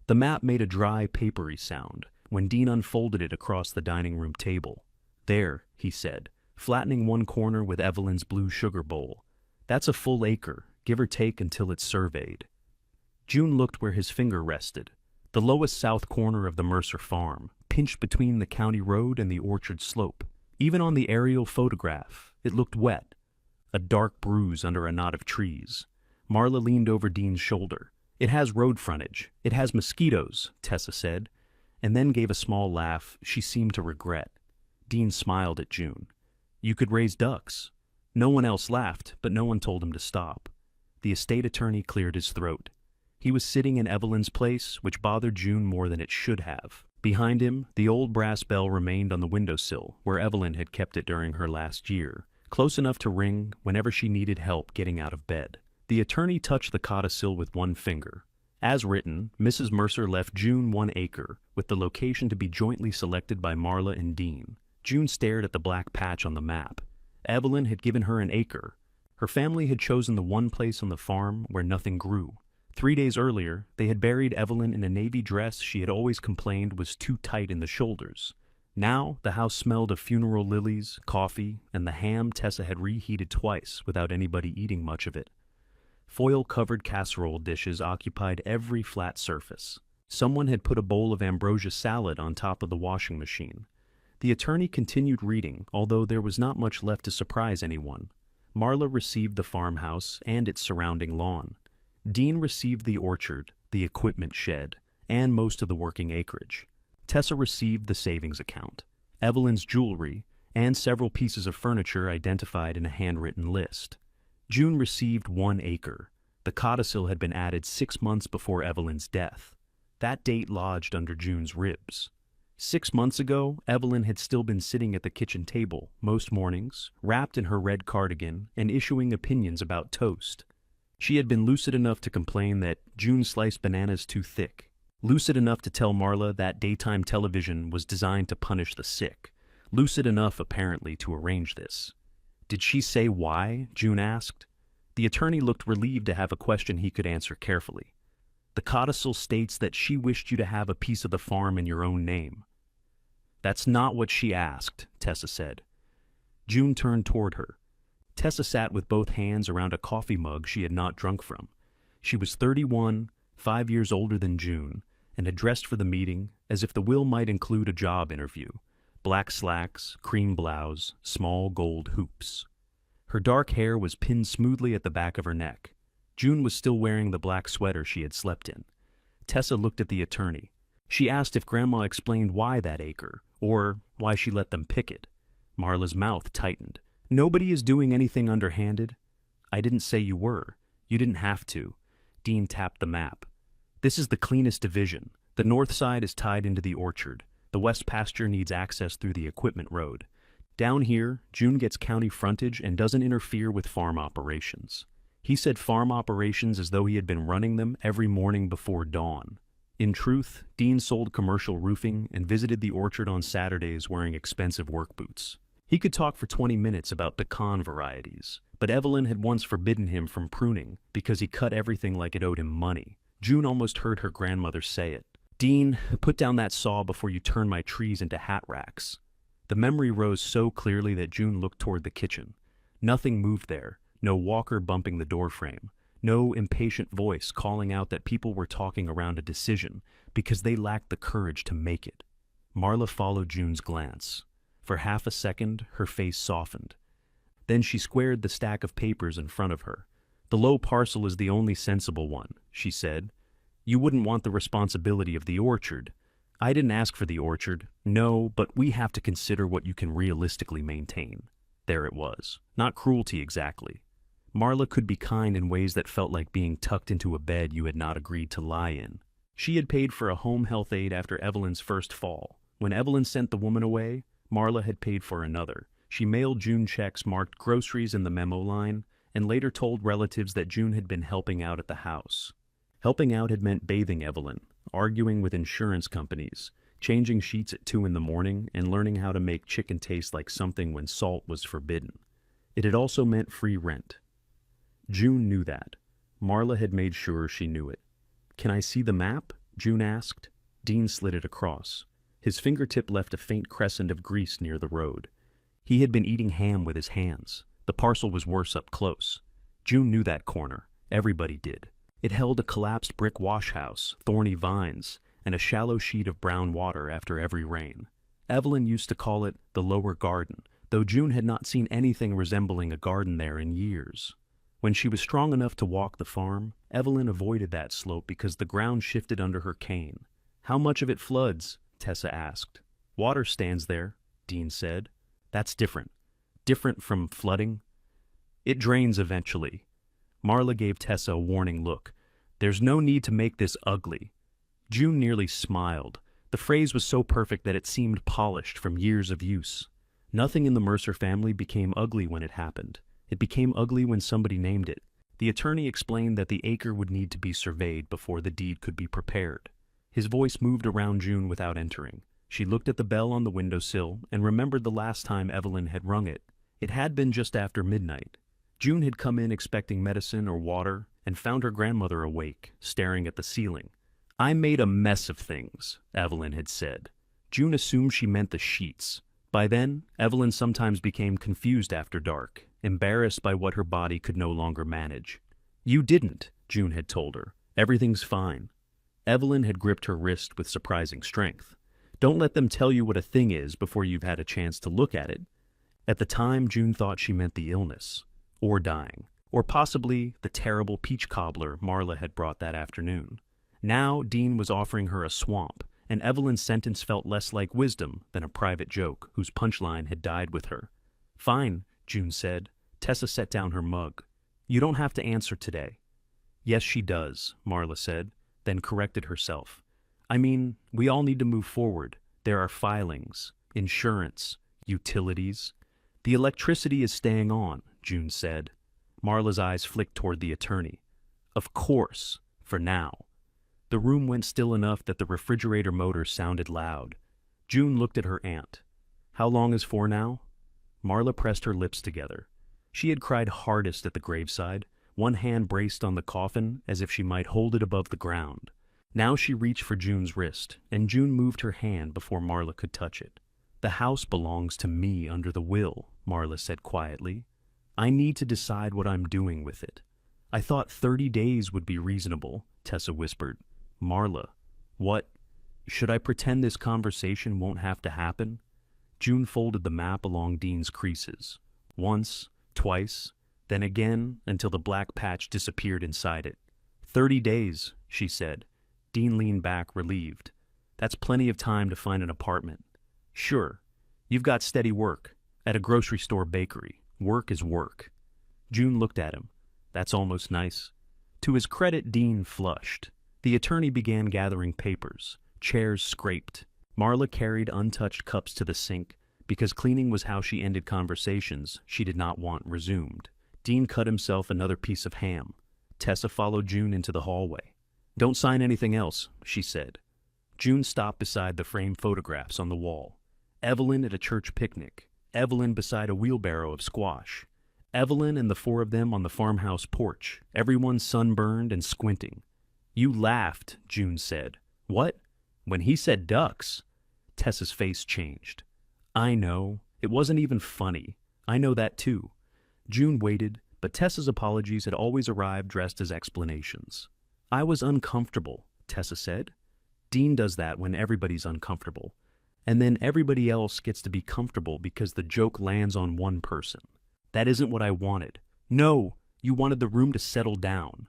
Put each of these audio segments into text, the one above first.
The map made a dry, papery sound when Dean unfolded it across the dining room table. "There," he said, flattening one corner with Evelyn's blue sugar bowl. "That's a full acre, give or take until it's surveyed." June looked where his finger rested, the lowest south corner of the Mercer farm, pinched between the county road and the orchard slope. Even on the aerial photograph, it looked wet, a dark bruise under a knot of trees. Marla leaned over Dean's shoulder. "It has road frontage. It has mosquitoes," Tessa said, and then gave a small laugh she seemed to regret. Dean smiled at June. "You could raise ducks." No one else laughed, but no one told him to stop. The estate attorney cleared his throat. He was sitting in Evelyn's place, which bothered June more than it should have. Behind him, the old brass bell remained on the windowsill, where Evelyn had kept it during her last year, close enough to ring whenever she needed help getting out of bed. The attorney touched the codicil with one finger. As written, Mrs. Mercer left June 1 acre, with the location to be jointly selected by Marla and Dean. June stared at the black patch on the map. Evelyn had given her an acre. Her family had chosen the one place on the farm where nothing grew. 3 days earlier, they had buried Evelyn in a navy dress she had always complained was too tight in the shoulders. Now, the house smelled of funeral lilies, coffee, and the ham Tessa had reheated twice without anybody eating much of it. Foil-covered casserole dishes occupied every flat surface. Someone had put a bowl of ambrosia salad on top of the washing machine. The attorney continued reading, although there was not much left to surprise anyone. Marla received the farmhouse and its surrounding lawn. Dean received the orchard, the equipment shed, and most of the working acreage. Tessa received the savings account, Evelyn's jewelry, and several pieces of furniture identified in a handwritten list. June received 1 acre. The codicil had been added 6 months before Evelyn's death. That date lodged under June's ribs. 6 months ago, Evelyn had still been sitting at the kitchen table, most mornings, wrapped in her red cardigan and issuing opinions about toast. She had been lucid enough to complain that June sliced bananas too thick. Lucid enough to tell Marla that daytime television was designed to punish the sick. Lucid enough, apparently, to arrange this. "Did she say why?" June asked. The attorney looked relieved to have a question he could answer carefully. "The codicil states that she wished you to have a piece of the farm in your own name." "That's not what she asked," Tessa said. June turned toward her. Tessa sat with both hands around a coffee mug she had not drunk from. She was 31, 5 years older than June, and had dressed for the meeting as if the will might include a job interview. Black slacks, cream blouse, small gold hoops. Her dark hair was pinned smoothly at the back of her neck. June was still wearing the black sweater she had slept in. Tessa looked at the attorney. She asked if Grandma explained why that acre, or why she let them pick it. Marla's mouth tightened. "Nobody is doing anything underhanded." "I didn't say you were. You didn't have to." Dean tapped the map. "This is the cleanest division. The north side is tied into the orchard. The west pasture needs access through the equipment road. Down here, June gets county frontage and doesn't interfere with farm operations." He said farm operations as though he had been running them every morning before dawn. In truth, Dean sold commercial roofing and visited the orchard on Saturdays wearing expensive work boots. He could talk for 20 minutes about pecan varieties, but Evelyn had once forbidden him from pruning because he cut everything like it owed him money. June almost heard her grandmother say it. "Dean, put down that saw before you turn my trees into hat racks." The memory rose so clearly that June looked toward the kitchen. Nothing moved there, no walker bumping the doorframe, no impatient voice calling out that people were talking around a decision because they lacked the courage to make it. Marla followed June's glance. For half a second, her face softened. Then she squared the stack of papers in front of her. "The low parcel is the only sensible one," she said. "You wouldn't want the responsibility of the orchard." "I didn't ask for the orchard." "No, but we have to consider what you can realistically maintain." There it was. Not cruelty exactly. Marla could be kind in ways that felt like being tucked into a bed you had not agreed to lie in. She had paid for a home health aide after Evelyn's first fall. When Evelyn sent the woman away, Marla had paid for another. She mailed June checks marked groceries in the memo line, and later told relatives that June had been helping out at the house. Helping out had meant bathing Evelyn, arguing with insurance companies, changing sheets at 2 in the morning, and learning how to make chicken taste like something when salt was forbidden. It had also meant free rent. June knew that. Marla had made sure she knew it. "Can I see the map?" June asked. Dean slid it across. His fingertip left a faint crescent of grease near the road. He had been eating ham with his hands. The parcel was worse up close. June knew that corner. Everybody did. It held a collapsed brick washhouse, thorny vines, and a shallow sheet of brown water after every rain. Evelyn used to call it the lower garden, though June had not seen anything resembling a garden there in years. When she was strong enough to walk the farm, Evelyn avoided that slope because the ground shifted under her cane. "How much of it floods?" Tessa asked. "Water stands there," Dean said. "That's different. Different from flooding." "It drains eventually." Marla gave Tessa a warning look. "There's no need to make this ugly." June nearly smiled. The phrase was so perfect that it seemed polished from years of use. Nothing in the Mercer family became ugly when it happened. It became ugly when somebody named it. The attorney explained that the acre would need to be surveyed before the deed could be prepared. His voice moved around June without entering. She looked at the bell on the windowsill and remembered the last time Evelyn had rung it. It had been just after midnight. June had come in expecting medicine or water and found her grandmother awake, staring at the ceiling. "I made a mess of things," Evelyn had said. June assumed she meant the sheets. By then, Evelyn sometimes became confused after dark, embarrassed by what her body could no longer manage. "You didn't," June had told her. "Everything's fine." Evelyn had gripped her wrist with surprising strength. "Don't let them tell you what a thing is before you've had a chance to look at it." At the time, June thought she meant the illness, or dying, or possibly the terrible peach cobbler Marla had brought that afternoon. Now, Dean was offering her a swamp, and Evelyn's sentence felt less like wisdom than a private joke whose punchline had died with her. "Fine," June said. Tessa set down her mug. "You don't have to answer today." "Yes, she does," Marla said, then corrected herself. "I mean, we all need to move forward. There are filings, insurance, utilities." "The electricity is staying on," June said. Marla's eyes flicked toward the attorney. "Of course, for now." The room went still enough that the refrigerator motor sounded loud. June looked at her aunt. "How long is for now?" Marla pressed her lips together. She had cried hardest at the graveside, one hand braced on the coffin as if she might hold it above the ground. Now she reached for June's wrist, and June moved her hand before Marla could touch it. "The house belongs to me under the will," Marla said quietly. "I need to decide what I'm doing with it." "I thought 30 days would be reasonable," Tessa whispered. "Marla, what? Should I pretend this conversation won't have to happen?" June folded the map along Dean's creases. Once, twice, then again until the black patch disappeared inside it. 30 days, she said. Dean leaned back, relieved. "That's plenty of time to find an apartment." "Sure. You've got steady work. At a grocery store bakery. Work is work." June looked at him. "That's almost nice." To his credit, Dean flushed. The attorney began gathering papers. Chairs scraped. Marla carried untouched cups to the sink, because cleaning was how she ended conversations she did not want resumed. Dean cut himself another piece of ham. Tessa followed June into the hallway. "Don't sign anything else," she said. June stopped beside the framed photographs on the wall. Evelyn at a church picnic. Evelyn beside a wheelbarrow of squash. Evelyn and the four of them on the farmhouse porch, everyone sunburned and squinting. "You laughed," June said. "What?" "When he said ducks." Tessa's face changed. "I know. It wasn't even funny. I know that too." June waited, but Tessa's apologies had always arrived dressed as explanations. "I was uncomfortable," Tessa said. Dean does that when everybody's uncomfortable. And then everybody else gets to be comfortable because the joke lands on one person. "That isn't what I wanted." "No, you wanted the room to settle down."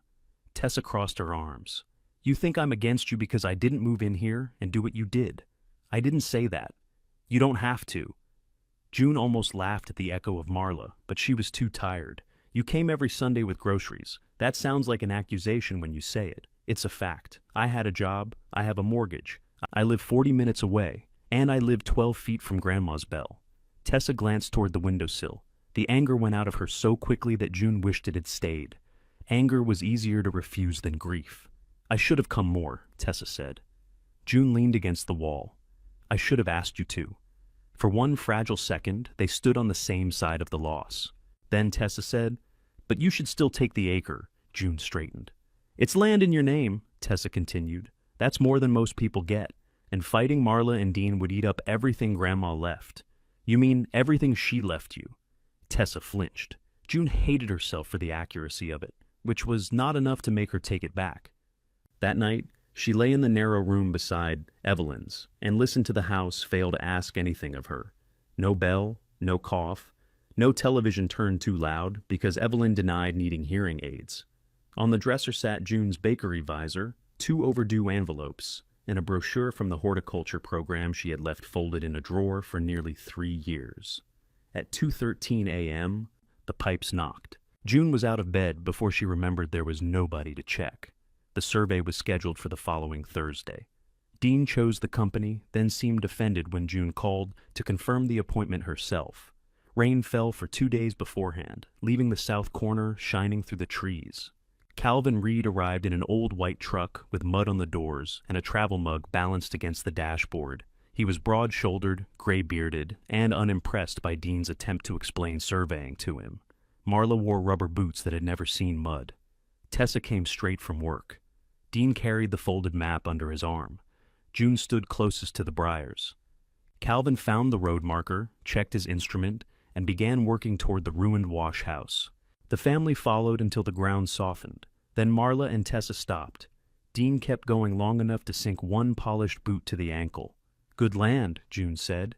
Tessa crossed her arms. "You think I'm against you because I didn't move in here and do what you did. I didn't say that. You don't have to." June almost laughed at the echo of Marla, but she was too tired. "You came every Sunday with groceries. That sounds like an accusation when you say it. It's a fact. I had a job. I have a mortgage. I live 40 minutes away. And I live 12 feet from Grandma's bell." Tessa glanced toward the windowsill. The anger went out of her so quickly that June wished it had stayed. Anger was easier to refuse than grief. "I should have come more," Tessa said. June leaned against the wall. "I should have asked you to." For one fragile second, they stood on the same side of the loss. Then Tessa said, "But you should still take the acre." June straightened. "It's land in your name," Tessa continued. That's more than most people get, and fighting Marla and Dean would eat up everything Grandma left. You mean everything she left you? Tessa flinched. June hated herself for the accuracy of it, which was not enough to make her take it back. That night, she lay in the narrow room beside Evelyn's and listened to the house fail to ask anything of her. No bell, no cough, no television turned too loud because Evelyn denied needing hearing aids. On the dresser sat June's bakery visor, 2 overdue envelopes, and a brochure from the horticulture program she had left folded in a drawer for nearly 3 years. At 2:13 a.m., the pipes knocked. June was out of bed before she remembered there was nobody to check. The survey was scheduled for the following Thursday. Dean chose the company, then seemed offended when June called to confirm the appointment herself. Rain fell for 2 days beforehand, leaving the south corner shining through the trees. Calvin Reed arrived in an old white truck with mud on the doors and a travel mug balanced against the dashboard. He was broad-shouldered, gray-bearded, and unimpressed by Dean's attempt to explain surveying to him. Marla wore rubber boots that had never seen mud. Tessa came straight from work. Dean carried the folded map under his arm. June stood closest to the briars. Calvin found the road marker, checked his instrument, and began working toward the ruined wash house. The family followed until the ground softened. Then Marla and Tessa stopped. Dean kept going long enough to sink 1 polished boot to the ankle. "Good land," June said.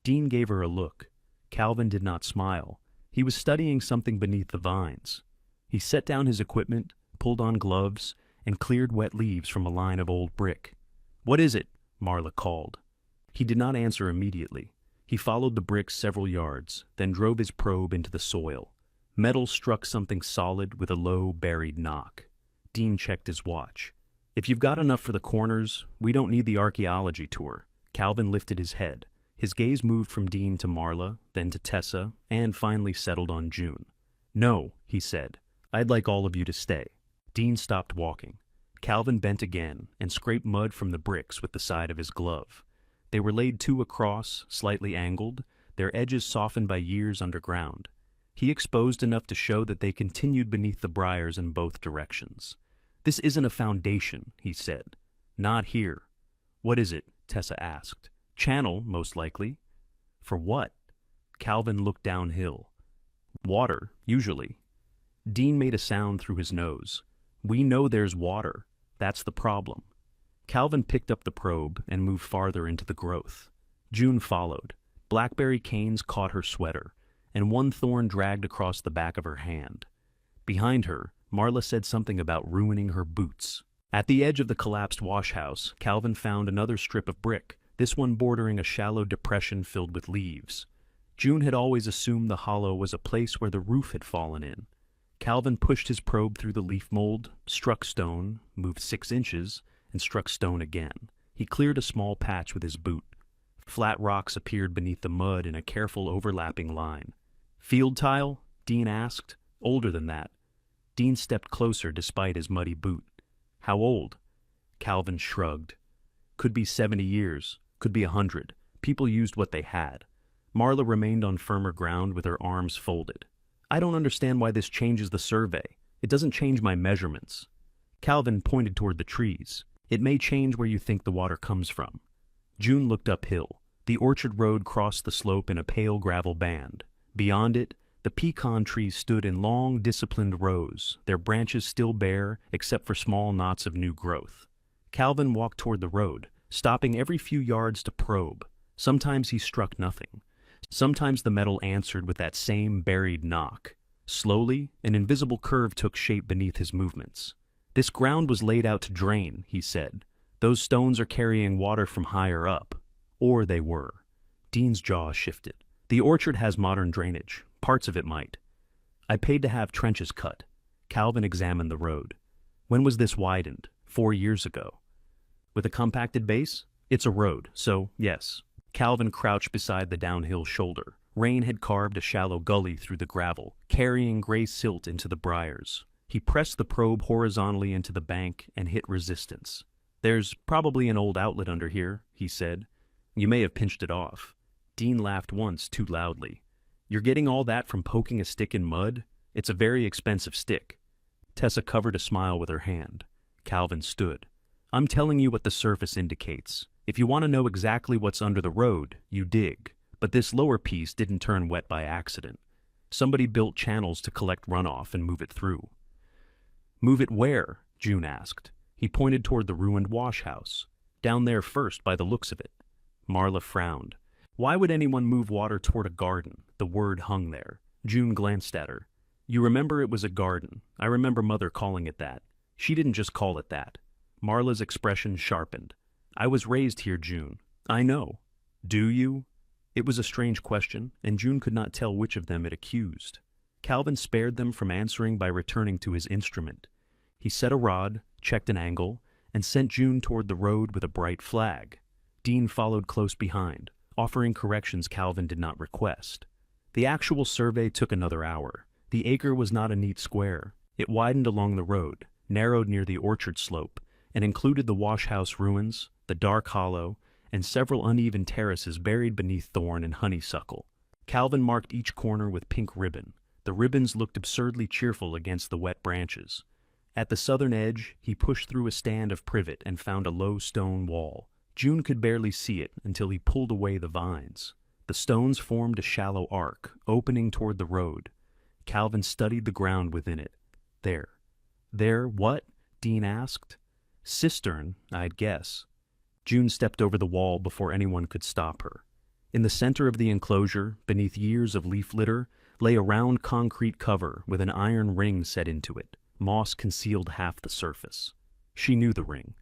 Dean gave her a look. Calvin did not smile. He was studying something beneath the vines. He set down his equipment, pulled on gloves, and cleared wet leaves from a line of old brick. "What is it?" Marla called. He did not answer immediately. He followed the bricks several yards, then drove his probe into the soil. Metal struck something solid with a low, buried knock. Dean checked his watch. "If you've got enough for the corners, we don't need the archaeology tour." Calvin lifted his head. His gaze moved from Dean to Marla, then to Tessa, and finally settled on June. "No," he said. "I'd like all of you to stay." Dean stopped walking. Calvin bent again and scraped mud from the bricks with the side of his glove. They were laid 2 across, slightly angled, their edges softened by years underground. He exposed enough to show that they continued beneath the briars in both directions. "This isn't a foundation," he said. "Not here." "What is it?" Tessa asked. "Channel, most likely." "For what?" Calvin looked downhill. "Water, usually." Dean made a sound through his nose. "We know there's water. That's the problem." Calvin picked up the probe and moved farther into the growth. June followed. Blackberry canes caught her sweater, and 1 thorn dragged across the back of her hand. Behind her, Marla said something about ruining her boots. At the edge of the collapsed wash house, Calvin found another strip of brick, this one bordering a shallow depression filled with leaves. June had always assumed the hollow was a place where the roof had fallen in. Calvin pushed his probe through the leaf mold, struck stone, moved 6 inches, and struck stone again. He cleared a small patch with his boot. Flat rocks appeared beneath the mud in a careful overlapping line. "Field tile?" Dean asked. "Older than that." Dean stepped closer despite his muddy boot. "How old?" Calvin shrugged. "Could be 70 years, could be 100. People used what they had." Marla remained on firmer ground with her arms folded. "I don't understand why this changes the survey. It doesn't change my measurements." Calvin pointed toward the trees. "It may change where you think the water comes from." June looked uphill. The orchard road crossed the slope in a pale gravel band. Beyond it, the pecan trees stood in long, disciplined rows, their branches still bare except for small knots of new growth. Calvin walked toward the road, stopping every few yards to probe. Sometimes he struck nothing. Sometimes the metal answered with that same buried knock. Slowly, an invisible curve took shape beneath his movements. "This ground was laid out to drain," he said. "Those stones are carrying water from higher up." Or they were. Dean's jaw shifted. "The orchard has modern drainage. Parts of it might." "I paid to have trenches cut." Calvin examined the road. "When was this widened?" 4 years ago. "With a compacted base?" "It's a road, so yes." Calvin crouched beside the downhill shoulder. Rain had carved a shallow gully through the gravel, carrying gray silt into the briars. He pressed the probe horizontally into the bank and hit resistance. "There's probably an old outlet under here," he said. "You may have pinched it off." Dean laughed once too loudly. "You're getting all that from poking a stick in mud? It's a very expensive stick." Tessa covered a smile with her hand. Calvin stood. I'm telling you what the surface indicates. If you want to know exactly what's under the road, you dig. But this lower piece didn't turn wet by accident. Somebody built channels to collect runoff and move it through. Move it where? June asked. He pointed toward the ruined wash house. Down there first, by the looks of it. Marla frowned. Why would anyone move water toward a garden? The word hung there. June glanced at her. You remember it was a garden. I remember Mother calling it that. She didn't just call it that. Marla's expression sharpened. I was raised here, June. I know. Do you? It was a strange question, and June could not tell which of them it accused. Calvin spared them from answering by returning to his instrument. He set a rod, checked an angle, and sent June toward the road with a bright flag. Dean followed close behind, offering corrections Calvin did not request. The actual survey took another hour. The acre was not a neat square. It widened along the road, narrowed near the orchard slope, and included the wash-house ruins, the dark hollow, and several uneven terraces buried beneath thorn and honeysuckle. Calvin marked each corner with pink ribbon. The ribbons looked absurdly cheerful against the wet branches. At the southern edge, he pushed through a stand of privet and found a low stone wall. June could barely see it until he pulled away the vines. The stones formed a shallow arc, opening toward the road. Calvin studied the ground within it. There. There, what? Dean asked. Cistern, I'd guess. June stepped over the wall before anyone could stop her. In the center of the enclosure, beneath years of leaf litter, lay a round concrete cover with an iron ring set into it. Moss concealed half the surface. She knew the ring.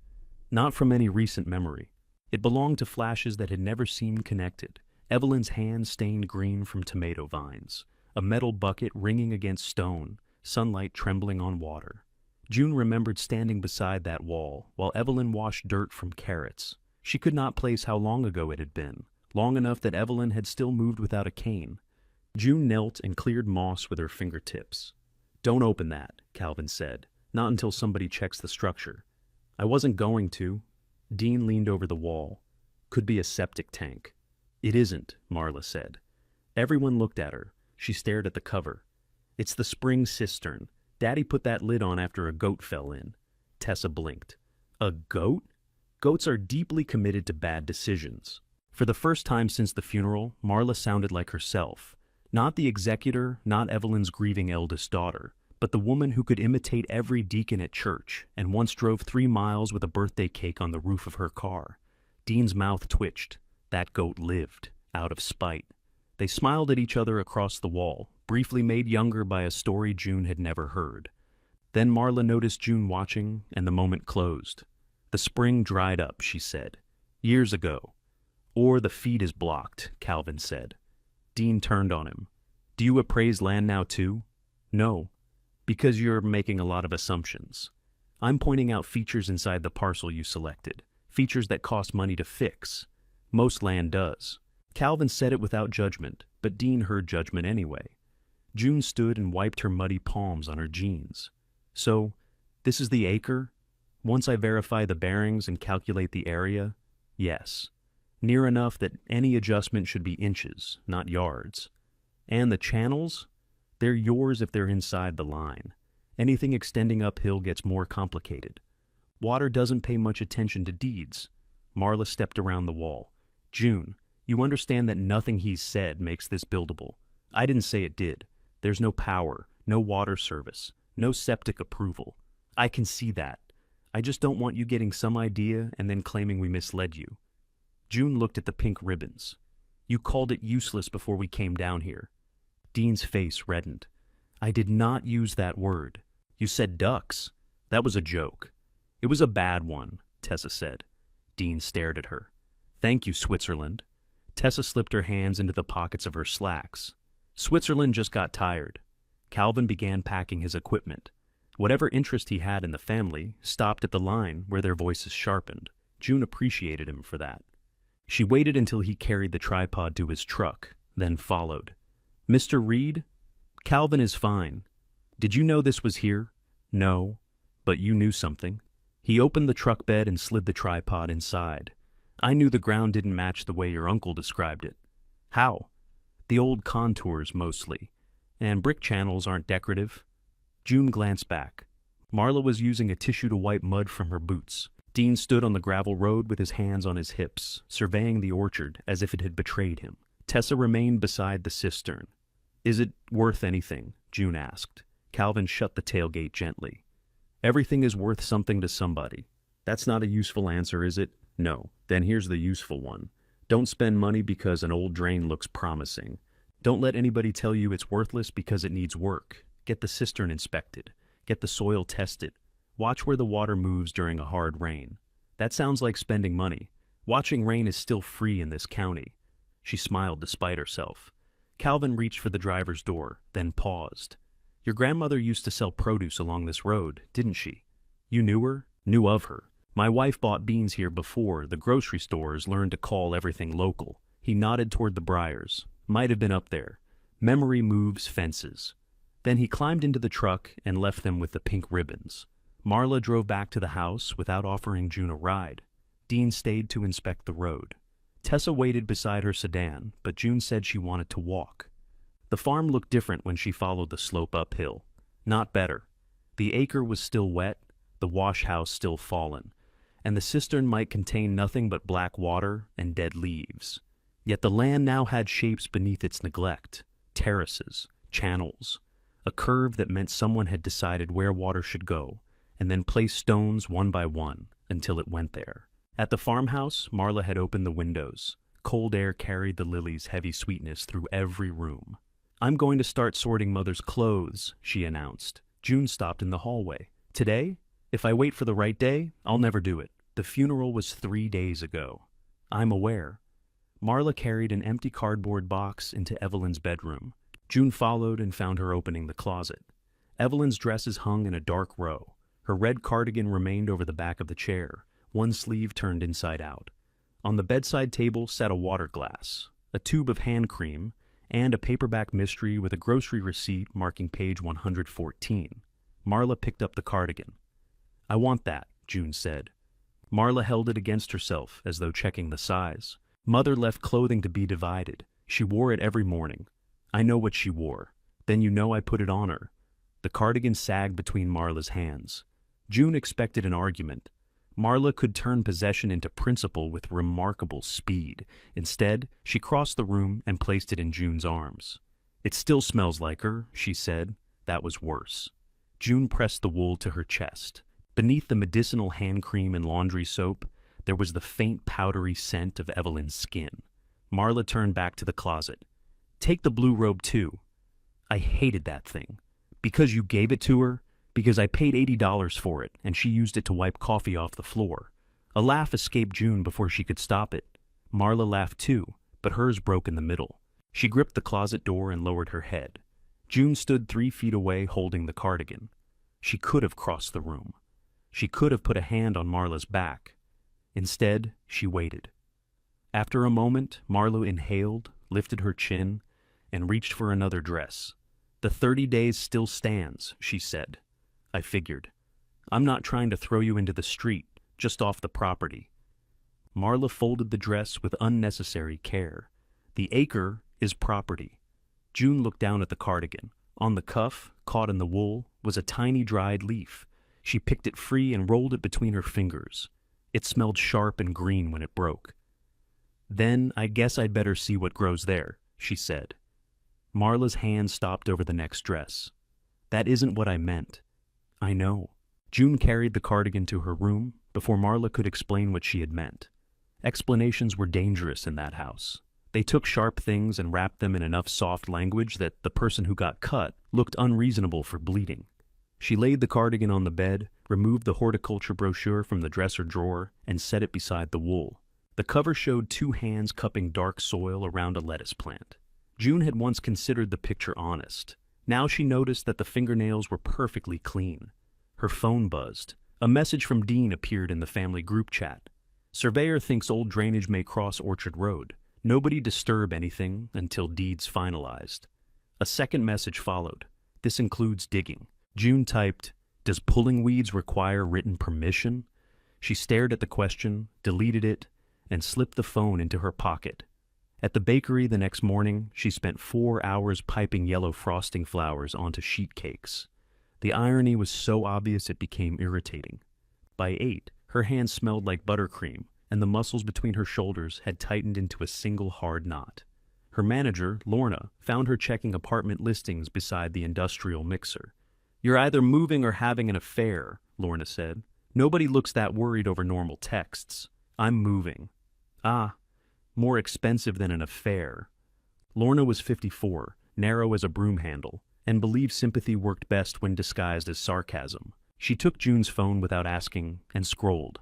Not from any recent memory. It belonged to flashes that had never seemed connected. Evelyn's hand stained green from tomato vines. A metal bucket ringing against stone, sunlight trembling on water. June remembered standing beside that wall while Evelyn washed dirt from carrots. She could not place how long ago it had been, long enough that Evelyn had still moved without a cane. June knelt and cleared moss with her fingertips. Don't open that, Calvin said. Not until somebody checks the structure. I wasn't going to. Dean leaned over the wall. Could be a septic tank. It isn't, Marla said. Everyone looked at her. She stared at the cover. It's the spring cistern. Daddy put that lid on after a goat fell in. Tessa blinked. A goat? Goats are deeply committed to bad decisions. For the first time since the funeral, Marla sounded like herself. Not the executor, not Evelyn's grieving eldest daughter, but the woman who could imitate every deacon at church and once drove 3 miles with a birthday cake on the roof of her car. Dean's mouth twitched. That goat lived, out of spite. They smiled at each other across the wall, briefly made younger by a story June had never heard. Then Marla noticed June watching, and the moment closed. The spring dried up, she said. Years ago. Or the feed is blocked, Calvin said. Dean turned on him. Do you appraise land now too? No, because you're making a lot of assumptions. I'm pointing out features inside the parcel you selected, features that cost money to fix. Most land does. Calvin said it without judgment, but Dean heard judgment anyway. June stood and wiped her muddy palms on her jeans. So, this is the acre? Once I verify the bearings and calculate the area, yes. Near enough that any adjustment should be inches, not yards. And the channels? They're yours if they're inside the line. Anything extending uphill gets more complicated. Water doesn't pay much attention to deeds. Marla stepped around the wall. June, you understand that nothing he's said makes this buildable. I didn't say it did. There's no power, no water service, no septic approval. I can see that. I just don't want you getting some idea and then claiming we misled you. June looked at the pink ribbons. You called it useless before we came down here. Dean's face reddened. I did not use that word. You said ducks. That was a joke. It was a bad one, Tessa said. Dean stared at her. Thank you, Switzerland. Tessa slipped her hands into the pockets of her slacks. Switzerland just got tired. Calvin began packing his equipment. Whatever interest he had in the family stopped at the line where their voices sharpened. June appreciated him for that. She waited until he carried the tripod to his truck, then followed. Mr. Reed? Calvin is fine. Did you know this was here? No, but you knew something. He opened the truck bed and slid the tripod inside. I knew the ground didn't match the way your uncle described it. How? The old contours, mostly. And brick channels aren't decorative. June glanced back. Marla was using a tissue to wipe mud from her boots. Dean stood on the gravel road with his hands on his hips, surveying the orchard as if it had betrayed him. Tessa remained beside the cistern. "Is it worth anything?" June asked. Calvin shut the tailgate gently. "Everything is worth something to somebody. That's not a useful answer, is it? No. Then here's the useful one. Don't spend money because an old drain looks promising. Don't let anybody tell you it's worthless because it needs work. Get the cistern inspected. Get the soil tested. Watch where the water moves during a hard rain. That sounds like spending money. Watching rain is still free in this county." She smiled despite herself. Calvin reached for the driver's door, then paused. "Your grandmother used to sell produce along this road, didn't she? You knew her? Knew of her? My wife bought beans here before the grocery stores learned to call everything local." He nodded toward the briars. "Might have been up there. Memory moves fences." Then he climbed into the truck and left them with the pink ribbons. Marla drove back to the house without offering June a ride. Dean stayed to inspect the road. Tessa waited beside her sedan, but June said she wanted to walk. The farm looked different when she followed the slope uphill. Not better. The acre was still wet, the wash house still fallen, and the cistern might contain nothing but black water and dead leaves. Yet the land now had shapes beneath its neglect, terraces, channels, a curve that meant someone had decided where water should go, and then placed stones one by one until it went there. At the farmhouse, Marla had opened the windows. Cold air carried the lilies' heavy sweetness through every room. "I'm going to start sorting Mother's clothes," she announced. June stopped in the hallway. "Today? If I wait for the right day, I'll never do it. The funeral was 3 days ago." "I'm aware." Marla carried an empty cardboard box into Evelyn's bedroom. June followed and found her opening the closet. Evelyn's dresses hung in a dark row. Her red cardigan remained over the back of the chair, one sleeve turned inside out. On the bedside table sat a water glass, a tube of hand cream, and a paperback mystery with a grocery receipt marking page 114. Marla picked up the cardigan. "I want that," June said. Marla held it against herself as though checking the size. Mother left clothing to be divided. She wore it every morning. I know what she wore. Then you know I put it on her. The cardigan sagged between Marla's hands. June expected an argument. Marla could turn possession into principle with remarkable speed. Instead, she crossed the room and placed it in June's arms. "It still smells like her," she said. That was worse. June pressed the wool to her chest. Beneath the medicinal hand cream and laundry soap, there was the faint powdery scent of Evelyn's skin. Marla turned back to the closet. "Take the blue robe too." "I hated that thing." "Because you gave it to her?" "Because I paid $80 for it, and she used it to wipe coffee off the floor." A laugh escaped June before she could stop it. Marla laughed too, but hers broke in the middle. She gripped the closet door and lowered her head. June stood 3 feet away holding the cardigan. She could have crossed the room. She could have put a hand on Marla's back. Instead, she waited. After a moment, Marla inhaled, lifted her chin, and reached for another dress. "The 30 days still stands," she said. I figured. "I'm not trying to throw you into the street, just off the property." Marla folded the dress with unnecessary care. "The acre is property." June looked down at the cardigan. On the cuff, caught in the wool, was a tiny dried leaf. She picked it free and rolled it between her fingers. It smelled sharp and green when it broke. "Then I guess I'd better see what grows there," she said. Marla's hand stopped over the next dress. "That isn't what I meant." "I know." June carried the cardigan to her room before Marla could explain what she had meant. Explanations were dangerous in that house. They took sharp things and wrapped them in enough soft language that the person who got cut looked unreasonable for bleeding. She laid the cardigan on the bed, removed the horticulture brochure from the dresser drawer, and set it beside the wool. The cover showed 2 hands cupping dark soil around a lettuce plant. June had once considered the picture honest. Now she noticed that the fingernails were perfectly clean. Her phone buzzed. A message from Dean appeared in the family group chat. "Surveyor thinks old drainage may cross Orchard Road. Nobody disturb anything until deeds finalized." A second message followed. "This includes digging." June typed, "Does pulling weeds require written permission?" She stared at the question, deleted it, and slipped the phone into her pocket. At the bakery the next morning, she spent 4 hours piping yellow frosting flowers onto sheet cakes. The irony was so obvious it became irritating. By 8, Her hand smelled like buttercream, and the muscles between her shoulders had tightened into a single hard knot. Her manager, Lorna, found her checking apartment listings beside the industrial mixer. "You're either moving or having an affair," Lorna said. "Nobody looks that worried over normal texts. I'm moving." "Ah, more expensive than an affair." Lorna was 54, narrow as a broom handle, and believed sympathy worked best when disguised as sarcasm. She took June's phone without asking and scrolled.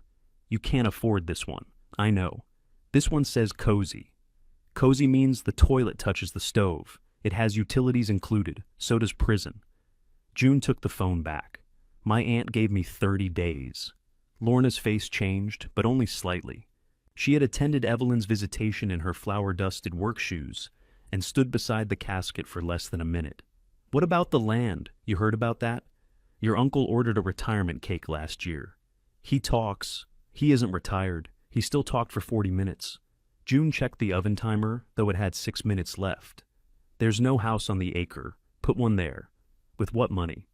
"You can't afford this one. I know. This one says cozy. Cozy means the toilet touches the stove. It has utilities included. So does prison." June took the phone back. "My aunt gave me 30 days. Lorna's face changed, but only slightly. She had attended Evelyn's visitation in her flour-dusted work shoes and stood beside the casket for less than a minute. "What about the land? You heard about that? Your uncle ordered a retirement cake last year. He talks. He isn't retired. He still talked for 40 minutes. June checked the oven timer, though it had 6 minutes left. "There's no house on the Acre. Put one there." "With what money?"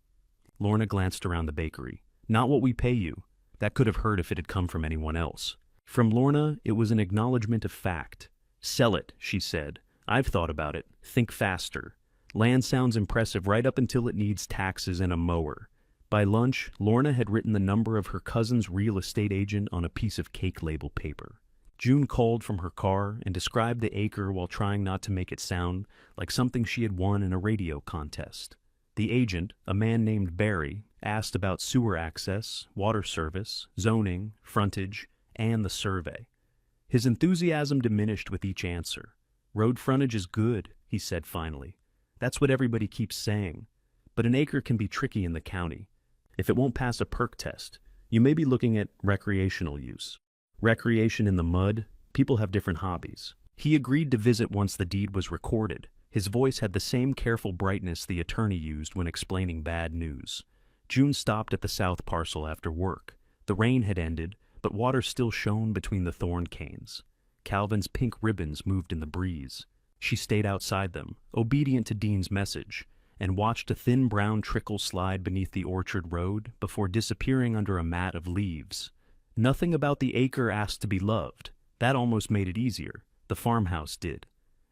Lorna glanced around the bakery. "Not what we pay you." That could have hurt if it had come from anyone else. From Lorna, it was an acknowledgement of fact. "Sell it," she said. "I've thought about it. Think faster. Land sounds impressive right up until it needs taxes and a mower." By lunch, Lorna had written the number of her cousin's real estate agent on a piece of cake label paper. June called from her car and described the acre while trying not to make it sound like something she had won in a radio contest. The agent, a man named Barry, asked about sewer access, water service, zoning, frontage, and the survey. His enthusiasm diminished with each answer. "Road frontage is good," he said finally. "That's what everybody keeps saying. But an acre can be tricky in the county. If it won't pass a perk test, you may be looking at recreational use." Recreation in the mud? People have different hobbies. He agreed to visit once the deed was recorded. His voice had the same careful brightness the attorney used when explaining bad news. June stopped at the south parcel after work. The rain had ended, but water still shone between the thorn canes. Calvin's pink ribbons moved in the breeze. She stayed outside them, obedient to Dean's message, and watched a thin brown trickle slide beneath the orchard road before disappearing under a mat of leaves. Nothing about the acre asked to be loved. That almost made it easier. The farmhouse did.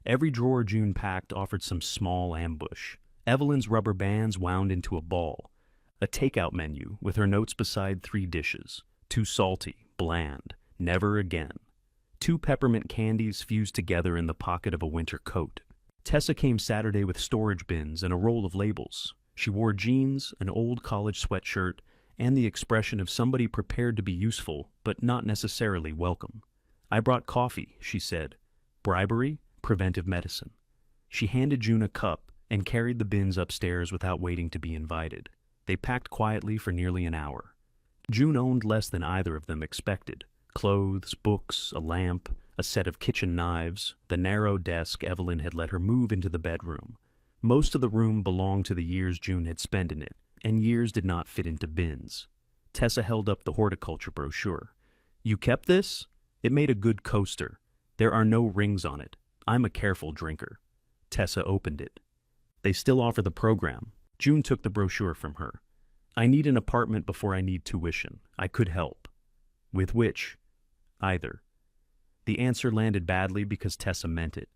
Every drawer June packed offered some small ambush. Evelyn's rubber bands wound into a ball. A takeout menu with her notes beside 3 dishes. Too salty, bland, never again. 2 peppermint candies fused together in the pocket of a winter coat. Tessa came Saturday with storage bins and a roll of labels. She wore jeans, an old college sweatshirt, and the expression of somebody prepared to be useful, but not necessarily welcome. "I brought coffee," she said. "Bribery? Preventive medicine." She handed June a cup and carried the bins upstairs without waiting to be invited. They packed quietly for nearly an hour. June owned less than either of them expected. Clothes, books, a lamp, a set of kitchen knives, the narrow desk Evelyn had let her move into the bedroom. Most of the room belonged to the years June had spent in it, and years did not fit into bins. Tessa held up the horticulture brochure. "You kept this? It made a good coaster. There are no rings on it. I'm a careful drinker." Tessa opened it. "They still offer the program." June took the brochure from her. "I need an apartment before I need tuition. I could help." "With which?" "Either." The answer landed badly because Tessa meant it.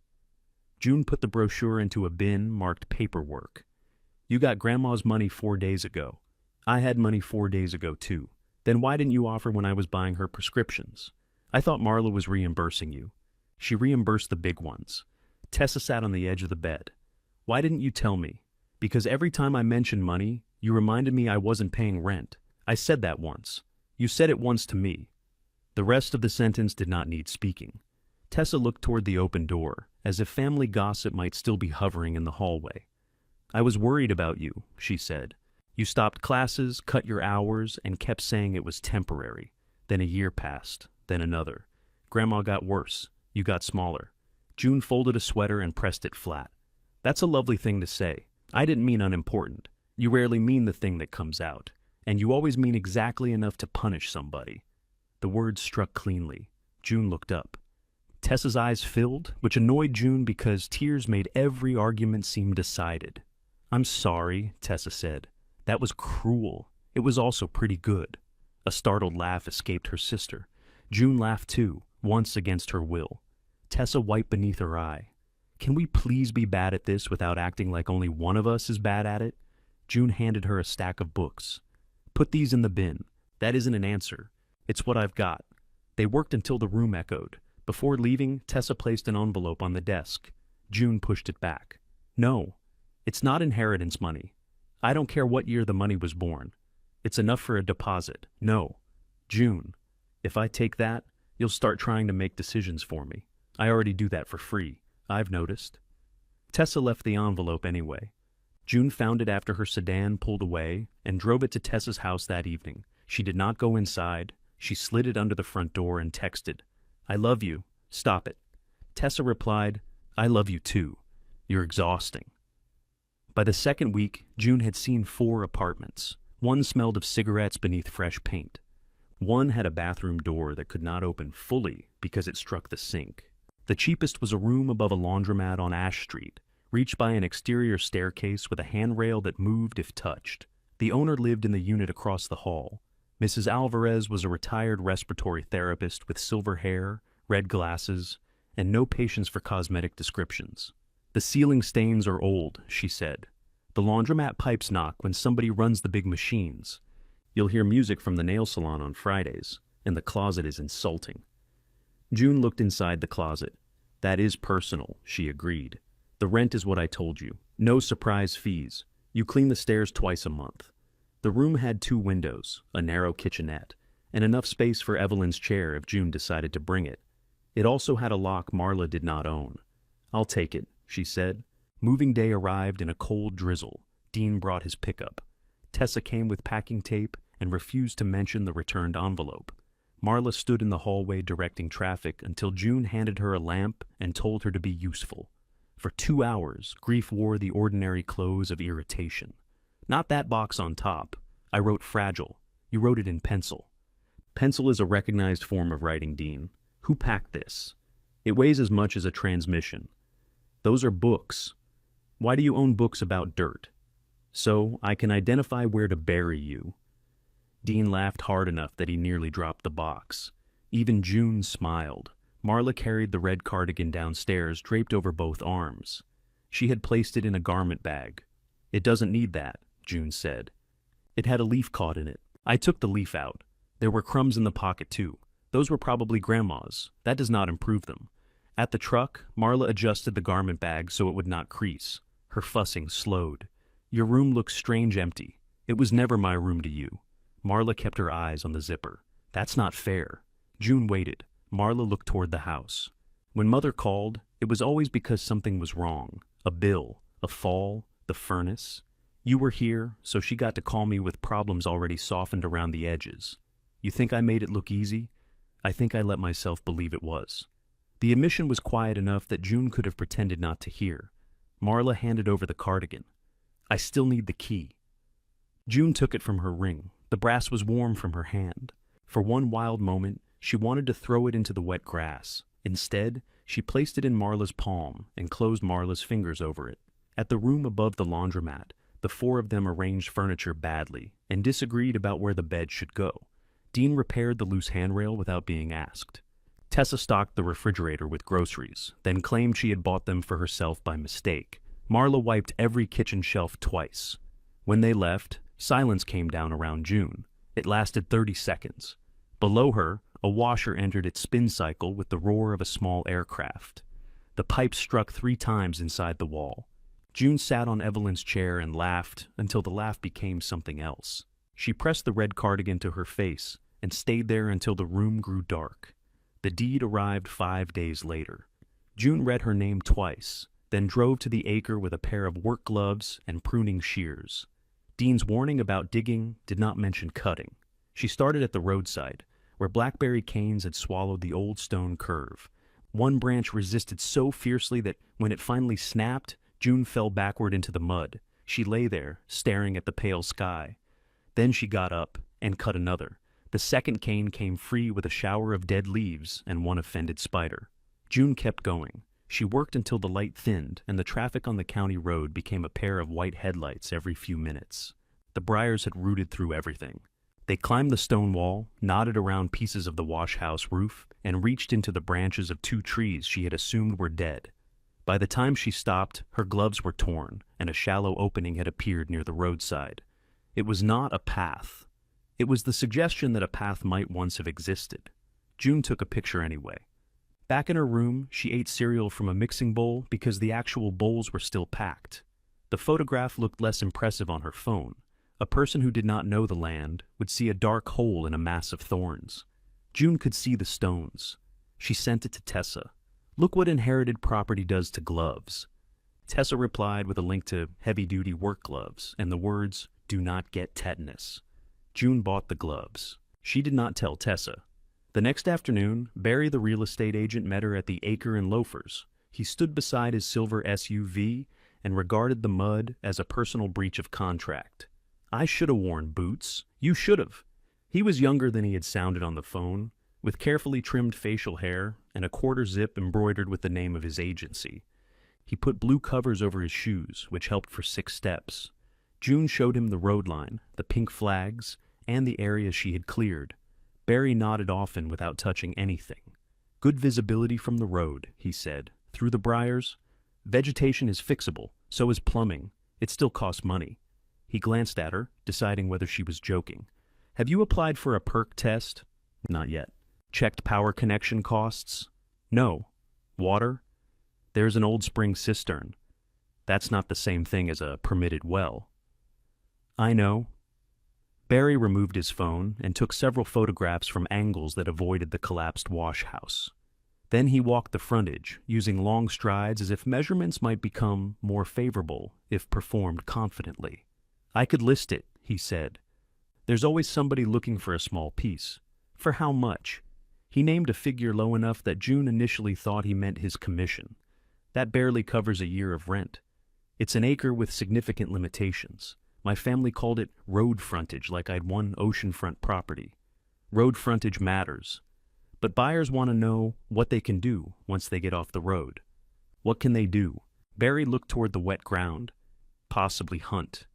June put the brochure into a bin marked paperwork. "You got Grandma's money 4 days ago. I had money 4 days ago, too. Then why didn't you offer when I was buying her prescriptions? I thought Marla was reimbursing you." "She reimbursed the big ones." Tessa sat on the edge of the bed. "Why didn't you tell me?" "Because every time I mentioned money, you reminded me I wasn't paying rent. I said that once. You said it once to me." The rest of the sentence did not need speaking. Tessa looked toward the open door, as if family gossip might still be hovering in the hallway. "I was worried about you," she said. "You stopped classes, cut your hours, and kept saying it was temporary. Then a year passed, then another. Grandma got worse. You got smaller." June folded a sweater and pressed it flat. "That's a lovely thing to say. I didn't mean unimportant. You rarely mean the thing that comes out, and you always mean exactly enough to punish somebody." The words struck cleanly. June looked up. Tessa's eyes filled, which annoyed June because tears made every argument seem decided. "I'm sorry," Tessa said. "That was cruel. It was also pretty good. A startled laugh escaped her sister. June laughed too, once against her will. Tessa wiped beneath her eye. Can we please be bad at this without acting like only one of us is bad at it? June handed her a stack of books. Put these in the bin. That isn't an answer. It's what I've got. They worked until the room echoed. Before leaving, Tessa placed an envelope on the desk. June pushed it back. No, it's not inheritance money. I don't care what year the money was born. It's enough for a deposit. No. June, if I take that, you'll start trying to make decisions for me. I already do that for free. I've noticed. Tessa left the envelope anyway. June found it after her sedan pulled away and drove it to Tessa's house that evening. She did not go inside. She slid it under the front door and texted, I love you. Stop it. Tessa replied, I love you too. You're exhausting. By the second week, June had seen 4 apartments. One smelled of cigarettes beneath fresh paint. One had a bathroom door that could not open fully because it struck the sink. The cheapest was a room above a laundromat on Ash Street, reached by an exterior staircase with a handrail that moved if touched. The owner lived in the unit across the hall. Mrs. Alvarez was a retired respiratory therapist with silver hair, red glasses, and no patience for cosmetic descriptions. The ceiling stains are old, she said. The laundromat pipes knock when somebody runs the big machines. You'll hear music from the nail salon on Fridays, and the closet is insulting. June looked inside the closet. That is personal, she agreed. The rent is what I told you. No surprise fees. You clean the stairs twice a month. The room had 2 windows, a narrow kitchenette, and enough space for Evelyn's chair if June decided to bring it. It also had a lock Marla did not own. I'll take it, she said. Moving day arrived in a cold drizzle. Dean brought his pickup. Tessa came with packing tape and refused to mention the returned envelope. Marla stood in the hallway directing traffic until June handed her a lamp and told her to be useful. For 2 hours, grief wore the ordinary clothes of irritation. Not that box on top. I wrote fragile. You wrote it in pencil. Pencil is a recognized form of writing, Dean. Who packed this? It weighs as much as a transmission. Those are books. Why do you own books about dirt? So I can identify where to bury you. Dean laughed hard enough that he nearly dropped the box. Even June smiled. Marla carried the red cardigan downstairs, draped over both arms. She had placed it in a garment bag. It doesn't need that, June said. It had a leaf caught in it. I took the leaf out. There were crumbs in the pocket too. Those were probably Grandma's. That does not improve them. At the truck, Marla adjusted the garment bag so it would not crease. Her fussing slowed. Your room looks strange empty. It was never my room to you. Marla kept her eyes on the zipper. That's not fair. June waited. Marla looked toward the house. When Mother called, it was always because something was wrong. A bill, a fall, the furnace. You were here, so she got to call me with problems already softened around the edges. You think I made it look easy? I think I let myself believe it was. The admission was quiet enough that June could have pretended not to hear. Marla handed over the cardigan. I still need the key. June took it from her ring. The brass was warm from her hand. For one wild moment, she wanted to throw it into the wet grass. Instead, she placed it in Marla's palm and closed Marla's fingers over it. At the room above the laundromat, the 4 of them arranged furniture badly and disagreed about where the bed should go. Dean repaired the loose handrail without being asked. Tessa stocked the refrigerator with groceries, then claimed she had bought them for herself by mistake. Marla wiped every kitchen shelf twice. When they left, silence came down around June. It lasted 30 seconds. Below her, a washer entered its spin cycle with the roar of a small aircraft. The pipe struck 3 times inside the wall. June sat on Evelyn's chair and laughed until the laugh became something else. She pressed the red cardigan to her face and stayed there until the room grew dark. The deed arrived 5 days later. June read her name twice, then drove to the Acre with a pair of work gloves and pruning shears. Dean's warning about digging did not mention cutting. She started at the roadside, where blackberry canes had swallowed the old stone curve. One branch resisted so fiercely that when it finally snapped, June fell backward into the mud. She lay there, staring at the pale sky. Then she got up and cut another. The second cane came free with a shower of dead leaves and one offended spider. June kept going. She worked until the light thinned and the traffic on the county road became a pair of white headlights every few minutes. The briars had rooted through everything. They climbed the stone wall, nodded around pieces of the wash house roof, and reached into the branches of two trees she had assumed were dead. By the time she stopped, her gloves were torn, and a shallow opening had appeared near the roadside. It was not a path. It was the suggestion that a path might once have existed. June took a picture anyway. Back in her room, she ate cereal from a mixing bowl because the actual bowls were still packed. The photograph looked less impressive on her phone. A person who did not know the land would see a dark hole in a mass of thorns. June could see the stones. She sent it to Tessa. "Look what inherited property does to gloves." Tessa replied with a link to heavy-duty work gloves and the words, "Do not get tetanus." June bought the gloves. She did not tell Tessa. The next afternoon, Barry the real estate agent met her at the Acre and Loafers. He stood beside his silver SUV and regarded the mud as a personal breach of contract. "I should have worn boots. You should have." He was younger than he had sounded on the phone, with carefully trimmed facial hair and a quarter zip embroidered with the name of his agency. He put blue covers over his shoes, which helped for 6 steps. June showed him the road line, the pink flags, and the area she had cleared. Barry nodded often without touching anything. "Good visibility from the road," he said. "Through the briars? Vegetation is fixable, so is plumbing. It still costs money." He glanced at her, deciding whether she was joking. "Have you applied for a perk test?" "Not yet." "Checked power connection costs?" "No." "Water?" "There's an old spring cistern." "That's not the same thing as a permitted well." "I know." Barry removed his phone and took several photographs from angles that avoided the collapsed wash house. Then he walked the frontage, using long strides as if measurements might become more favorable if performed confidently. "I could list it," he said. "There's always somebody looking for a small piece. For how much?" He named a figure low enough that June initially thought he meant his commission. "That barely covers a year of rent. It's an acre with significant limitations. My family called it road frontage, like I'd won oceanfront property. Road frontage matters. But buyers want to know what they can do once they get off the road." "What can they do?" Barry looked toward the wet ground. "Possibly hunt."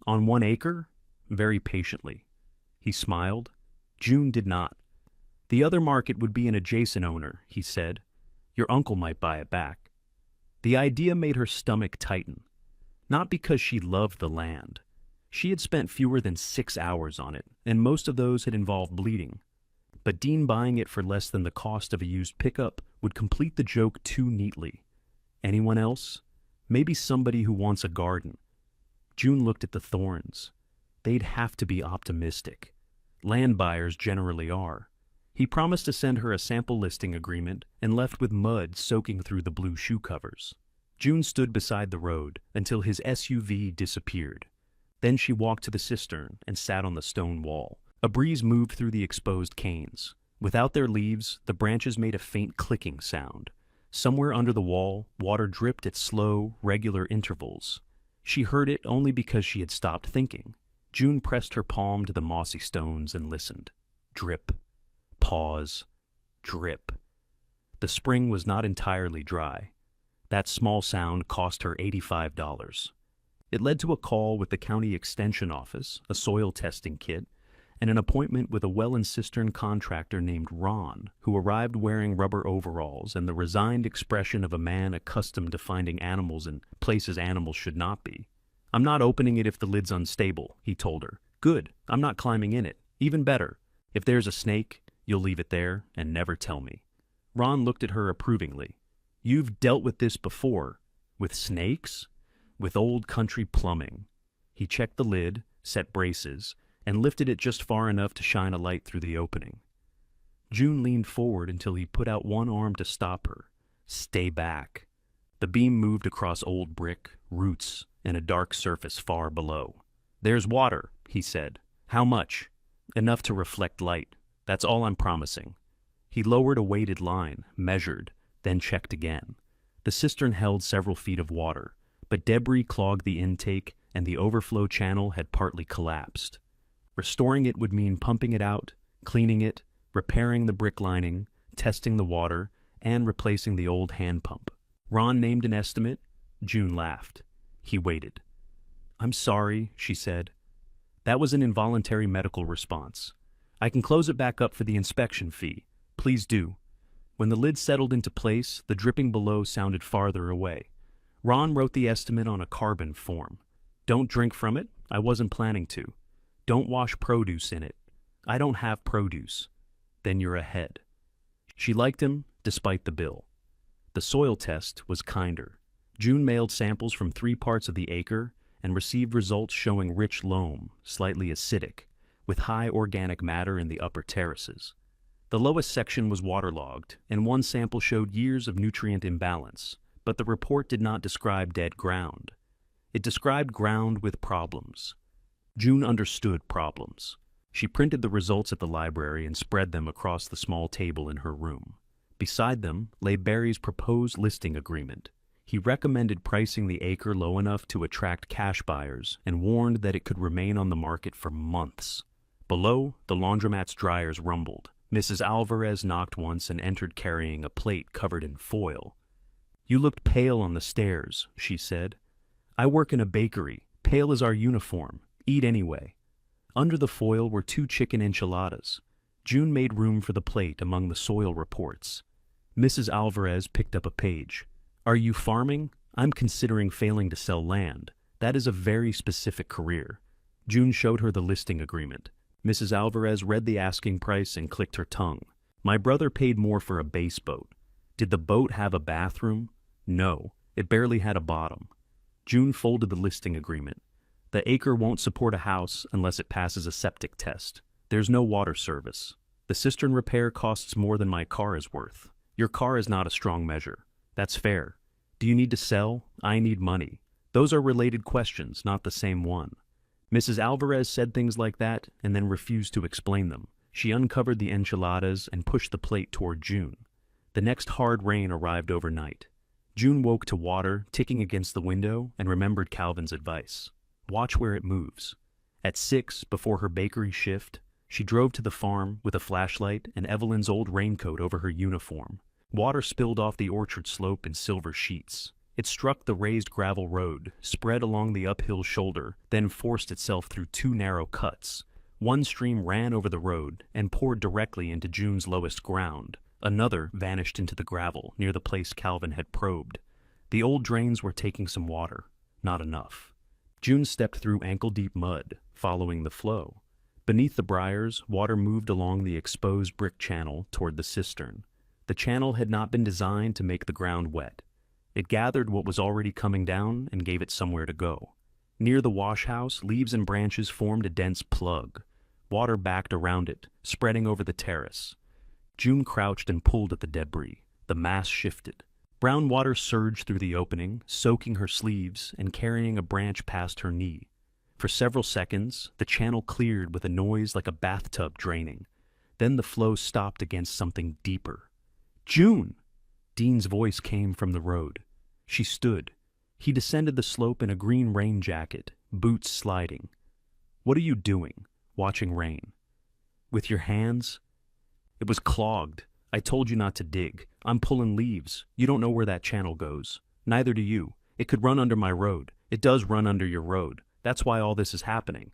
"On 1 acre?" Very patiently. He smiled. June did not. "The other market would be an adjacent owner," he said. "Your uncle might buy it back." The idea made her stomach tighten. Not because she loved the land. She had spent fewer than 6 hours on it, and most of those had involved bleeding. But Dean buying it for less than the cost of a used pickup would complete the joke too neatly. Anyone else? Maybe somebody who wants a garden. June looked at the thorns. They'd have to be optimistic. Land buyers generally are. He promised to send her a sample listing agreement and left with mud soaking through the blue shoe covers. June stood beside the road until his SUV disappeared. Then she walked to the cistern and sat on the stone wall. A breeze moved through the exposed canes. Without their leaves, the branches made a faint clicking sound. Somewhere under the wall, water dripped at slow, regular intervals. She heard it only because she had stopped thinking. June pressed her palm to the mossy stones and listened. Drip. Pause. Drip. The spring was not entirely dry. That small sound cost her $85. It led to a call with the county extension office, a soil testing kit, and an appointment with a well and cistern contractor named Ron, who arrived wearing rubber overalls and the resigned expression of a man accustomed to finding animals in places animals should not be. "I'm not opening it if the lid's unstable," he told her. "Good, I'm not climbing in it. Even better. If there's a snake, you'll leave it there and never tell me." Ron looked at her approvingly. "You've dealt with this before. With snakes?" "With old country plumbing." He checked the lid, set braces, and lifted it just far enough to shine a light through the opening. June leaned forward until he put out one arm to stop her. "Stay back." The beam moved across old brick, roots, and a dark surface far below. "There's water," he said. "How much?" "Enough to reflect light. That's all I'm promising." He lowered a weighted line, measured, then checked again. The cistern held several feet of water, but debris clogged the intake and the overflow channel had partly collapsed. Restoring it would mean pumping it out, cleaning it, repairing the brick lining, testing the water, and replacing the old hand pump. Ron named an estimate. June laughed. He waited. "I'm sorry," she said. That was an involuntary medical response. I can close it back up for the inspection fee. Please do. When the lid settled into place, the dripping below sounded farther away. Ron wrote the estimate on a carbon form. Don't drink from it. I wasn't planning to. Don't wash produce in it. I don't have produce. Then you're ahead. She liked him, despite the bill. The soil test was kinder. June mailed samples from 3 parts of the acre and received results showing rich loam, slightly acidic, with high organic matter in the upper terraces. The lowest section was waterlogged, and one sample showed years of nutrient imbalance, but the report did not describe dead ground. It described ground with problems. June understood problems. She printed the results at the library and spread them across the small table in her room. Beside them lay Barry's proposed listing agreement. He recommended pricing the acre low enough to attract cash buyers and warned that it could remain on the market for months. Below, the laundromat's dryers rumbled. Mrs. Alvarez knocked once and entered carrying a plate covered in foil. "You looked pale on the stairs," she said. "I work in a bakery. Pale is our uniform. Eat anyway." Under the foil were 2 chicken enchiladas. June made room for the plate among the soil reports. Mrs. Alvarez picked up a page. "Are you farming? I'm considering failing to sell land. That is a very specific career." June showed her the listing agreement. Mrs. Alvarez read the asking price and clicked her tongue. "My brother paid more for a base boat. Did the boat have a bathroom? No, it barely had a bottom." June folded the listing agreement. "The acre won't support a house unless it passes a septic test. There's no water service. The cistern repair costs more than my car is worth. Your car is not a strong measure. That's fair. Do you need to sell? I need money. Those are related questions, not the same one." Mrs. Alvarez said things like that and then refused to explain them. She uncovered the enchiladas and pushed the plate toward June. The next hard rain arrived overnight. June woke to water ticking against the window and remembered Calvin's advice. Watch where it moves. At 6, before her bakery shift, she drove to the farm with a flashlight and Evelyn's old raincoat over her uniform. Water spilled off the orchard slope in silver sheets. It struck the raised gravel road, spread along the uphill shoulder, then forced itself through 2 narrow cuts. One stream ran over the road and poured directly into June's lowest ground. Another vanished into the gravel near the place Calvin had probed. The old drains were taking some water, not enough. June stepped through ankle-deep mud, following the flow. Beneath the briars, water moved along the exposed brick channel toward the cistern. The channel had not been designed to make the ground wet. It gathered what was already coming down and gave it somewhere to go. Near the wash house, leaves and branches formed a dense plug. Water backed around it, spreading over the terrace. June crouched and pulled at the debris. The mass shifted. Brown water surged through the opening, soaking her sleeves and carrying a branch past her knee. For several seconds, the channel cleared with a noise like a bathtub draining. Then the flow stopped against something deeper. "June!" Dean's voice came from the road. She stood. He descended the slope in a green rain jacket, boots sliding. "What are you doing?" "Watching rain." "With your hands?" "It was clogged. I told you not to dig. I'm pulling leaves. You don't know where that channel goes. Neither do you. It could run under my road. It does run under your road. That's why all this is happening."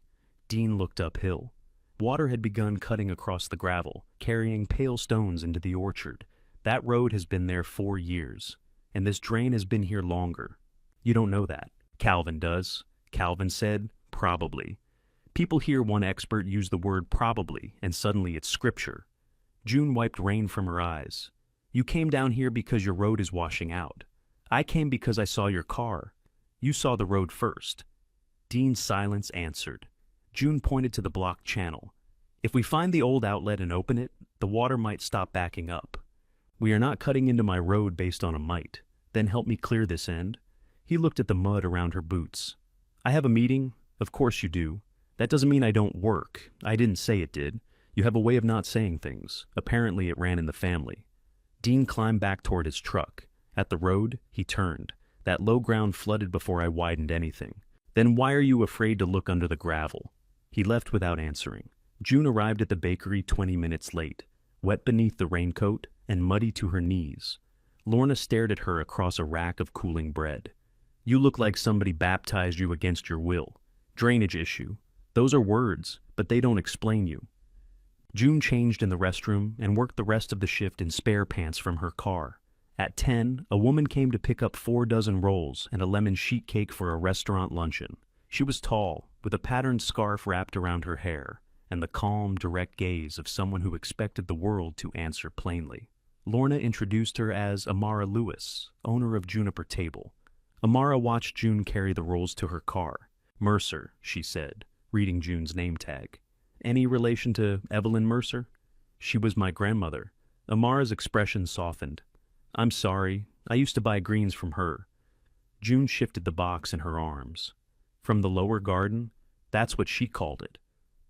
Dean looked uphill. Water had begun cutting across the gravel, carrying pale stones into the orchard. That road has been there 4 years, and this drain has been here longer. "You don't know that." "Calvin does." Calvin said, "Probably." People hear one expert use the word probably, and suddenly it's scripture. June wiped rain from her eyes. "You came down here because your road is washing out. I came because I saw your car. You saw the road first." Dean's silence answered. June pointed to the blocked channel. "If we find the old outlet and open it, the water might stop backing up. We are not cutting into my road based on a might. Then help me clear this end." He looked at the mud around her boots. "I have a meeting." "Of course you do. That doesn't mean I don't work. I didn't say it did. You have a way of not saying things. Apparently it ran in the family." Dean climbed back toward his truck. At the road, he turned. "That low ground flooded before I widened anything. Then why are you afraid to look under the gravel?" He left without answering. June arrived at the bakery 20 minutes late, wet beneath the raincoat and muddy to her knees. Lorna stared at her across a rack of cooling bread. "You look like somebody baptized you against your will. Drainage issue." Those are words, but they don't explain you. June changed in the restroom and worked the rest of the shift in spare pants from her car. At 10, a woman came to pick up 4 dozen rolls and a lemon sheet cake for a restaurant luncheon. She was tall, with a patterned scarf wrapped around her hair, and the calm, direct gaze of someone who expected the world to answer plainly. Lorna introduced her as Amara Lewis, owner of Juniper Table. Amara watched June carry the rolls to her car. "Mercer," she said, reading June's name tag. "Any relation to Evelyn Mercer?" "She was my grandmother." Amara's expression softened. "I'm sorry, I used to buy greens from her." June shifted the box in her arms. "From the lower garden?" That's what she called it.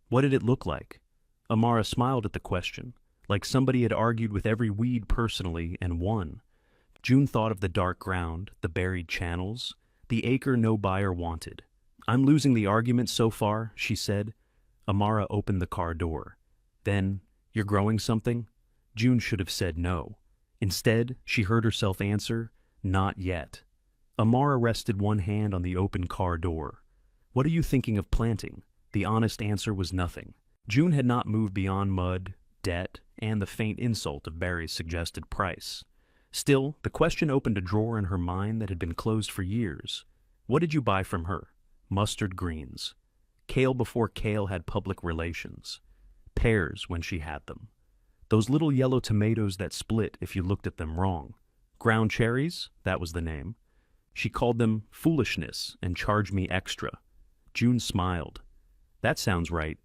"What did it look like?" Amara smiled at the question, like somebody had argued with every weed personally and won. June thought of the dark ground, the buried channels, the acre no buyer wanted. "I'm losing the argument so far," she said. Amara opened the car door. Then, "You're growing something?" June should have said no. Instead, she heard herself answer, "Not yet." Amara rested one hand on the open car door. "What are you thinking of planting?" The honest answer was nothing. June had not moved beyond mud, debt, and the faint insult of Barry's suggested price. Still, the question opened a drawer in her mind that had been closed for years. What did you buy from her? Mustard greens. Kale before kale had public relations. Pears when she had them. Those little yellow tomatoes that split if you looked at them wrong. Ground cherries? That was the name. She called them foolishness and charged me extra. June smiled. "That sounds right."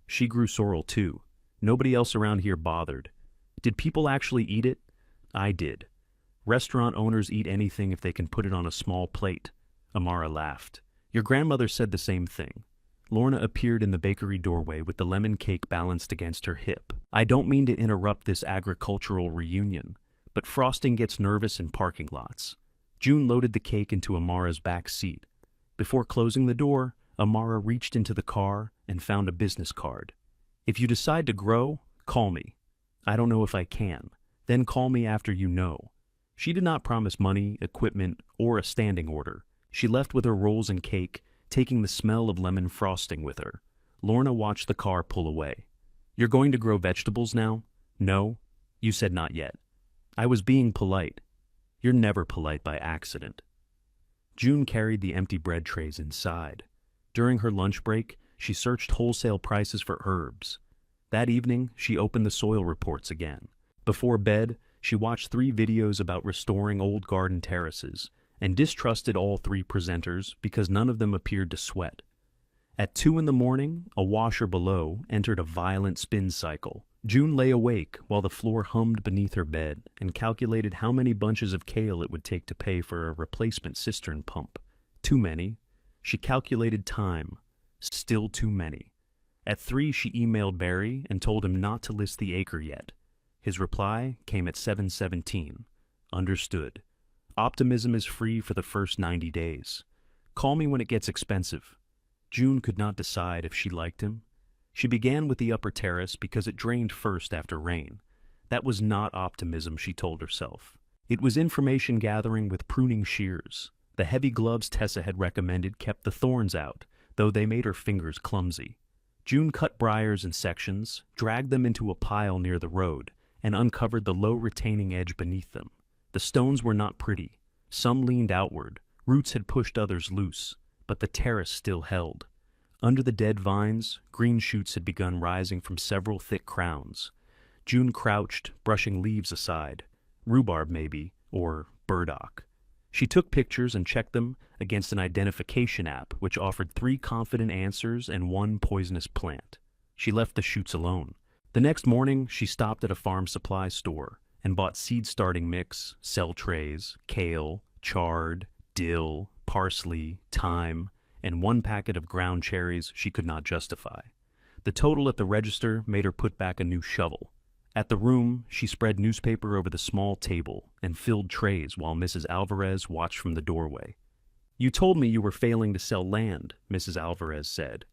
She grew sorrel too. Nobody else around here bothered. Did people actually eat it? I did. Restaurant owners eat anything if they can put it on a small plate. Amara laughed. Your grandmother said the same thing. Lorna appeared in the bakery doorway with the lemon cake balanced against her hip. I don't mean to interrupt this agricultural reunion, but frosting gets nervous in parking lots. June loaded the cake into Amara's back seat. Before closing the door, Amara reached into the car and found a business card. If you decide to grow, call me. I don't know if I can. Then call me after you know. She did not promise money, equipment, or a standing order. She left with her rolls and cake, taking the smell of lemon frosting with her. Lorna watched the car pull away. You're going to grow vegetables now? No? You said not yet. I was being polite. You're never polite by accident. June carried the empty bread trays inside. During her lunch break, she searched wholesale prices for herbs. That evening, she opened the soil reports again. Before bed, she watched 3 videos about restoring old garden terraces and distrusted all 3 presenters because none of them appeared to sweat. At 2 a.m, a washer below entered a violent spin cycle. June lay awake while the floor hummed beneath her bed and calculated how many bunches of kale it would take to pay for a replacement cistern pump. Too many. She calculated time. Still too many. At 3, she emailed Barry and told him not to list the acre yet. His reply came at 7:17. Understood. Optimism is free for the first 90 days. Call me when it gets expensive. June could not decide if she liked him. She began with the upper terrace because it drained first after rain. That was not optimism, she told herself. It was information gathering with pruning shears. The heavy gloves Tessa had recommended kept the thorns out, though they made her fingers clumsy. June cut briars in sections, dragged them into a pile near the road, and uncovered the low retaining edge beneath them. The stones were not pretty. Some leaned outward. Roots had pushed others loose, but the terrace still held. Under the dead vines, green shoots had begun rising from several thick crowns. June crouched, brushing leaves aside. Rhubarb, maybe, or burdock. She took pictures and checked them against an identification app which offered 3 confident answers and 1 poisonous plant. She left the shoots alone. The next morning, she stopped at a farm supply store and bought seed starting mix, cell trays, kale, chard, dill, parsley, thyme, and 1 packet of ground cherries she could not justify. The total at the register made her put back a new shovel. At the room, she spread newspaper over the small table and filled trays while Mrs. Alvarez watched from the doorway. You told me you were failing to sell land, Mrs. Alvarez said.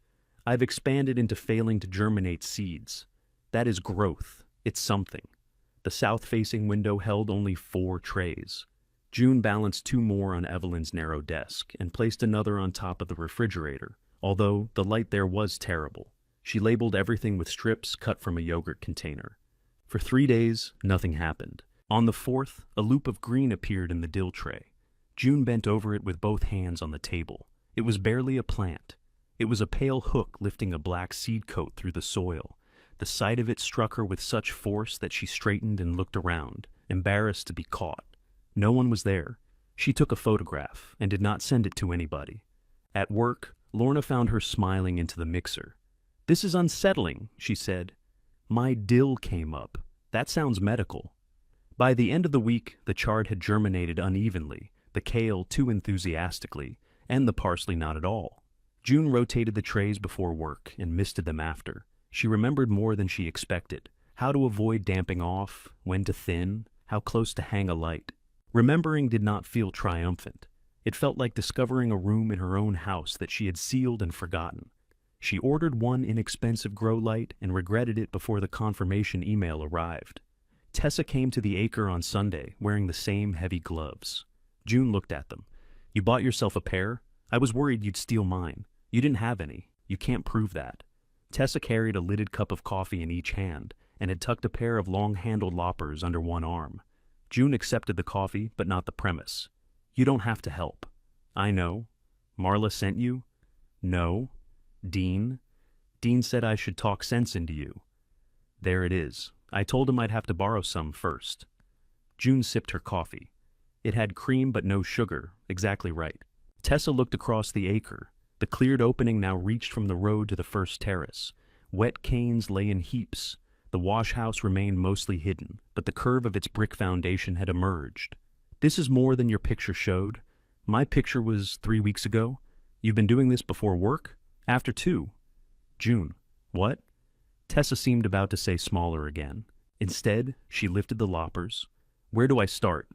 I've expanded into failing to germinate seeds. That is growth. It's something. The south-facing window held only 4 trays. June balanced 2 more on Evelyn's narrow desk and placed another on top of the refrigerator, although the light there was terrible. She labeled everything with strips cut from a yogurt container. For 3 days, nothing happened. On the 4th, a loop of green appeared in the dill tray. June bent over it with both hands on the table. It was barely a plant. It was a pale hook lifting a black seed coat through the soil. The sight of it struck her with such force that she straightened and looked around, embarrassed to be caught. No one was there. She took a photograph and did not send it to anybody. At work, Lorna found her smiling into the mixer. "This is unsettling," she said. "My dill came up. That sounds medical." By the end of the week, the chard had germinated unevenly, the kale too enthusiastically, and the parsley not at all. June rotated the trays before work and misted them after. She remembered more than she expected: how to avoid damping off, when to thin, how close to hang a light. Remembering did not feel triumphant. It felt like discovering a room in her own house that she had sealed and forgotten. She ordered one inexpensive grow light and regretted it before the confirmation email arrived. Tessa came to the Acre on Sunday, wearing the same heavy gloves. June looked at them. "You bought yourself a pair? I was worried you'd steal mine. You didn't have any. You can't prove that." Tessa carried a lidded cup of coffee in each hand and had tucked a pair of long-handled loppers under one arm. June accepted the coffee, but not the premise. "You don't have to help." "I know." "Marla sent you?" "No." "Dean?" "Dean said I should talk sense into you." "There it is. I told him I'd have to borrow some first." June sipped her coffee. It had cream but no sugar, exactly right. Tessa looked across the Acre. The cleared opening now reached from the road to the first terrace. Wet canes lay in heaps. The wash house remained mostly hidden, but the curve of its brick foundation had emerged. "This is more than your picture showed. My picture was 3 weeks ago. You've been doing this before work? After 2. June. What? Tessa seemed about to say smaller again. Instead, she lifted the loppers. "Where do I start?"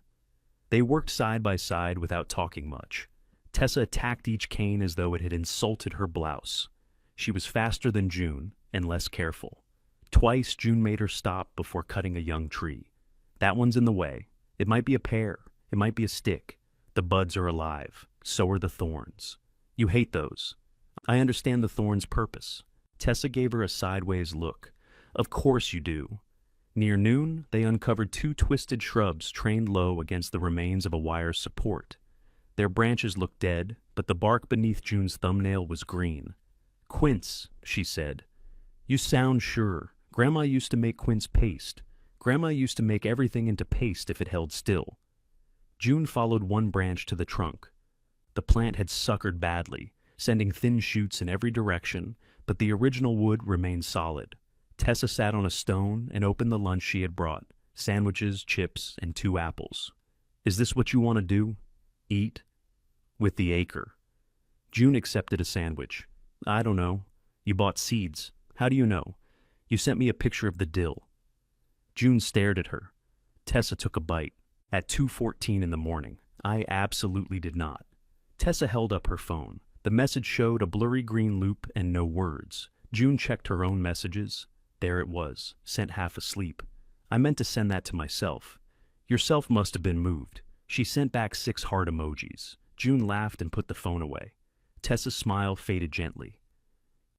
They worked side by side without talking much. Tessa attacked each cane as though it had insulted her blouse. She was faster than June and less careful. Twice June made her stop before cutting a young tree. "That one's in the way. It might be a pear. It might be a stick. The buds are alive. So are the thorns. You hate those." "I understand the thorns' purpose." Tessa gave her a sideways look. "Of course you do." Near noon, they uncovered 2 twisted shrubs trained low against the remains of a wire support. Their branches looked dead, but the bark beneath June's thumbnail was green. "Quince," she said. "You sound sure. Grandma used to make quince paste. Grandma used to make everything into paste if it held still." June followed one branch to the trunk. The plant had suckered badly, sending thin shoots in every direction, but the original wood remained solid. Tessa sat on a stone and opened the lunch she had brought: sandwiches, chips, and 2 apples. "Is this what you want to do? Eat?" "With the Acre." June accepted a sandwich. "I don't know. You bought seeds. How do you know? You sent me a picture of the dill." June stared at her. Tessa took a bite. "At 2:14 in the morning. I absolutely did not." Tessa held up her phone. The message showed a blurry green loop and no words. June checked her own messages. There it was, sent half asleep. "I meant to send that to myself." "Yourself must have been moved." She sent back 6 heart emojis. June laughed and put the phone away. Tessa's smile faded gently.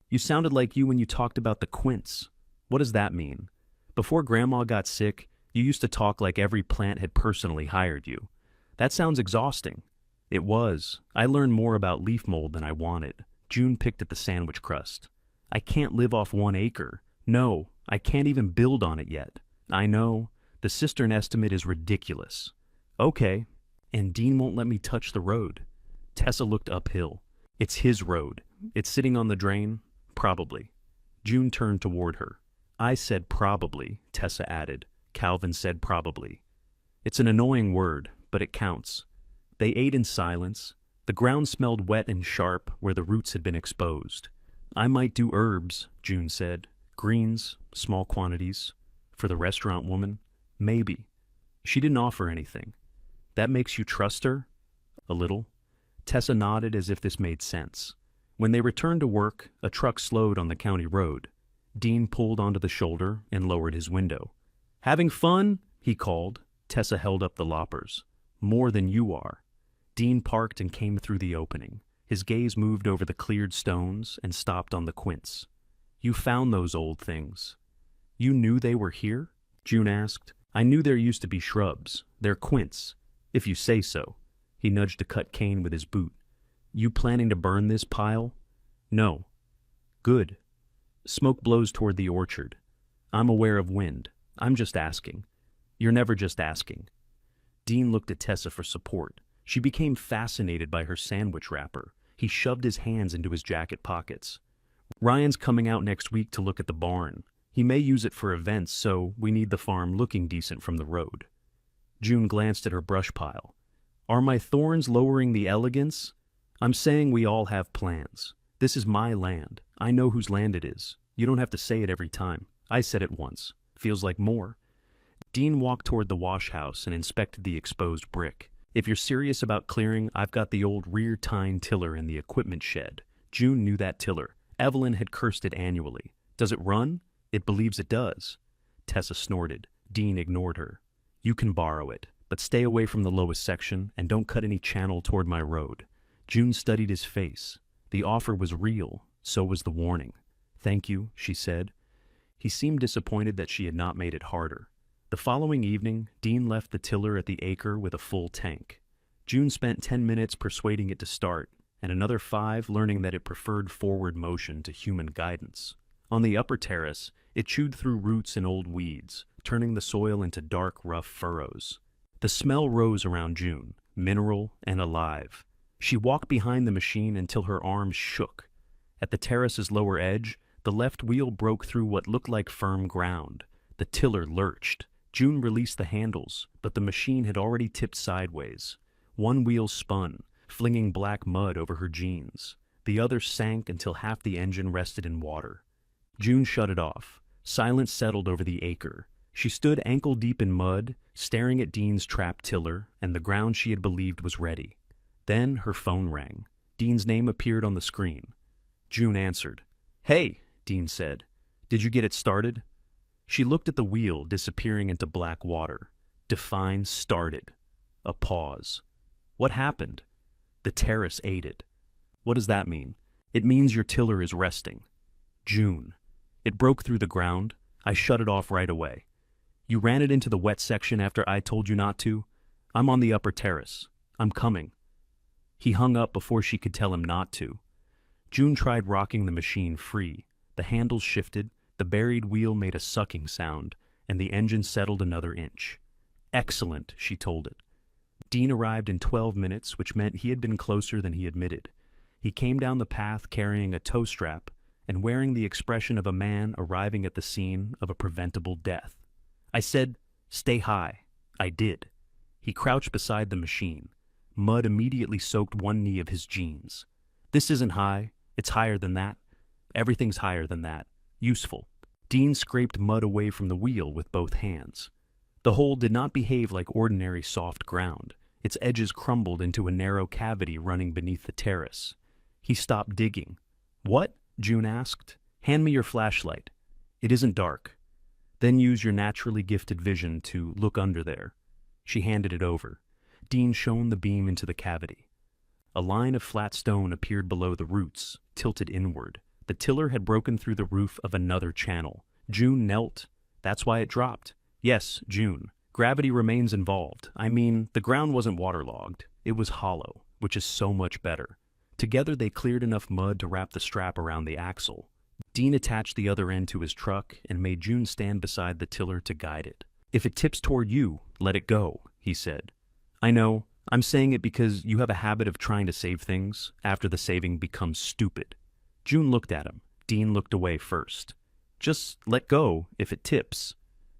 "You sounded like you when you talked about the quince. What does that mean? Before Grandma got sick, you used to talk like every plant had personally hired you. That sounds exhausting." "It was. I learned more about leaf mold than I wanted." June picked at the sandwich crust. "I can't live off 1 acre. No, I can't even build on it yet." "I know. The cistern estimate is ridiculous." "Okay. And Dean won't let me touch the road." Tessa looked uphill. "It's his road. It's sitting on the drain? Probably." June turned toward her. "I said probably," Tessa added. Calvin said probably. "It's an annoying word, but it counts." They ate in silence. The ground smelled wet and sharp where the roots had been exposed. "I might do herbs," June said. "Greens, small quantities. For the restaurant woman? Maybe." She didn't offer anything. "That makes you trust her?" "A little." Tessa nodded as if this made sense. When they returned to work, a truck slowed on the county road. Dean pulled onto the shoulder and lowered his window. "Having fun?" he called. Tessa held up the loppers. "More than you are." Dean parked and came through the opening. His gaze moved over the cleared stones and stopped on the quints. You found those old things. You knew they were here? June asked. I knew there used to be shrubs. They're quints, if you say so. He nudged a cut cane with his boot. You planning to burn this pile? No. Good. Smoke blows toward the orchard. I'm aware of wind. I'm just asking. You're never just asking. Dean looked at Tessa for support. She became fascinated by her sandwich wrapper. He shoved his hands into his jacket pockets. Ryan's coming out next week to look at the barn. He may use it for events, so we need the farm looking decent from the road. June glanced at her brush pile. Are my thorns lowering the elegance? I'm saying we all have plans. This is my land. I know whose land it is. You don't have to say it every time. I said it once. Feels like more. Dean walked toward the wash house and inspected the exposed brick. If you're serious about clearing, I've got the old rear tine tiller in the equipment shed. June knew that tiller. Evelyn had cursed it annually. Does it run? It believes it does. Tessa snorted. Dean ignored her. You can borrow it, but stay away from the lowest section and don't cut any channel toward my road. June studied his face. The offer was real, so was the warning. Thank you, she said. He seemed disappointed that she had not made it harder. The following evening, Dean left the tiller at the Acre with a full tank. June spent 10 minutes persuading it to start, and another 5 learning that it preferred forward motion to human guidance. On the upper terrace, it chewed through roots and old weeds, turning the soil into dark, rough furrows. The smell rose around June, mineral and alive. She walked behind the machine until her arms shook. At the terrace's lower edge, the left wheel broke through what looked like firm ground. The tiller lurched. June released the handles, but the machine had already tipped sideways. One wheel spun, flinging black mud over her jeans. The other sank until half the engine rested in water. June shut it off. Silence settled over the Acre. She stood ankle-deep in mud, staring at Dean's trapped tiller and the ground she had believed was ready. Then her phone rang. Dean's name appeared on the screen. June answered. Hey, Dean said. Did you get it started? She looked at the wheel disappearing into black water. Define started. A pause. What happened? The terrace ate it. What does that mean? It means your tiller is resting. June. It broke through the ground. I shut it off right away. You ran it into the wet section after I told you not to? I'm on the upper terrace. I'm coming. He hung up before she could tell him not to. June tried rocking the machine free. The handles shifted, the buried wheel made a sucking sound, and the engine settled another inch. Excellent, she told it. Dean arrived in 12 minutes, which meant he had been closer than he admitted. He came down the path carrying a tow strap and wearing the expression of a man arriving at the scene of a preventable death. I said, stay high. I did. He crouched beside the machine. Mud immediately soaked one knee of his jeans. This isn't high. It's higher than that. Everything's higher than that. Useful. Dean scraped mud away from the wheel with both hands. The hole did not behave like ordinary soft ground. Its edges crumbled into a narrow cavity running beneath the terrace. He stopped digging. What? June asked. Hand me your flashlight. It isn't dark. Then use your naturally gifted vision to look under there. She handed it over. Dean shone the beam into the cavity. A line of flat stone appeared below the roots, tilted inward. The tiller had broken through the roof of another channel. June knelt. That's why it dropped. Yes, June. Gravity remains involved. I mean, the ground wasn't waterlogged. It was hollow, which is so much better. Together they cleared enough mud to wrap the strap around the axle. Dean attached the other end to his truck and made June stand beside the tiller to guide it. If it tips toward you, let it go, he said. I know. I'm saying it because you have a habit of trying to save things after the saving becomes stupid. June looked at him. Dean looked away first. Just let go if it tips.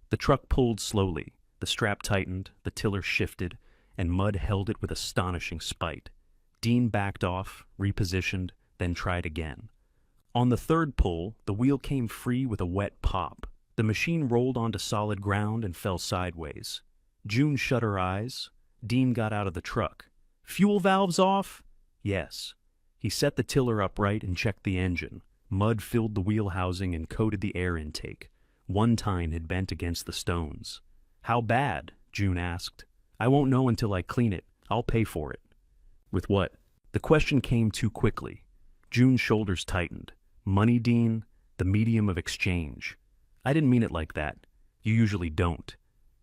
The truck pulled slowly. The strap tightened, the tiller shifted, and mud held it with astonishing spite. Dean backed off, repositioned, then tried again. On the third pull, the wheel came free with a wet pop. The machine rolled onto solid ground and fell sideways. June shut her eyes. Dean got out of the truck. Fuel valves off? Yes. He set the tiller upright and checked the engine. Mud filled the wheel housing and coated the air intake. One tine had bent against the stones. How bad? June asked. I won't know until I clean it. I'll pay for it. With what? The question came too quickly. June's shoulders tightened. Money, Dean? The medium of exchange. I didn't mean it like that. You usually don't.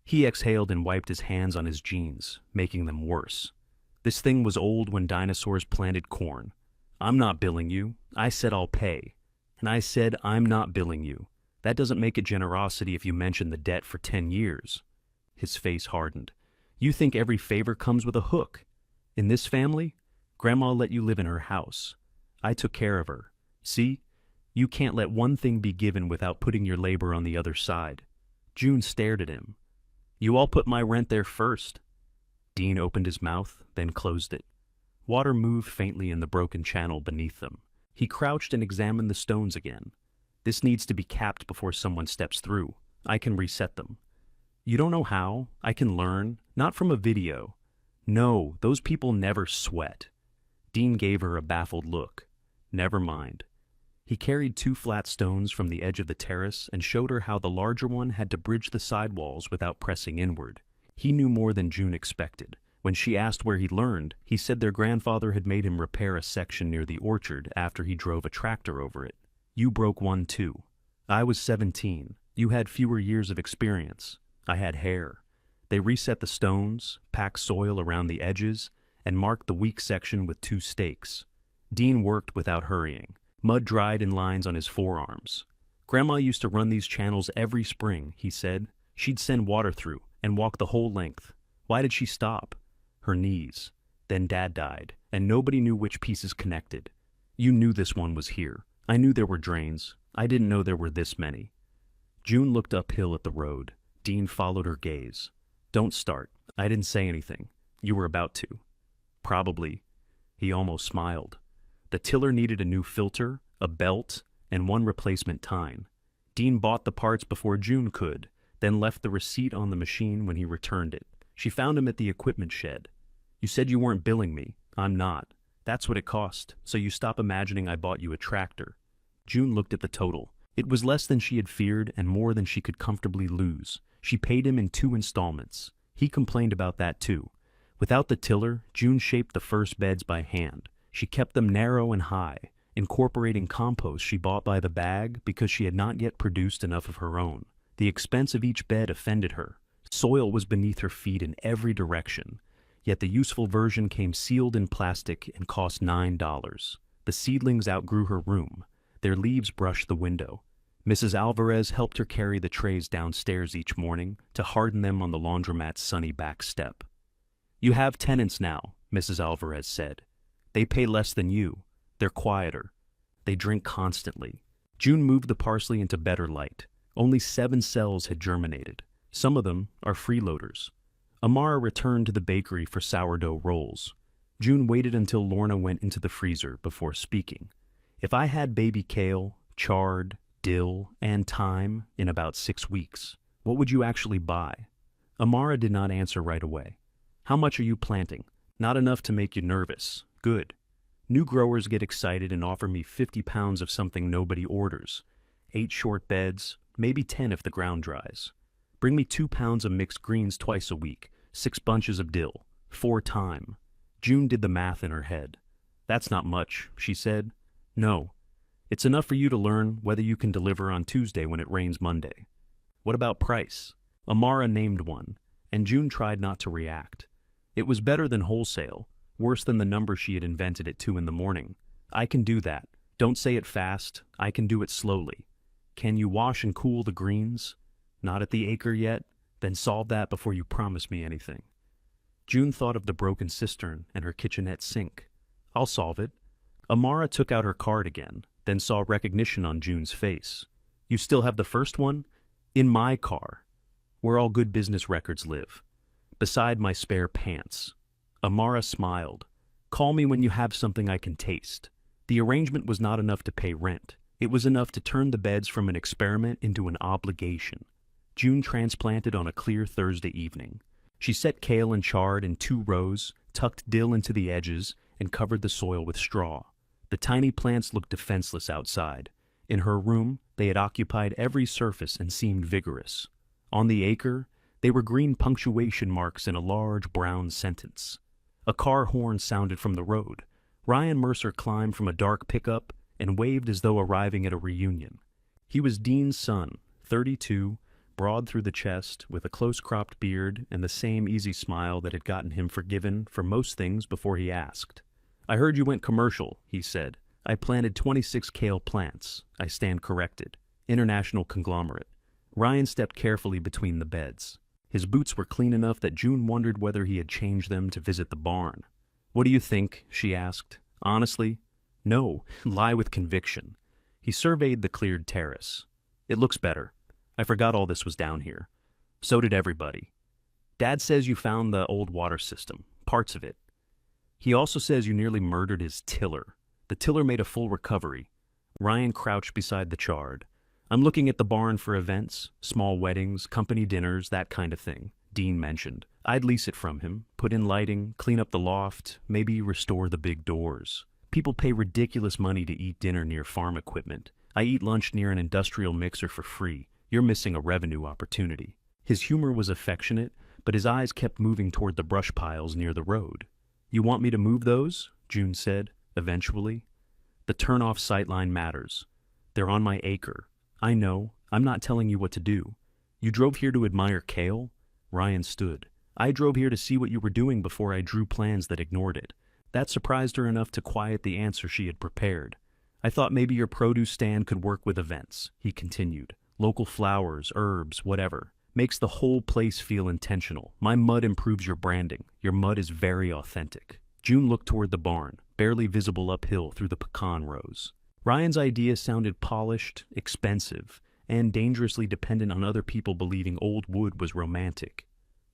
He exhaled and wiped his hands on his jeans, making them worse. This thing was old when dinosaurs planted corn. I'm not billing you. I said I'll pay. And I said I'm not billing you. That doesn't make it generosity if you mention the debt for 10 years. His face hardened. You think every favor comes with a hook. In this family, Grandma let you live in her house. I took care of her. See? You can't let one thing be given without putting your labor on the other side. June stared at him. You all put my rent there first. Dean opened his mouth, then closed it. Water moved faintly in the broken channel beneath them. He crouched and examined the stones again. This needs to be capped before someone steps through. I can reset them. You don't know how? I can learn. Not from a video. No, those people never sweat. Dean gave her a baffled look. Never mind. He carried 2 flat stones from the edge of the terrace and showed her how the larger one had to bridge the sidewalls without pressing inward. He knew more than June expected. When she asked where he learned, he said their grandfather had made him repair a section near the orchard after he drove a tractor over it. You broke one too. I was 17. You had fewer years of experience. I had hair. They reset the stones, packed soil around the edges, and marked the weak section with 2 stakes. Dean worked without hurrying. Mud dried in lines on his forearms. Grandma used to run these channels every spring, he said. She'd send water through and walk the whole length. Why did she stop? Her knees. Then Dad died, and nobody knew which pieces connected. You knew this one was here. I knew there were drains. I didn't know there were this many. June looked uphill at the road. Dean followed her gaze. Don't start. I didn't say anything. You were about to. Probably. He almost smiled. The tiller needed a new filter, a belt, and 1 replacement tine. Dean bought the parts before June could, then left the receipt on the machine when he returned it. She found him at the equipment shed. You said you weren't billing me. I'm not. That's what it cost, so you stop imagining I bought you a tractor. June looked at the total. It was less than she had feared and more than she could comfortably lose. She paid him in 2 installments. He complained about that too. Without the tiller, June shaped the first beds by hand. She kept them narrow and high, incorporating compost she bought by the bag because she had not yet produced enough of her own. The expense of each bed offended her. Soil was beneath her feet in every direction, yet the useful version came sealed in plastic and cost $9. The seedlings outgrew her room. Their leaves brushed the window. Mrs. Alvarez helped her carry the trays downstairs each morning to harden them on the laundromat's sunny back step. You have tenants now, Mrs. Alvarez said. They pay less than you. They're quieter. They drink constantly. June moved the parsley into better light. Only 7 cells had germinated. Some of them are freeloaders. Amara returned to the bakery for sourdough rolls. June waited until Lorna went into the freezer before speaking. If I had baby kale, chard, dill, and thyme in about 6 weeks, what would you actually buy? Amara did not answer right away. How much are you planting? Not enough to make you nervous. Good. New growers get excited and offer me 50 pounds of something nobody orders. 8 short beds, maybe 10 if the ground dries. Bring me 2 pounds of mixed greens twice a week, 6 bunches of dill, 4 thyme. June did the math in her head. That's not much, she said. No. It's enough for you to learn whether you can deliver on Tuesday when it rains Monday. What about price? Amara named one, and June tried not to react. It was better than wholesale, worse than the number she had invented at 2 in the morning. I can do that. Don't say it fast. I can do it slowly. Can you wash and cool the greens? Not at the Acre yet? Then solve that before you promise me anything. June thought of the broken cistern and her kitchenette sink. I'll solve it. Amara took out her card again, then saw recognition on June's face. You still have the first one? In my car, where all good business records live. Beside my spare pants. Amara smiled. Call me when you have something I can taste. The arrangement was not enough to pay rent. It was enough to turn the beds from an experiment into an obligation. June transplanted on a clear Thursday evening. She set kale and chard in 2 rows, tucked dill into the edges, and covered the soil with straw. The tiny plants looked defenseless outside. In her room, they had occupied every surface and seemed vigorous. On the acre, they were green punctuation marks in a large brown sentence. A car horn sounded from the road. Ryan Mercer climbed from a dark pickup and waved as though arriving at a reunion. He was Dean's son, 32, broad through the chest, with a close-cropped beard and the same easy smile that had gotten him forgiven for most things before he asked. "I heard you went commercial," he said. "I planted 26 kale plants. I stand corrected. International conglomerate." Ryan stepped carefully between the beds. His boots were clean enough that June wondered whether he had changed them to visit the barn. "What do you think?" she asked. "Honestly?" "No, lie with conviction." He surveyed the cleared terrace. "It looks better. I forgot all this was down here. So did everybody. Dad says you found the old water system, parts of it. He also says you nearly murdered his tiller. The tiller made a full recovery." Ryan crouched beside the chard. "I'm looking at the barn for events, small weddings, company dinners, that kind of thing," Dean mentioned. "I'd lease it from him, put in lighting, clean up the loft, maybe restore the big doors. People pay ridiculous money to eat dinner near farm equipment. I eat lunch near an industrial mixer for free. You're missing a revenue opportunity." His humor was affectionate, but his eyes kept moving toward the brush piles near the road. "You want me to move those?" June said, eventually. "The turn-off sightline matters. They're on my acre. I know. I'm not telling you what to do. You drove here to admire kale?" Ryan stood. "I drove here to see what you were doing before I drew plans that ignored it." That surprised her enough to quiet the answer she had prepared. "I thought maybe your produce stand could work with events," he continued. "Local flowers, herbs, whatever. Makes the whole place feel intentional. My mud improves your branding. Your mud is very authentic." June looked toward the barn, barely visible uphill through the pecan rows. Ryan's idea sounded polished, expensive, and dangerously dependent on other people believing old wood was romantic.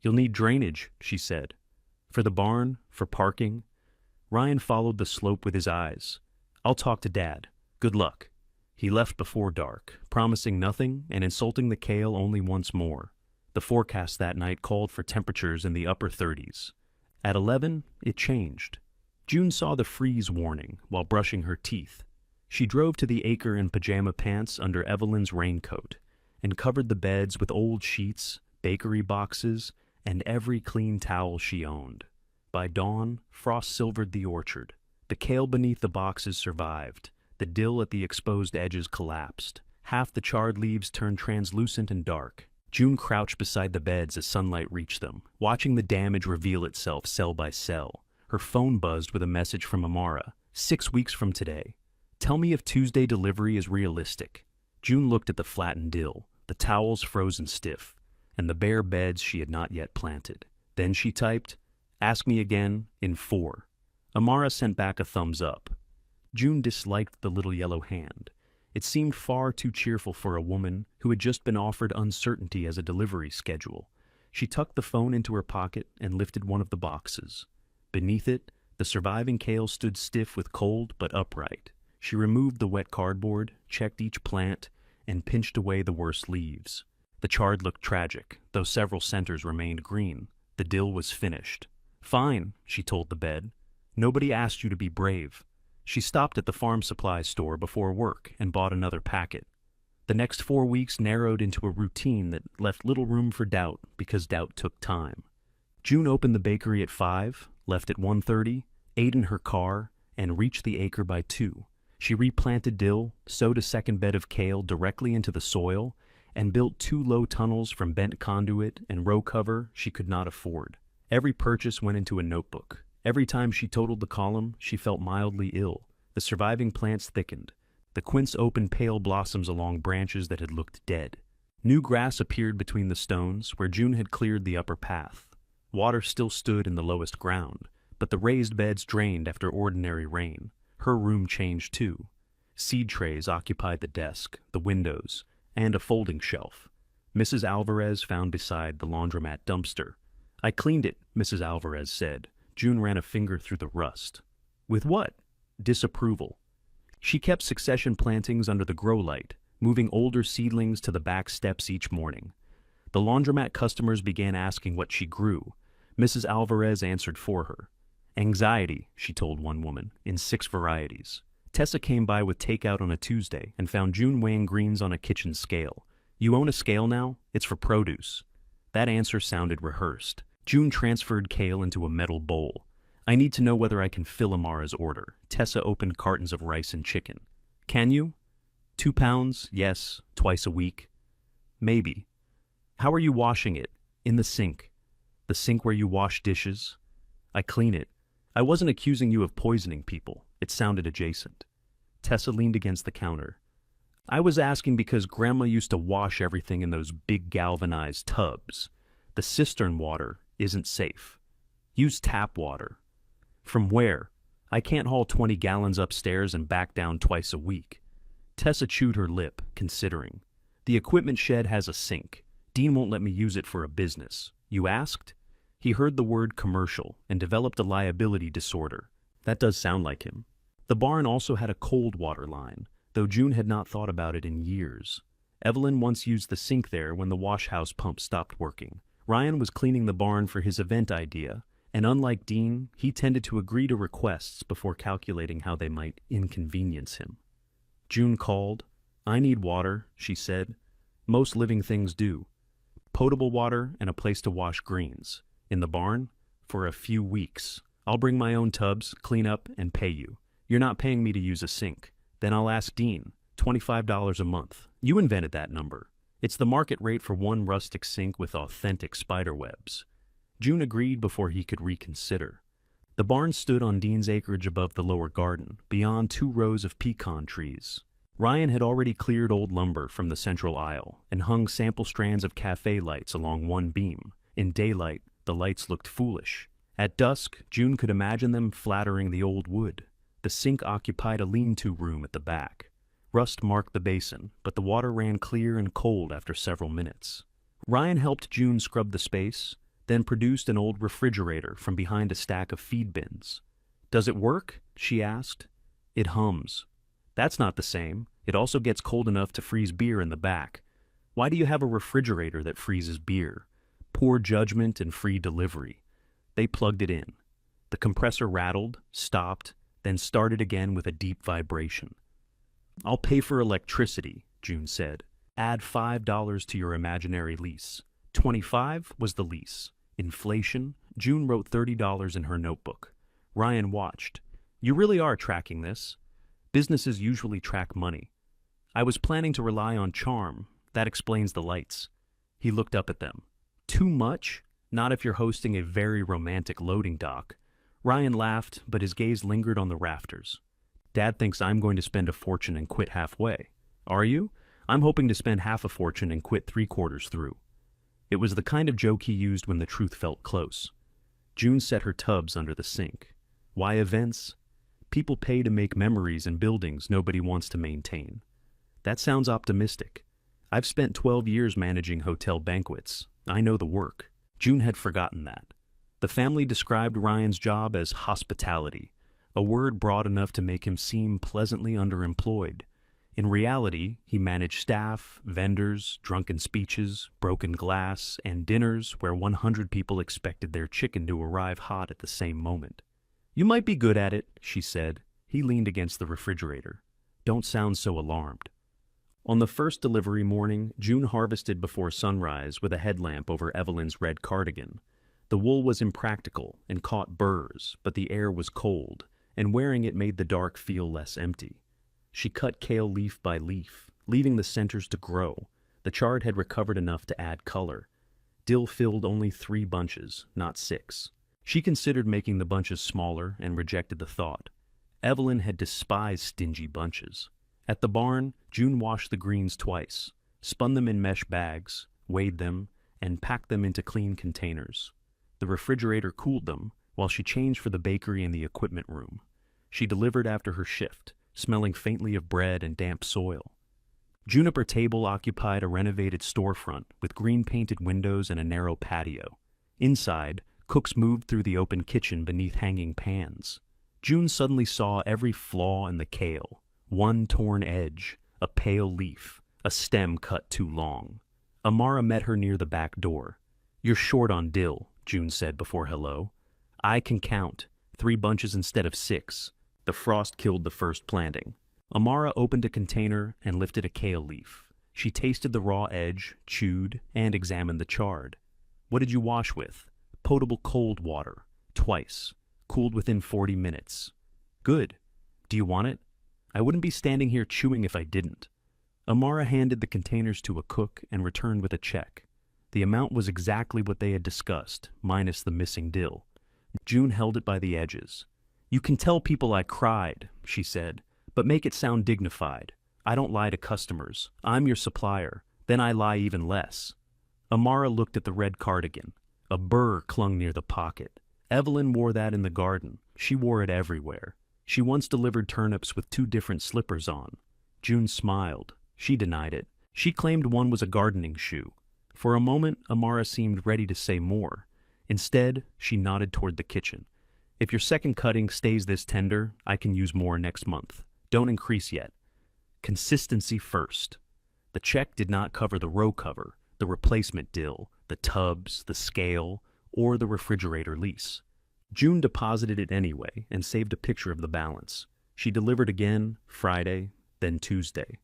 "You'll need drainage," she said. "For the barn, for parking." Ryan followed the slope with his eyes. "I'll talk to Dad. Good luck." He left before dark, promising nothing and insulting the kale only once more. The forecast that night called for temperatures in the upper 30s. At 11, it changed. June saw the freeze warning while brushing her teeth. She drove to the acre in pajama pants under Evelyn's raincoat and covered the beds with old sheets, bakery boxes, and every clean towel she owned. By dawn, frost silvered the orchard. The kale beneath the boxes survived. The dill at the exposed edges collapsed. Half the charred leaves turned translucent and dark. June crouched beside the beds as sunlight reached them, watching the damage reveal itself cell by cell. Her phone buzzed with a message from Amara. 6 weeks from today. "Tell me if Tuesday delivery is realistic." June looked at the flattened dill, the towels frozen stiff, and the bare beds she had not yet planted. Then she typed, "Ask me again in 4. Amara sent back a thumbs up. June disliked the little yellow hand. It seemed far too cheerful for a woman who had just been offered uncertainty as a delivery schedule. She tucked the phone into her pocket and lifted one of the boxes. Beneath it, the surviving kale stood stiff with cold but upright. She removed the wet cardboard, checked each plant, and pinched away the worst leaves. The chard looked tragic, though several centers remained green. The dill was finished. "Fine," she told the bed. "Nobody asked you to be brave." She stopped at the farm supplies store before work and bought another packet. The next 4 weeks narrowed into a routine that left little room for doubt because doubt took time. June opened the bakery at 5, left at 1:30, ate in her car, and reached the acre by 2. She replanted dill, sowed a second bed of kale directly into the soil, and built 2 low tunnels from bent conduit and row cover she could not afford. Every purchase went into a notebook. Every time she totaled the column, she felt mildly ill. The surviving plants thickened. The quince opened pale blossoms along branches that had looked dead. New grass appeared between the stones where June had cleared the upper path. Water still stood in the lowest ground, but the raised beds drained after ordinary rain. Her room changed too. Seed trays occupied the desk, the windows, and a folding shelf. Mrs. Alvarez found beside the laundromat dumpster. "I cleaned it," Mrs. Alvarez said. June ran a finger through the rust. "With what?" "Disapproval." She kept succession plantings under the grow light, moving older seedlings to the back steps each morning. The laundromat customers began asking what she grew. Mrs. Alvarez answered for her. "Anxiety," she told one woman, in 6 varieties. Tessa came by with takeout on a Tuesday and found June weighing greens on a kitchen scale. "You own a scale now? It's for produce." That answer sounded rehearsed. June transferred kale into a metal bowl. I need to know whether I can fill Amara's order. Tessa opened cartons of rice and chicken. Can you? 2 pounds? Yes. Twice a week? Maybe. How are you washing it? In the sink. The sink where you wash dishes? I clean it. I wasn't accusing you of poisoning people. It sounded adjacent. Tessa leaned against the counter. I was asking because Grandma used to wash everything in those big galvanized tubs. The cistern water isn't safe. Use tap water. From where? I can't haul 20 gallons upstairs and back down twice a week. Tessa chewed her lip, considering. The equipment shed has a sink. Dean won't let me use it for a business. You asked? He heard the word commercial and developed a liability disorder. That does sound like him. The barn also had a cold water line, though June had not thought about it in years. Evelyn once used the sink there when the wash house pump stopped working. Ryan was cleaning the barn for his event idea, and unlike Dean, he tended to agree to requests before calculating how they might inconvenience him. June called. I need water, she said. Most living things do. Potable water and a place to wash greens. In the barn? For a few weeks. I'll bring my own tubs, clean up, and pay you. You're not paying me to use a sink. Then I'll ask Dean. $25 a month. You invented that number. It's the market rate for one rustic sink with authentic spider webs. June agreed before he could reconsider. The barn stood on Dean's acreage above the lower garden, beyond 2 rows of pecan trees. Ryan had already cleared old lumber from the central aisle and hung sample strands of cafe lights along one beam. In daylight, the lights looked foolish. At dusk, June could imagine them flattering the old wood. The sink occupied a lean-to room at the back. Rust marked the basin, but the water ran clear and cold after several minutes. Ryan helped June scrub the space, then produced an old refrigerator from behind a stack of feed bins. Does it work? She asked. It hums. That's not the same. It also gets cold enough to freeze beer in the back. Why do you have a refrigerator that freezes beer? Poor judgment and free delivery. They plugged it in. The compressor rattled, stopped, then started again with a deep vibration. I'll pay for electricity, June said. Add $5 to your imaginary lease. $25 was the lease. Inflation? June wrote $30 in her notebook. Ryan watched. You really are tracking this. Businesses usually track money. I was planning to rely on charm. That explains the lights. He looked up at them. Too much? Not if you're hosting a very romantic loading dock. Ryan laughed, but his gaze lingered on the rafters. Dad thinks I'm going to spend a fortune and quit halfway. Are you? I'm hoping to spend half a fortune and quit 3/4 through. It was the kind of joke he used when the truth felt close. June set her tubs under the sink. Why events? People pay to make memories in buildings nobody wants to maintain. That sounds optimistic. I've spent 12 years managing hotel banquets. I know the work. June had forgotten that. The family described Ryan's job as hospitality, a word broad enough to make him seem pleasantly underemployed. In reality, he managed staff, vendors, drunken speeches, broken glass, and dinners where 100 people expected their chicken to arrive hot at the same moment. You might be good at it, she said. He leaned against the refrigerator. Don't sound so alarmed. On the first delivery morning, June harvested before sunrise with a headlamp over Evelyn's red cardigan. The wool was impractical and caught burrs, but the air was cold, and wearing it made the dark feel less empty. She cut kale leaf by leaf, leaving the centers to grow. The chard had recovered enough to add color. Dill filled only 3 bunches, not 6. She considered making the bunches smaller and rejected the thought. Evelyn had despised stingy bunches. At the barn, June washed the greens twice, spun them in mesh bags, weighed them, and packed them into clean containers. The refrigerator cooled them, while she changed for the bakery and the equipment room. She delivered after her shift, smelling faintly of bread and damp soil. Juniper Table occupied a renovated storefront with green-painted windows and a narrow patio. Inside, cooks moved through the open kitchen beneath hanging pans. June suddenly saw every flaw in the kale. One torn edge, a pale leaf, a stem cut too long. Amara met her near the back door. You're short on dill, June said before hello. I can count. 3 bunches instead of 6. The frost killed the first planting. Amara opened a container and lifted a kale leaf. She tasted the raw edge, chewed, and examined the chard. What did you wash with? Potable cold water. Twice. Cooled within 40 minutes. Good. Do you want it? I wouldn't be standing here chewing if I didn't. Amara handed the containers to a cook and returned with a check. The amount was exactly what they had discussed, minus the missing dill. June held it by the edges. You can tell people I cried, she said, but make it sound dignified. I don't lie to customers. I'm your supplier. Then I lie even less. Amara looked at the red cardigan. A burr clung near the pocket. Evelyn wore that in the garden. She wore it everywhere. She once delivered turnips with 2 different slippers on. June smiled. She denied it. She claimed one was a gardening shoe. For a moment, Amara seemed ready to say more. Instead, she nodded toward the kitchen. If your second cutting stays this tender, I can use more next month. Don't increase yet. Consistency first. The check did not cover the row cover, the replacement dill, the tubs, the scale, or the refrigerator lease. June deposited it anyway and saved a picture of the balance. She delivered again Friday, then Tuesday.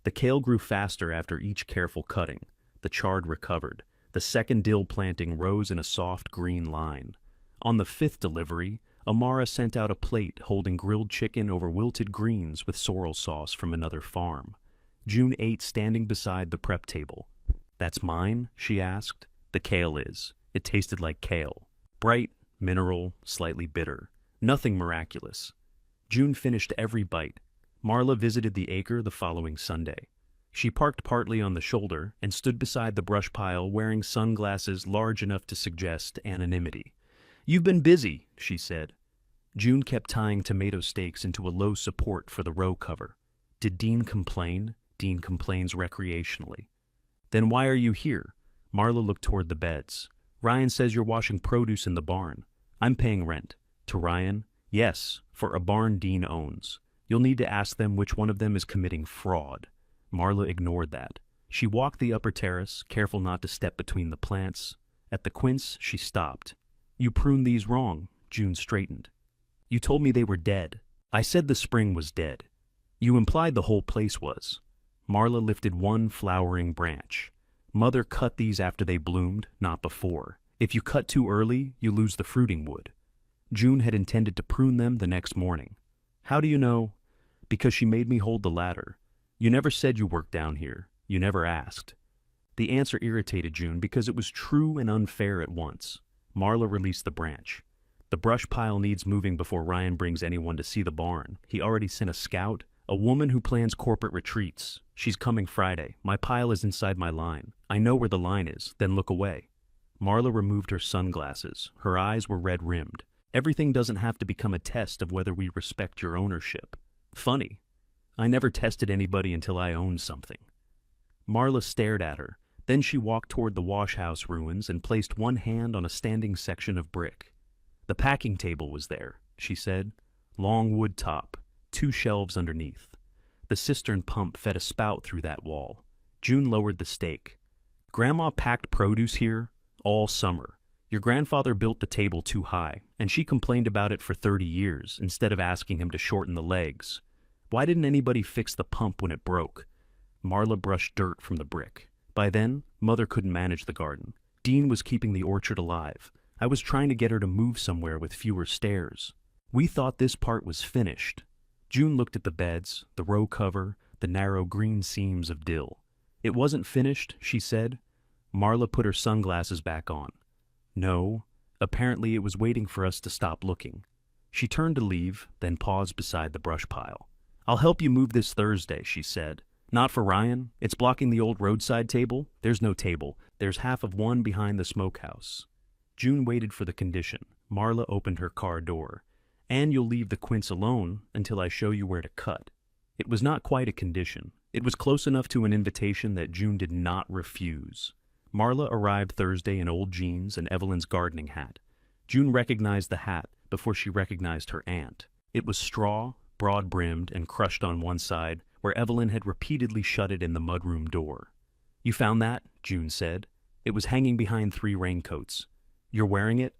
The kale grew faster after each careful cutting. The chard recovered. The second dill planting rose in a soft green line. On the 5th delivery, Amara sent out a plate holding grilled chicken over wilted greens with sorrel sauce from another farm. June ate standing beside the prep table. That's mine? She asked. The kale is. It tasted like kale. Bright, mineral, slightly bitter. Nothing miraculous. June finished every bite. Marla visited the Acre the following Sunday. She parked partly on the shoulder and stood beside the brush pile wearing sunglasses large enough to suggest anonymity. You've been busy, she said. June kept tying tomato steaks into a low support for the row cover. Did Dean complain? Dean complains recreationally. Then why are you here? Marla looked toward the beds. Ryan says you're washing produce in the barn. I'm paying rent. To Ryan? Yes, for a barn Dean owns. You'll need to ask them which one of them is committing fraud. Marla ignored that. She walked the upper terrace, careful not to step between the plants. At the quince, she stopped. You pruned these wrong, June straightened. You told me they were dead. I said the spring was dead. You implied the whole place was. Marla lifted one flowering branch. Mother cut these after they bloomed, not before. If you cut too early, you lose the fruiting wood. June had intended to prune them the next morning. How do you know? Because she made me hold the ladder. You never said you worked down here. You never asked. The answer irritated June because it was true and unfair at once. Marla released the branch. The brush pile needs moving before Ryan brings anyone to see the barn. He already sent a scout, a woman who plans corporate retreats. She's coming Friday. My pile is inside my line. I know where the line is, then look away. Marla removed her sunglasses. Her eyes were red-rimmed. Everything doesn't have to become a test of whether we respect your ownership. Funny. I never tested anybody until I owned something. Marla stared at her. Then she walked toward the wash-house ruins and placed one hand on a standing section of brick. The packing table was there, she said. Long wood top, 2 shelves underneath. The cistern pump fed a spout through that wall. June lowered the stake. Grandma packed produce here all summer. Your grandfather built the table too high, and she complained about it for 30 years instead of asking him to shorten the legs. Why didn't anybody fix the pump when it broke? Marla brushed dirt from the brick. By then, Mother couldn't manage the garden. Dean was keeping the orchard alive. I was trying to get her to move somewhere with fewer stairs. We thought this part was finished. June looked at the beds, the row cover, the narrow green seams of dill. It wasn't finished, she said. Marla put her sunglasses back on. No, apparently it was waiting for us to stop looking. She turned to leave, then paused beside the brush pile. I'll help you move this Thursday, she said. Not for Ryan. It's blocking the old roadside table. There's no table. There's half of one behind the smokehouse. June waited for the condition. Marla opened her car door. And you'll leave the quince alone until I show you where to cut. It was not quite a condition. It was close enough to an invitation that June did not refuse. Marla arrived Thursday in old jeans and Evelyn's gardening hat. June recognized the hat before she recognized her aunt. It was straw, broad-brimmed, and crushed on one side, where Evelyn had repeatedly shut it in the mudroom door. You found that? June said. It was hanging behind 3 raincoats. You're wearing it?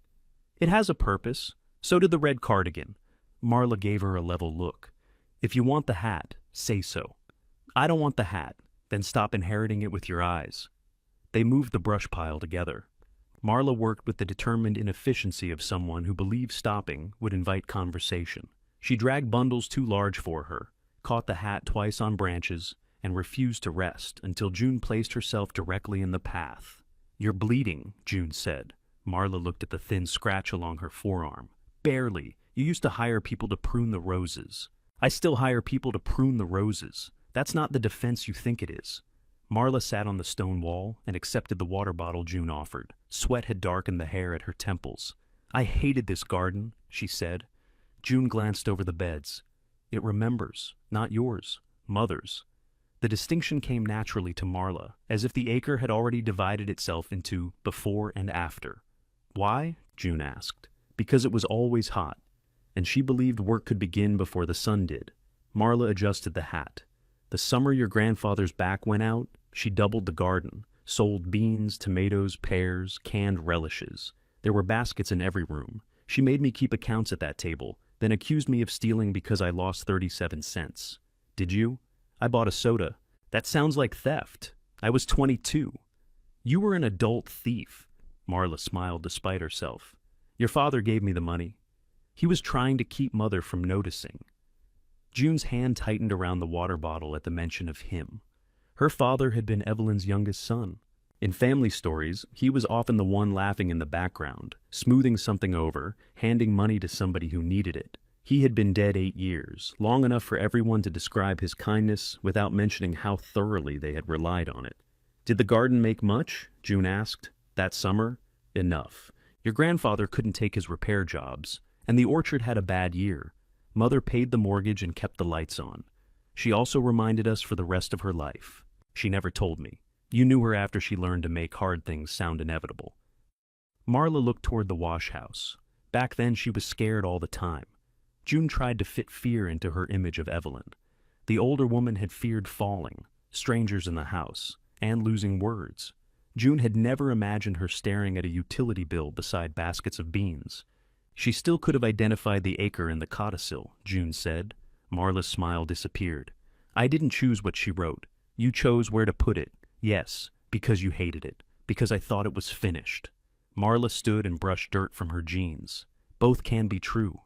It has a purpose. So did the red cardigan. Marla gave her a level look. If you want the hat, say so. I don't want the hat. Then stop inheriting it with your eyes. They moved the brush pile together. Marla worked with the determined inefficiency of someone who believed stopping would invite conversation. She dragged bundles too large for her, caught the hat twice on branches, and refused to rest until June placed herself directly in the path. "You're bleeding," June said. Marla looked at the thin scratch along her forearm. "Barely. You used to hire people to prune the roses." "I still hire people to prune the roses. That's not the defense you think it is." Marla sat on the stone wall and accepted the water bottle June offered. Sweat had darkened the hair at her temples. "I hated this garden," she said. June glanced over the beds. "It remembers, not yours, Mother's." The distinction came naturally to Marla, as if the acre had already divided itself into before and after. "Why?" June asked. "Because it was always hot, and she believed work could begin before the sun did." Marla adjusted the hat. "The summer your grandfather's back went out, she doubled the garden, sold beans, tomatoes, pears, canned relishes. There were baskets in every room. She made me keep accounts at that table, then accused me of stealing because I lost 37 cents. Did you? I bought a soda. That sounds like theft. I was 22. You were an adult thief." Marla smiled despite herself. "Your father gave me the money. He was trying to keep Mother from noticing." June's hand tightened around the water bottle at the mention of him. Her father had been Evelyn's youngest son. In family stories, he was often the one laughing in the background, smoothing something over, handing money to somebody who needed it. He had been dead 8 years, long enough for everyone to describe his kindness without mentioning how thoroughly they had relied on it. "Did the garden make much?" June asked. "That summer?" "Enough. Your grandfather couldn't take his repair jobs, and the orchard had a bad year. Mother paid the mortgage and kept the lights on. She also reminded us for the rest of her life. She never told me. You knew her after she learned to make hard things sound inevitable." Marla looked toward the wash house. Back then she was scared all the time. June tried to fit fear into her image of Evelyn. The older woman had feared falling, strangers in the house, and losing words. June had never imagined her staring at a utility bill beside baskets of beans. She still could have identified the acre in the codicil, June said. Marla's smile disappeared. "I didn't choose what she wrote. You chose where to put it. Yes, because you hated it, because I thought it was finished." Marla stood and brushed dirt from her jeans. Both can be true.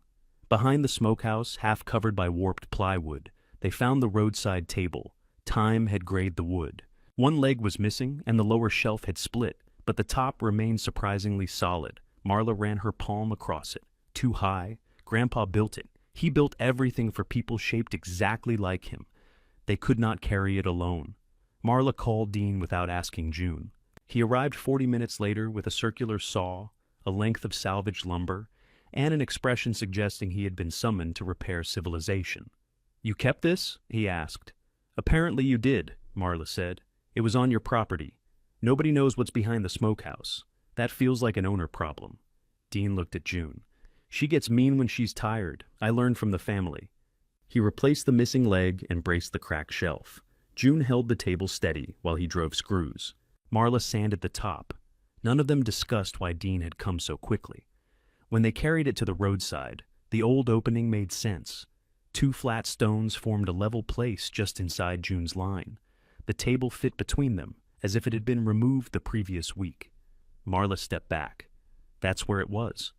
Behind the smokehouse, half covered by warped plywood, they found the roadside table. Time had grayed the wood. One leg was missing, and the lower shelf had split, but the top remained surprisingly solid. Marla ran her palm across it. Too high. Grandpa built it. He built everything for people shaped exactly like him. They could not carry it alone. Marla called Dean without asking June. He arrived 40 minutes later with a circular saw, a length of salvaged lumber, and an expression suggesting he had been summoned to repair civilization. "You kept this?" he asked. "Apparently you did," Marla said. "It was on your property. Nobody knows what's behind the smokehouse. That feels like an owner problem." Dean looked at June. "She gets mean when she's tired. I learned from the family." He replaced the missing leg and braced the cracked shelf. June held the table steady while he drove screws. Marla sanded the top. None of them discussed why Dean had come so quickly. When they carried it to the roadside, the old opening made sense. 2 flat stones formed a level place just inside June's line. The table fit between them, as if it had been removed the previous week. Marla stepped back. That's where it was.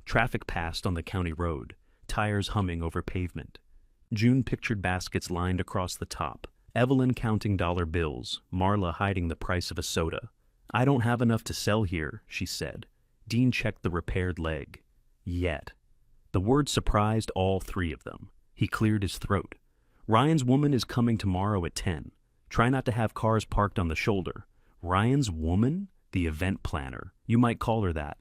Traffic passed on the county road, tires humming over pavement. June pictured baskets lined across the top, Evelyn counting dollar bills, Marla hiding the price of a soda. "I don't have enough to sell here," she said. Dean checked the repaired leg. "Yet." The word surprised all 3 of them. He cleared his throat. "Ryan's woman is coming tomorrow at 10. Try not to have cars parked on the shoulder." "Ryan's woman?" "The event planner. You might call her that."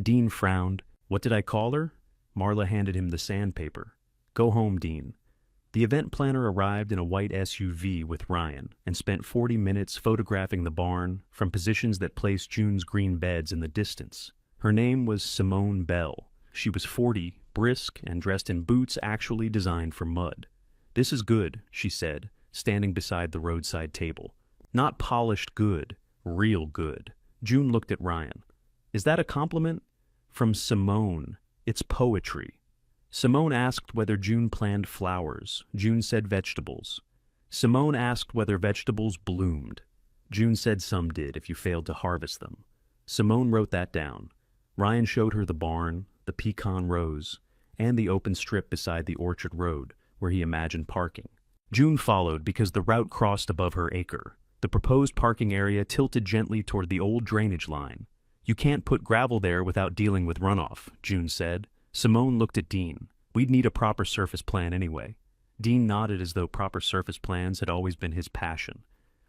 Dean frowned. "What did I call her?" Marla handed him the sandpaper. "Go home, Dean." The event planner arrived in a white SUV with Ryan and spent 40 minutes photographing the barn from positions that placed June's green beds in the distance. Her name was Simone Bell. She was 40, brisk, and dressed in boots actually designed for mud. "This is good," she said, standing beside the roadside table. "Not polished good, real good." June looked at Ryan. "Is that a compliment?" "From Simone. It's poetry." Simone asked whether June planned flowers. June said vegetables. Simone asked whether vegetables bloomed. June said some did if you failed to harvest them. Simone wrote that down. Ryan showed her the barn, the pecan rows, and the open strip beside the orchard road where he imagined parking. June followed because the route crossed above her acre. The proposed parking area tilted gently toward the old drainage line. You can't put gravel there without dealing with runoff, June said. Simone looked at Dean. We'd need a proper surface plan anyway. Dean nodded as though proper surface plans had always been his passion.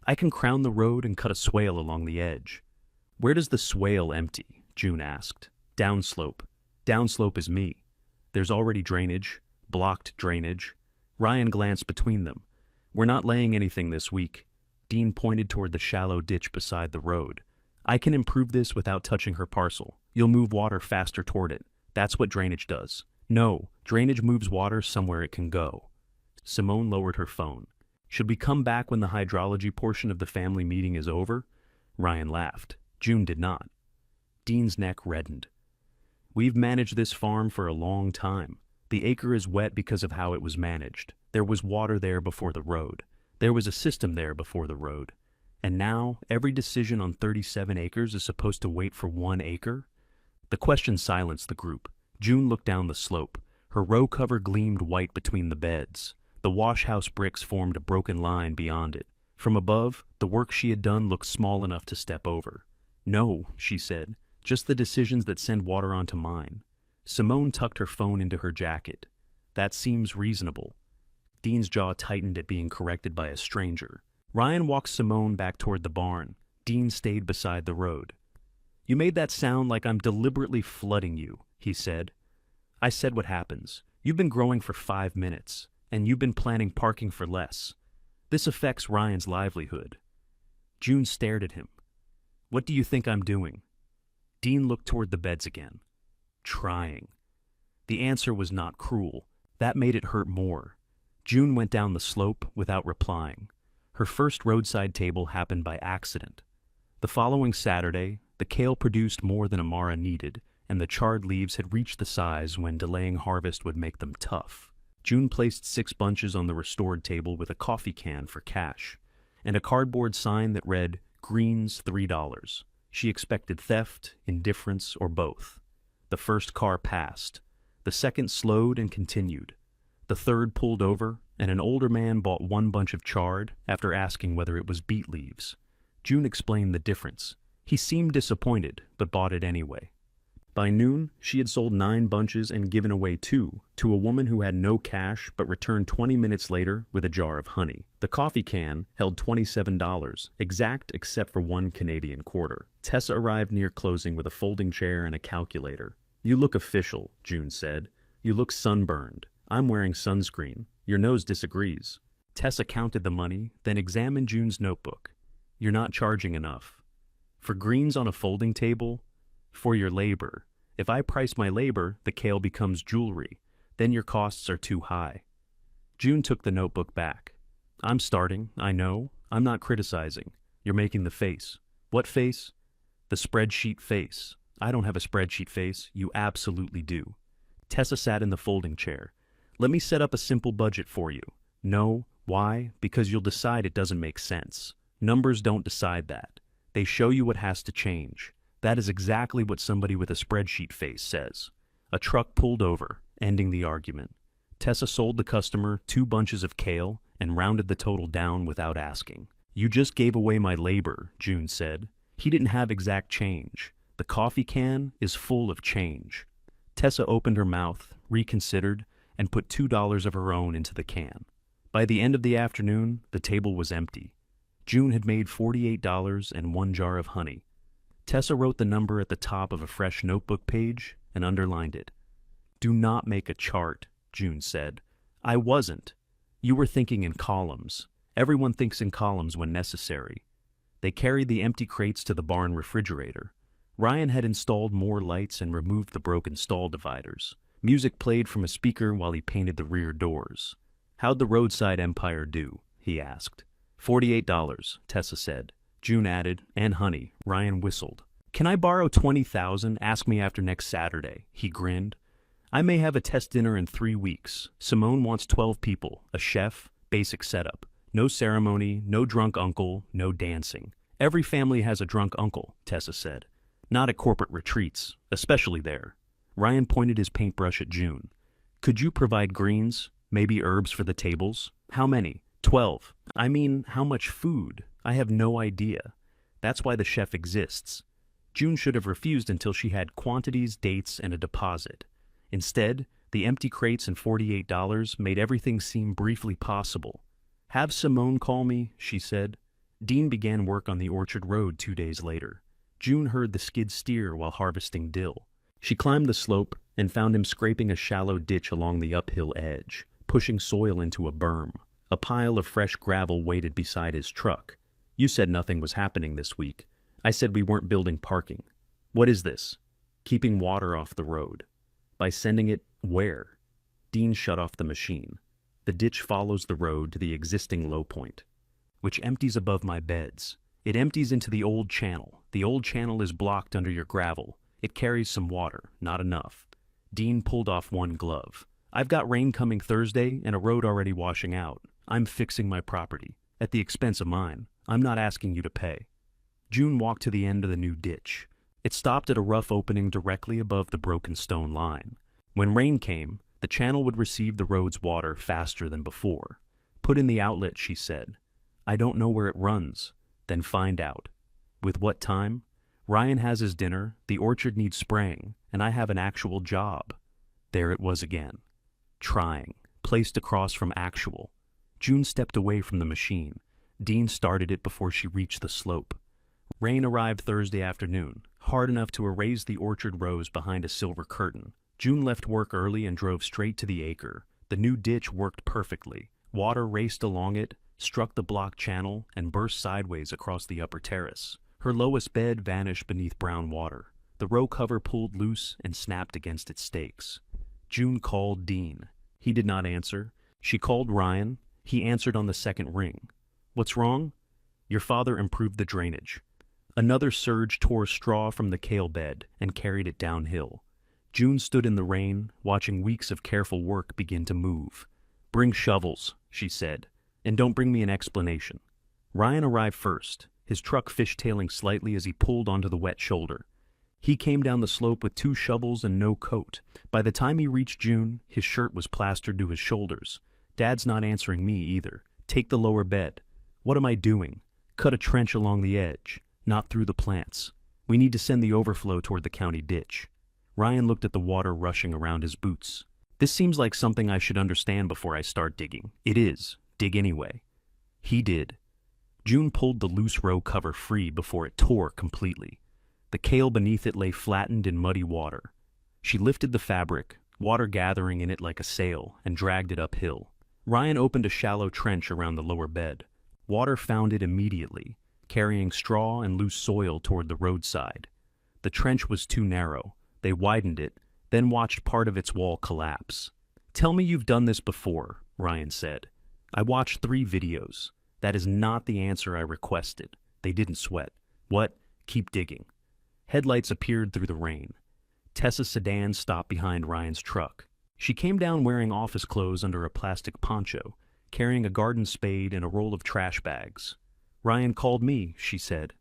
I can crown the road and cut a swale along the edge. Where does the swale empty? June asked. Downslope. Downslope is me. There's already drainage, blocked drainage. Ryan glanced between them. We're not laying anything this week. Dean pointed toward the shallow ditch beside the road. I can improve this without touching her parcel. You'll move water faster toward it. That's what drainage does. No, drainage moves water somewhere it can go. Simone lowered her phone. Should we come back when the hydrology portion of the family meeting is over? Ryan laughed. June did not. Dean's neck reddened. We've managed this farm for a long time. The acre is wet because of how it was managed. There was water there before the road. There was a system there before the road. And now, every decision on 37 acres is supposed to wait for 1 acre? The question silenced the group. June looked down the slope. Her row cover gleamed white between the beds. The wash house bricks formed a broken line beyond it. From above, the work she had done looked small enough to step over. No, she said, just the decisions that send water onto mine. Simone tucked her phone into her jacket. That seems reasonable. Dean's jaw tightened at being corrected by a stranger. Ryan walked Simone back toward the barn. Dean stayed beside the road. You made that sound like I'm deliberately flooding you, he said. I said what happens. You've been growing for 5 minutes, and you've been planning parking for less. This affects Ryan's livelihood. June stared at him. What do you think I'm doing? Dean looked toward the beds again. Trying. The answer was not cruel. That made it hurt more. June went down the slope without replying. Her first roadside table happened by accident. The following Saturday, the kale produced more than Amara needed, and the charred leaves had reached the size when delaying harvest would make them tough. June placed 6 bunches on the restored table with a coffee can for cash, and a cardboard sign that read, Greens $3. She expected theft, indifference, or both. The first car passed. The second slowed and continued. The third pulled over, and an older man bought 1 bunch of chard after asking whether it was beet leaves. June explained the difference. He seemed disappointed, but bought it anyway. By noon, she had sold 9 bunches and given away 2 to a woman who had no cash but returned 20 minutes later with a jar of honey. The coffee can held $27, exact except for 1 Canadian quarter. Tessa arrived near closing with a folding chair and a calculator. You look official, June said. You look sunburned. I'm wearing sunscreen. Your nose disagrees. Tessa counted the money, then examined June's notebook. You're not charging enough. For greens on a folding table? For your labor. If I price my labor, the kale becomes jewelry. Then your costs are too high. June took the notebook back. I'm starting, I know. I'm not criticizing. You're making the face. What face? The spreadsheet face. I don't have a spreadsheet face. You absolutely do. Tessa sat in the folding chair. Let me set up a simple budget for you. No. Why? Because you'll decide it doesn't make sense. Numbers don't decide that. They show you what has to change. That is exactly what somebody with a spreadsheet face says. A truck pulled over, ending the argument. Tessa sold the customer 2 bunches of kale and rounded the total down without asking. You just gave away my labor, June said. He didn't have exact change. The coffee can is full of change. Tessa opened her mouth, reconsidered, and put $2 of her own into the can. By the end of the afternoon, the table was empty. June had made $48 and 1 jar of honey. Tessa wrote the number at the top of a fresh notebook page and underlined it. Do not make a chart, June said. I wasn't. You were thinking in columns. Everyone thinks in columns when necessary. They carried the empty crates to the barn refrigerator. Ryan had installed more lights and removed the broken stall dividers. Music played from a speaker while he painted the rear doors. How'd the roadside empire do? He asked. $48, Tessa said. June added, and honey. Ryan whistled. Can I borrow $20,000? Ask me after next Saturday. He grinned. I may have a test dinner in 3 weeks. Simone wants 12 people, a chef, basic setup. No ceremony, no drunk uncle, no dancing. Every family has a drunk uncle, Tessa said. Not at corporate retreats, especially there. Ryan pointed his paintbrush at June. Could you provide greens? Maybe herbs for the tables? How many? 12. I mean, how much food? I have no idea. That's why the chef exists. June should have refused until she had quantities, dates, and a deposit. Instead, the empty crates and $48 made everything seem briefly possible. Have Simone call me, she said. Dean began work on the Orchard Road 2 days later. June heard the skid steer while harvesting dill. She climbed the slope and found him scraping a shallow ditch along the uphill edge, pushing soil into a berm. A pile of fresh gravel waited beside his truck. You said nothing was happening this week. I said we weren't building parking. What is this? Keeping water off the road. By sending it where? Dean shut off the machine. The ditch follows the road to the existing low point, which empties above my beds. It empties into the old channel. The old channel is blocked under your gravel. It carries some water, not enough. Dean pulled off one glove. I've got rain coming Thursday and a road already washing out. I'm fixing my property, at the expense of mine. I'm not asking you to pay. June walked to the end of the new ditch. It stopped at a rough opening directly above the broken stone line. When rain came, the channel would receive the road's water faster than before. Put in the outlet, she said. I don't know where it runs. Then find out. With what time? Ryan has his dinner, the orchard needs spraying, and I have an actual job. There it was again. Trying, placed across from actual. June stepped away from the machine. Dean started it before she reached the slope. Rain arrived Thursday afternoon, hard enough to erase the orchard rows behind a silver curtain. June left work early and drove straight to the Acre. The new ditch worked perfectly. Water raced along it, struck the block channel, and burst sideways across the upper terrace. Her lowest bed vanished beneath brown water. The row cover pulled loose and snapped against its stakes. June called Dean. He did not answer. She called Ryan. He answered on the second ring. What's wrong? Your father improved the drainage. Another surge tore straw from the kale bed and carried it downhill. June stood in the rain, watching weeks of careful work begin to move. Bring shovels, she said, and don't bring me an explanation. Ryan arrived first, his truck fishtailing slightly as he pulled onto the wet shoulder. He came down the slope with 2 shovels and no coat. By the time he reached June, his shirt was plastered to his shoulders. Dad's not answering me either. Take the lower bed. What am I doing? Cut a trench along the edge, not through the plants. We need to send the overflow toward the county ditch. Ryan looked at the water rushing around his boots. This seems like something I should understand before I start digging. It is. Dig anyway. He did. June pulled the loose row cover free before it tore completely. The kale beneath it lay flattened in muddy water. She lifted the fabric, water gathering in it like a sail, and dragged it uphill. Ryan opened a shallow trench around the lower bed. Water found it immediately, carrying straw and loose soil toward the roadside. The trench was too narrow. They widened it, then watched part of its wall collapse. Tell me you've done this before, Ryan said. I watched 3 videos. That is not the answer I requested. They didn't sweat. What? Keep digging. Headlights appeared through the rain. Tessa's sedan stopped behind Ryan's truck. She came down wearing office clothes under a plastic poncho, carrying a garden spade and a roll of trash bags. Ryan called me, she said.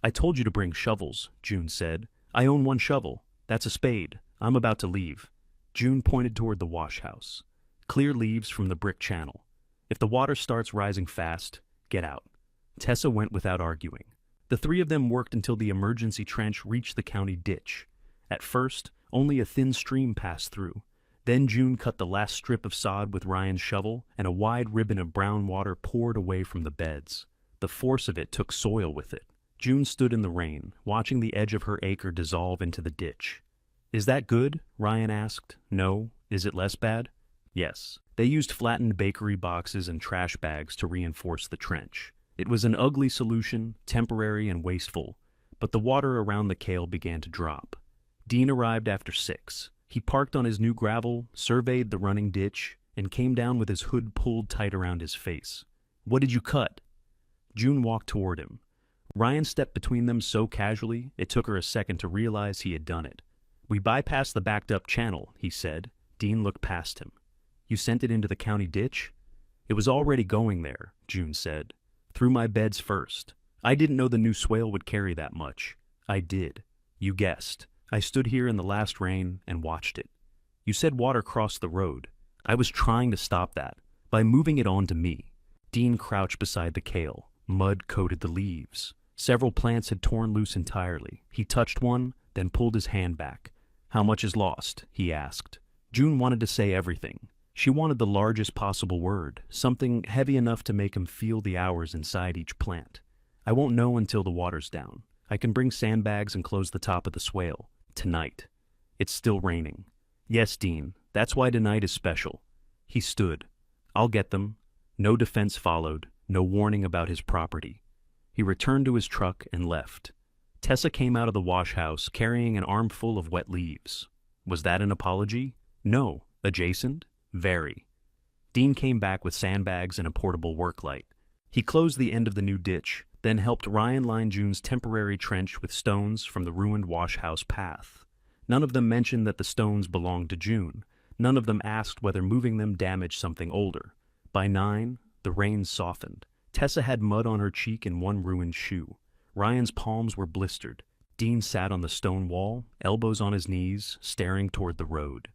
I told you to bring shovels, June said. I own 1 shovel. That's a spade. I'm about to leave. June pointed toward the wash house. Clear leaves from the brick channel. If the water starts rising fast, get out. Tessa went without arguing. The 3 of them worked until the emergency trench reached the county ditch. At first, only a thin stream passed through. Then June cut the last strip of sod with Ryan's shovel, and a wide ribbon of brown water poured away from the beds. The force of it took soil with it. June stood in the rain, watching the edge of her acre dissolve into the ditch. Is that good? Ryan asked. No. Is it less bad? Yes. They used flattened bakery boxes and trash bags to reinforce the trench. It was an ugly solution, temporary and wasteful, but the water around the kale began to drop. Dean arrived after 6. He parked on his new gravel, surveyed the running ditch, and came down with his hood pulled tight around his face. What did you cut? June walked toward him. Ryan stepped between them so casually, it took her a second to realize he had done it. We bypassed the backed-up channel, he said. Dean looked past him. You sent it into the county ditch? It was already going there, June said. Through my beds first. I didn't know the new swale would carry that much. I did. You guessed. I stood here in the last rain and watched it. You said water crossed the road. I was trying to stop that, by moving it onto me. Dean crouched beside the kale. Mud coated the leaves. Several plants had torn loose entirely. He touched one, then pulled his hand back. "How much is lost?" he asked. June wanted to say everything. She wanted the largest possible word, something heavy enough to make him feel the hours inside each plant. "I won't know until the water's down. I can bring sandbags and close the top of the swale. Tonight. It's still raining." "Yes, Dean, that's why tonight is special." He stood. "I'll get them." No defense followed, no warning about his property. He returned to his truck and left. Tessa came out of the wash house carrying an armful of wet leaves. Was that an apology? No. Adjacent? Very. Dean came back with sandbags and a portable work light. He closed the end of the new ditch, then helped Ryan line June's temporary trench with stones from the ruined wash house path. None of them mentioned that the stones belonged to June. None of them asked whether moving them damaged something older. By 9, the rain softened. Tessa had mud on her cheek and one ruined shoe. Ryan's palms were blistered. Dean sat on the stone wall, elbows on his knees, staring toward the road.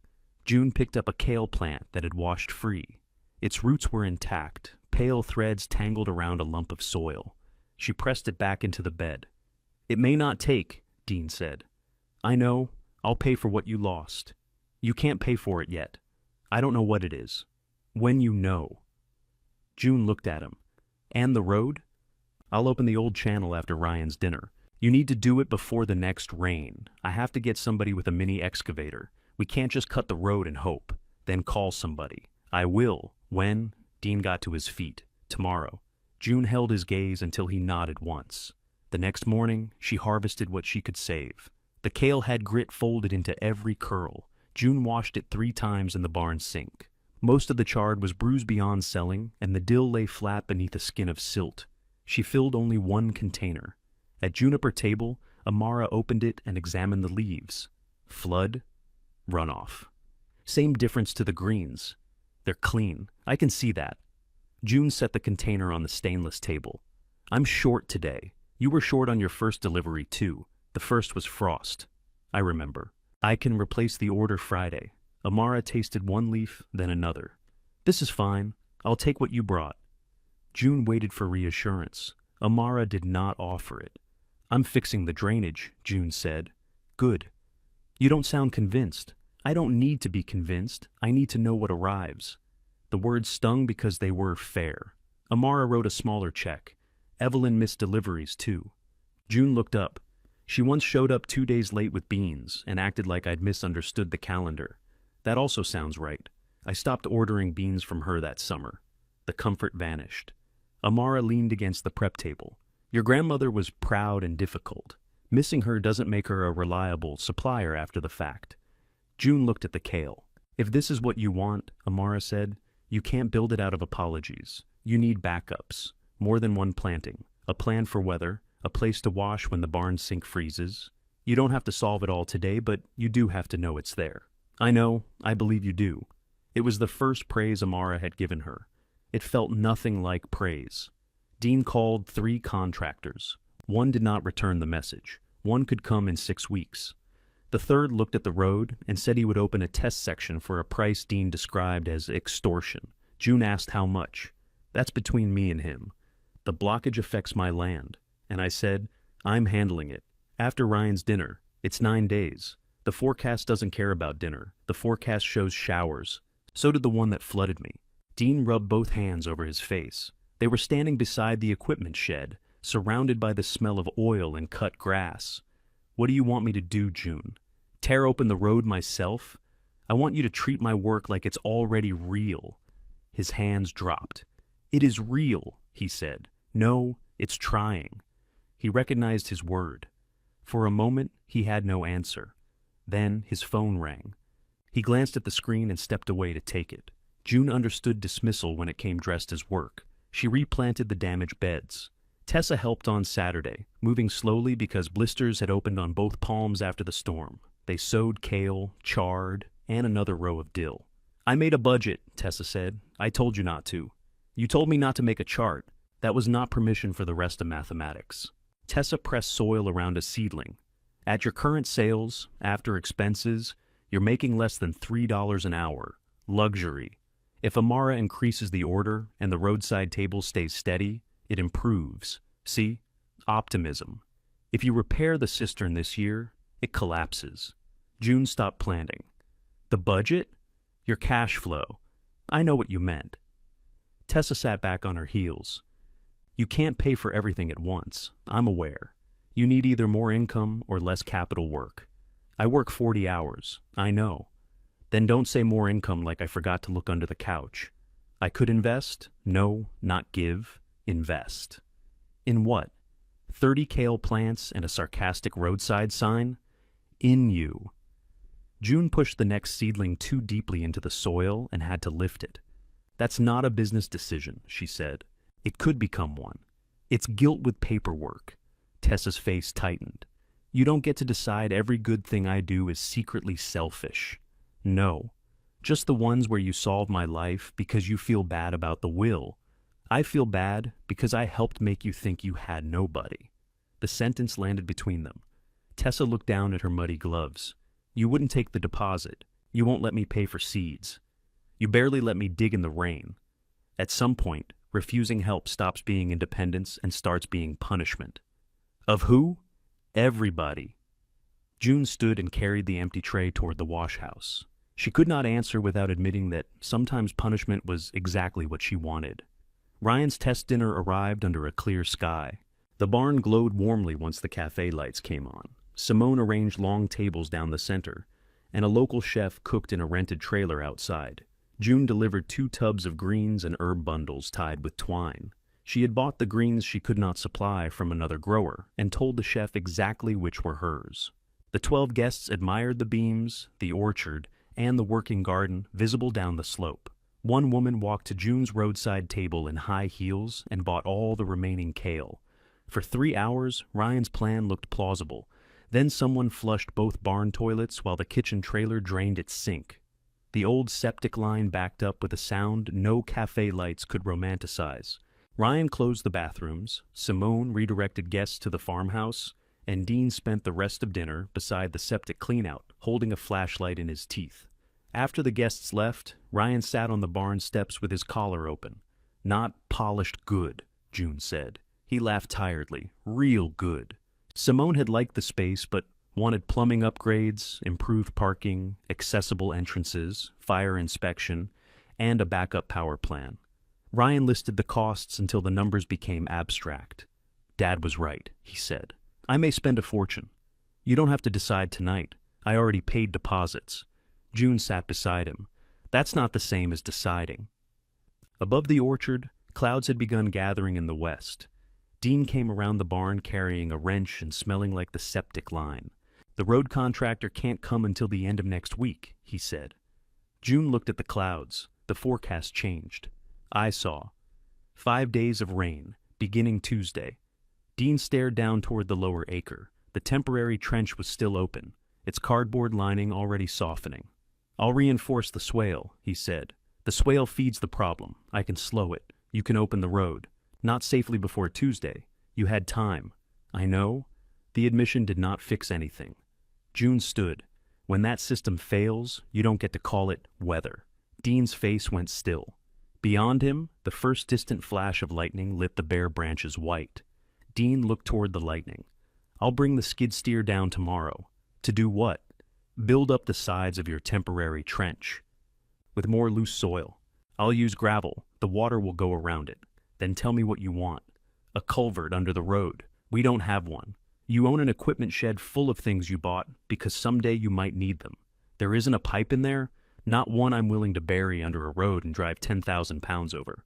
June picked up a kale plant that had washed free. Its roots were intact, pale threads tangled around a lump of soil. She pressed it back into the bed. "It may not take," Dean said. "I know. I'll pay for what you lost. You can't pay for it yet. I don't know what it is. When you know." June looked at him. "And the road?" "I'll open the old channel after Ryan's dinner. You need to do it before the next rain. I have to get somebody with a mini excavator. We can't just cut the road and hope, then call somebody." "I will." "When?" Dean got to his feet. "Tomorrow." June held his gaze until he nodded once. The next morning, she harvested what she could save. The kale had grit folded into every curl. June washed it 3 times in the barn sink. Most of the chard was bruised beyond selling, and the dill lay flat beneath a skin of silt. She filled only 1 container. At Juniper Table, Amara opened it and examined the leaves. Flood, runoff. Same difference to the greens. "They're clean. I can see that." June set the container on the stainless table. "I'm short today. You were short on your first delivery, too. The first was frost." "I remember." "I can replace the order Friday." Amara tasted one leaf, then another. "This is fine. I'll take what you brought." June waited for reassurance. Amara did not offer it. "I'm fixing the drainage," June said. "Good." "You don't sound convinced." "I don't need to be convinced. I need to know what arrives." The words stung because they were fair. Amara wrote a smaller check. Evelyn missed deliveries, too. June looked up. "She once showed up 2 days late with beans and acted like I'd misunderstood the calendar. That also sounds right. I stopped ordering beans from her that summer." The comfort vanished. Amara leaned against the prep table. "Your grandmother was proud and difficult. Missing her doesn't make her a reliable supplier after the fact." June looked at the kale. "If this is what you want," Amara said, "you can't build it out of apologies. You need backups. More than one planting. A plan for weather. A place to wash when the barn sink freezes. You don't have to solve it all today, but you do have to know it's there." "I know. I believe you do." It was the first praise Amara had given her. It felt nothing like praise. Dean called 3 contractors. One did not return the message. One could come in 6 weeks. The third looked at the road and said he would open a test section for a price Dean described as extortion. June asked how much. "That's between me and him. The blockage affects my land." And I said, "I'm handling it. After Ryan's dinner. It's 9 days. The forecast doesn't care about dinner. The forecast shows showers. So did the one that flooded me." Dean rubbed both hands over his face. They were standing beside the equipment shed, surrounded by the smell of oil and cut grass. "What do you want me to do, June? Tear open the road myself? I want you to treat my work like it's already real." His hands dropped. "It is real," he said. "No, it's trying." He recognized his word. For a moment, he had no answer. Then his phone rang. He glanced at the screen and stepped away to take it. June understood dismissal when it came dressed as work. She replanted the damaged beds. Tessa helped on Saturday, moving slowly because blisters had opened on both palms after the storm. They sowed kale, chard, and another row of dill. "I made a budget," Tessa said. "I told you not to. You told me not to make a chart. That was not permission for the rest of mathematics." Tessa pressed soil around a seedling. At your current sales, after expenses, you're making less than $3 an hour. Luxury. If Amara increases the order and the roadside table stays steady, it improves. See? Optimism. If you repair the cistern this year, it collapses. June stopped planning. The budget? Your cash flow. I know what you meant. Tessa sat back on her heels. You can't pay for everything at once. I'm aware. You need either more income or less capital work. I work 40 hours. I know. Then don't say more income like I forgot to look under the couch. I could invest? No, not give. Invest. In what? 30 kale plants and a sarcastic roadside sign? In you. June pushed the next seedling too deeply into the soil and had to lift it. That's not a business decision, she said. It could become one. It's guilt with paperwork. Tessa's face tightened. You don't get to decide every good thing I do is secretly selfish. No. Just the ones where you solve my life because you feel bad about the will. I feel bad because I helped make you think you had nobody. The sentence landed between them. Tessa looked down at her muddy gloves. You wouldn't take the deposit. You won't let me pay for seeds. You barely let me dig in the rain. At some point, refusing help stops being independence and starts being punishment. Of who? Everybody. June stood and carried the empty tray toward the wash house. She could not answer without admitting that sometimes punishment was exactly what she wanted. Ryan's test dinner arrived under a clear sky. The barn glowed warmly once the cafe lights came on. Simone arranged long tables down the center, and a local chef cooked in a rented trailer outside. June delivered 2 tubs of greens and herb bundles tied with twine. She had bought the greens she could not supply from another grower and told the chef exactly which were hers. The 12 guests admired the beams, the orchard, and the working garden visible down the slope. One woman walked to June's roadside table in high heels and bought all the remaining kale. For 3 hours, Ryan's plan looked plausible. Then someone flushed both barn toilets while the kitchen trailer drained its sink. The old septic line backed up with a sound no cafe lights could romanticize. Ryan closed the bathrooms, Simone redirected guests to the farmhouse, and Dean spent the rest of dinner beside the septic cleanout, holding a flashlight in his teeth. After the guests left, Ryan sat on the barn steps with his collar open. Not polished good, June said. He laughed tiredly. Real good. Simone had liked the space, but wanted plumbing upgrades, improved parking, accessible entrances, fire inspection, and a backup power plan. Ryan listed the costs until the numbers became abstract. Dad was right, he said. I may spend a fortune. You don't have to decide tonight. I already paid deposits. June sat beside him. That's not the same as deciding. Above the orchard, clouds had begun gathering in the west. Dean came around the barn carrying a wrench and smelling like the septic line. The road contractor can't come until the end of next week, he said. June looked at the clouds. The forecast changed. I saw 5 days of rain, beginning Tuesday. Dean stared down toward the lower acre. The temporary trench was still open, its cardboard lining already softening. I'll reinforce the swale, he said. The swale feeds the problem. I can slow it. You can open the road. Not safely before Tuesday. You had time. I know. The admission did not fix anything. June stood. When that system fails, you don't get to call it weather. Dean's face went still. Beyond him, the first distant flash of lightning lit the bare branches white. Dean looked toward the lightning. I'll bring the skid steer down tomorrow. To do what? Build up the sides of your temporary trench. With more loose soil. I'll use gravel. The water will go around it. Then tell me what you want. A culvert under the road. We don't have one. You own an equipment shed full of things you bought because someday you might need them. There isn't a pipe in there, not one I'm willing to bury under a road and drive 10,000 pounds over.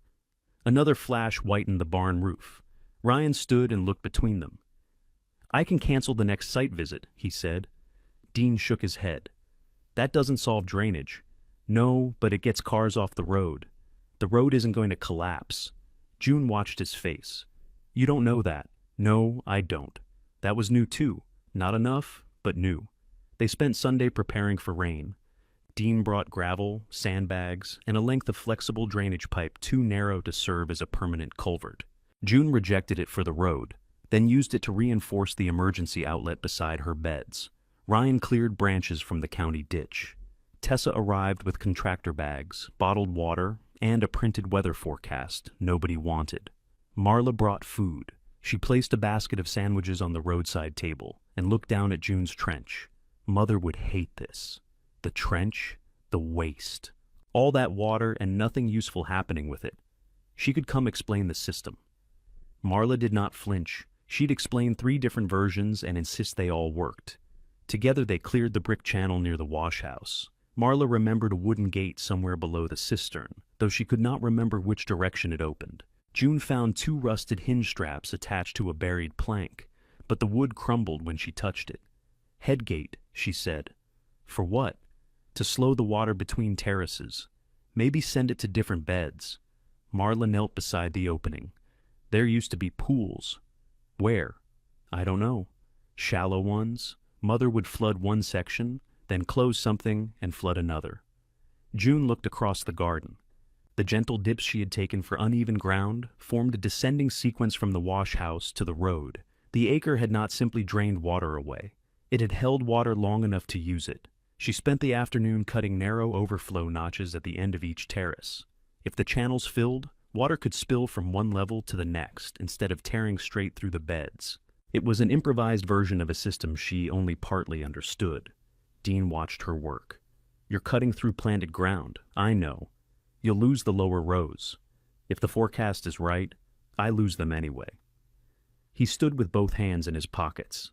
Another flash whitened the barn roof. Ryan stood and looked between them. I can cancel the next site visit, he said. Dean shook his head. That doesn't solve drainage. No, but it gets cars off the road. The road isn't going to collapse. June watched his face. You don't know that. No, I don't. That was new too. Not enough, but new. They spent Sunday preparing for rain. Dean brought gravel, sandbags, and a length of flexible drainage pipe too narrow to serve as a permanent culvert. June rejected it for the road. then used it to reinforce the emergency outlet beside her beds. Ryan cleared branches from the county ditch. Tessa arrived with contractor bags, bottled water, and a printed weather forecast nobody wanted. Marla brought food. She placed a basket of sandwiches on the roadside table and looked down at June's trench. Mother would hate this. The trench, the waste. All that water and nothing useful happening with it. She could come explain the system. Marla did not flinch. She'd explain 3 different versions and insist they all worked. Together they cleared the brick channel near the wash house. Marla remembered a wooden gate somewhere below the cistern, though she could not remember which direction it opened. June found 2 rusted hinge straps attached to a buried plank, but the wood crumbled when she touched it. Headgate, she said. For what? To slow the water between terraces. Maybe send it to different beds. Marla knelt beside the opening. There used to be pools. Where? I don't know. Shallow ones. Mother would flood one section, then close something and flood another. June looked across the garden. The gentle dips she had taken for uneven ground formed a descending sequence from the wash house to the road. The acre had not simply drained water away. It had held water long enough to use it. She spent the afternoon cutting narrow overflow notches at the end of each terrace. If the channels filled, water could spill from one level to the next instead of tearing straight through the beds. It was an improvised version of a system she only partly understood. Dean watched her work. You're cutting through planted ground, I know. You'll lose the lower rows. If the forecast is right, I lose them anyway. He stood with both hands in his pockets.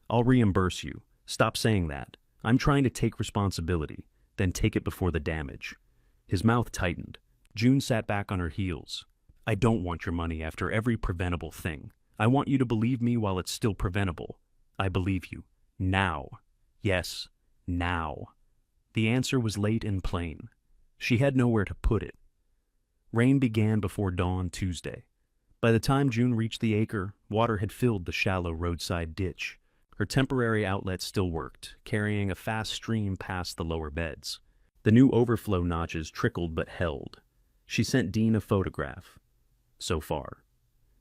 I'll reimburse you. Stop saying that. I'm trying to take responsibility, then take it before the damage. His mouth tightened. June sat back on her heels. I don't want your money after every preventable thing. I want you to believe me while it's still preventable. I believe you. Now. Yes, now. The answer was late and plain. She had nowhere to put it. Rain began before dawn Tuesday. By the time June reached the acre, water had filled the shallow roadside ditch. Her temporary outlet still worked, carrying a fast stream past the lower beds. The new overflow notches trickled but held. She sent Dean a photograph. So far.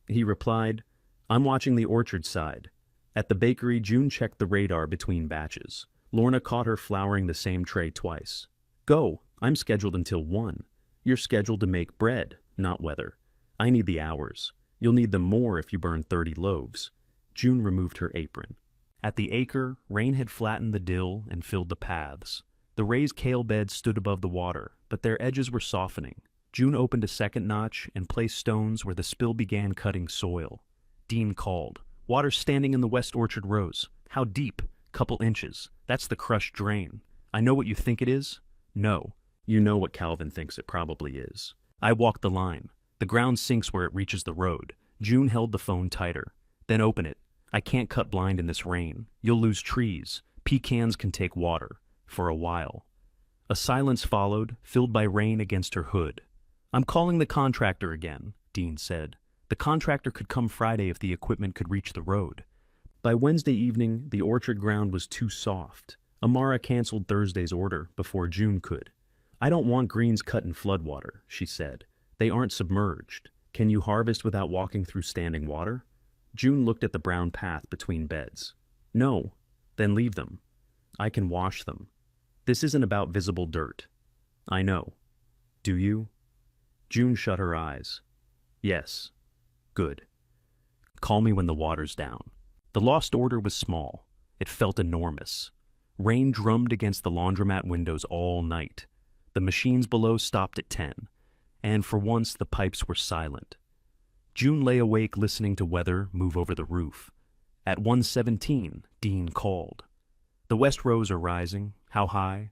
He replied, I'm watching the orchard side. At the bakery, June checked the radar between batches. Lorna caught her flouring the same tray twice. Go, I'm scheduled until 1. You're scheduled to make bread, not weather. I need the hours. You'll need them more if you burn 30 loaves. June removed her apron. At the acre, rain had flattened the dill and filled the paths. The raised kale beds stood above the water, but their edges were softening. June opened a second notch and placed stones where the spill began cutting soil. Dean called. Water's standing in the west orchard rows. How deep? Couple inches. That's the crushed drain. I know what you think it is? No. You know what Calvin thinks it probably is. I walked the line. The ground sinks where it reaches the road. June held the phone tighter. Then open it. I can't cut blind in this rain. You'll lose trees. Pecans can take water. For a while. A silence followed, filled by rain against her hood. I'm calling the contractor again, Dean said. The contractor could come Friday if the equipment could reach the road. By Wednesday evening, the orchard ground was too soft. Amara canceled Thursday's order before June could. I don't want greens cut in floodwater, she said. They aren't submerged. Can you harvest without walking through standing water? June looked at the brown path between beds. No. Then leave them. I can wash them. This isn't about visible dirt. I know. Do you? June shut her eyes. Yes. Good. Call me when the water's down. The lost order was small. It felt enormous. Rain drummed against the laundromat windows all night. The machines below stopped at 10, and for once the pipes were silent. June lay awake listening to weather move over the roof. At 1:17, Dean called. The west rows are rising. How high?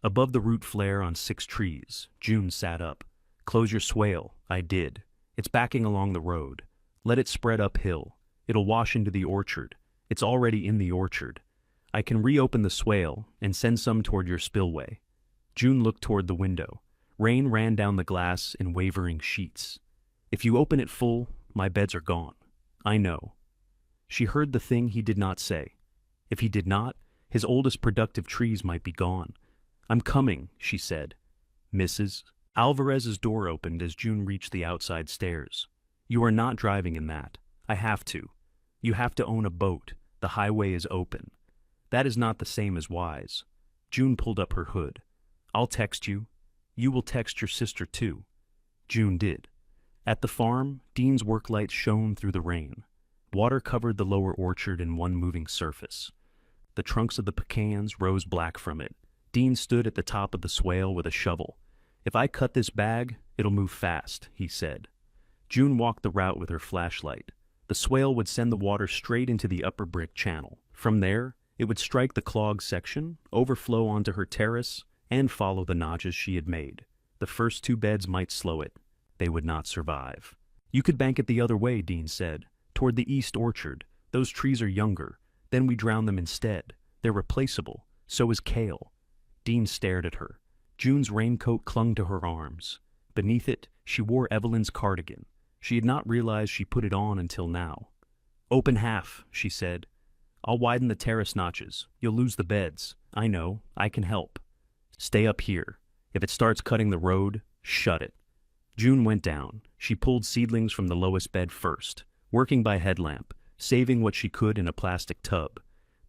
Above the root flare on 6 trees. June sat up. Close your swale. I did. It's backing along the road. Let it spread uphill. It'll wash into the orchard. It's already in the orchard. I can reopen the swale and send some toward your spillway. June looked toward the window. Rain ran down the glass in wavering sheets. If you open it full, my beds are gone. I know. She heard the thing he did not say. If he did not, his oldest productive trees might be gone. I'm coming, she said. Mrs. Alvarez's door opened as June reached the outside stairs. You are not driving in that. I have to. You have to own a boat. The highway is open. That is not the same as wise. June pulled up her hood. I'll text you. You will text your sister too. June did. At the farm, Dean's work lights shone through the rain. Water covered the lower orchard in one moving surface. The trunks of the pecans rose black from it. Dean stood at the top of the swale with a shovel. If I cut this bag, it'll move fast, he said. June walked the route with her flashlight. The swale would send the water straight into the upper brick channel. From there, it would strike the clogged section, overflow onto her terrace, and follow the notches she had made. The first 2 beds might slow it. They would not survive. You could bank it the other way, Dean said, toward the east orchard. Those trees are younger. Then we drown them instead. They're replaceable. So is kale. Dean stared at her. June's raincoat clung to her arms. Beneath it, she wore Evelyn's cardigan. She had not realized she put it on until now. Open half, she said. I'll widen the terrace notches. You'll lose the beds. I know. I can help. Stay up here. If it starts cutting the road, shut it. June went down. She pulled seedlings from the lowest bed first, working by headlamp, saving what she could in a plastic tub.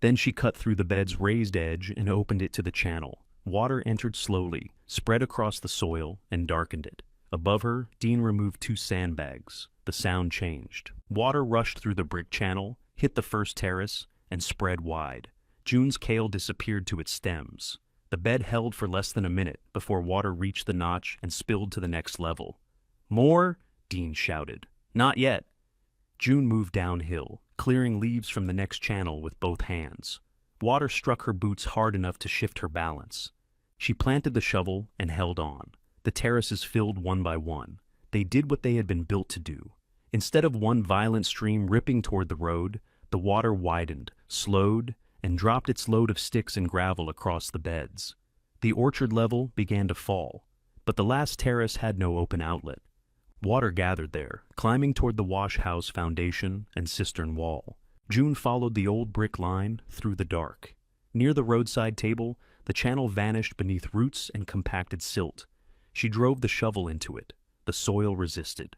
Then she cut through the bed's raised edge and opened it to the channel. Water entered slowly, spread across the soil, and darkened it. Above her, Dean removed 2 sandbags. The sound changed. Water rushed through the brick channel, hit the first terrace, and spread wide. June's kale disappeared to its stems. The bed held for less than a minute before water reached the notch and spilled to the next level. More? Dean shouted. Not yet. June moved downhill, clearing leaves from the next channel with both hands. Water struck her boots hard enough to shift her balance. She planted the shovel and held on. The terraces filled one by one. They did what they had been built to do. Instead of one violent stream ripping toward the road, the water widened, slowed, and dropped its load of sticks and gravel across the beds. The orchard level began to fall, but the last terrace had no open outlet. Water gathered there, climbing toward the wash house foundation and cistern wall. June followed the old brick line through the dark. Near the roadside table, the channel vanished beneath roots and compacted silt. She drove the shovel into it. The soil resisted.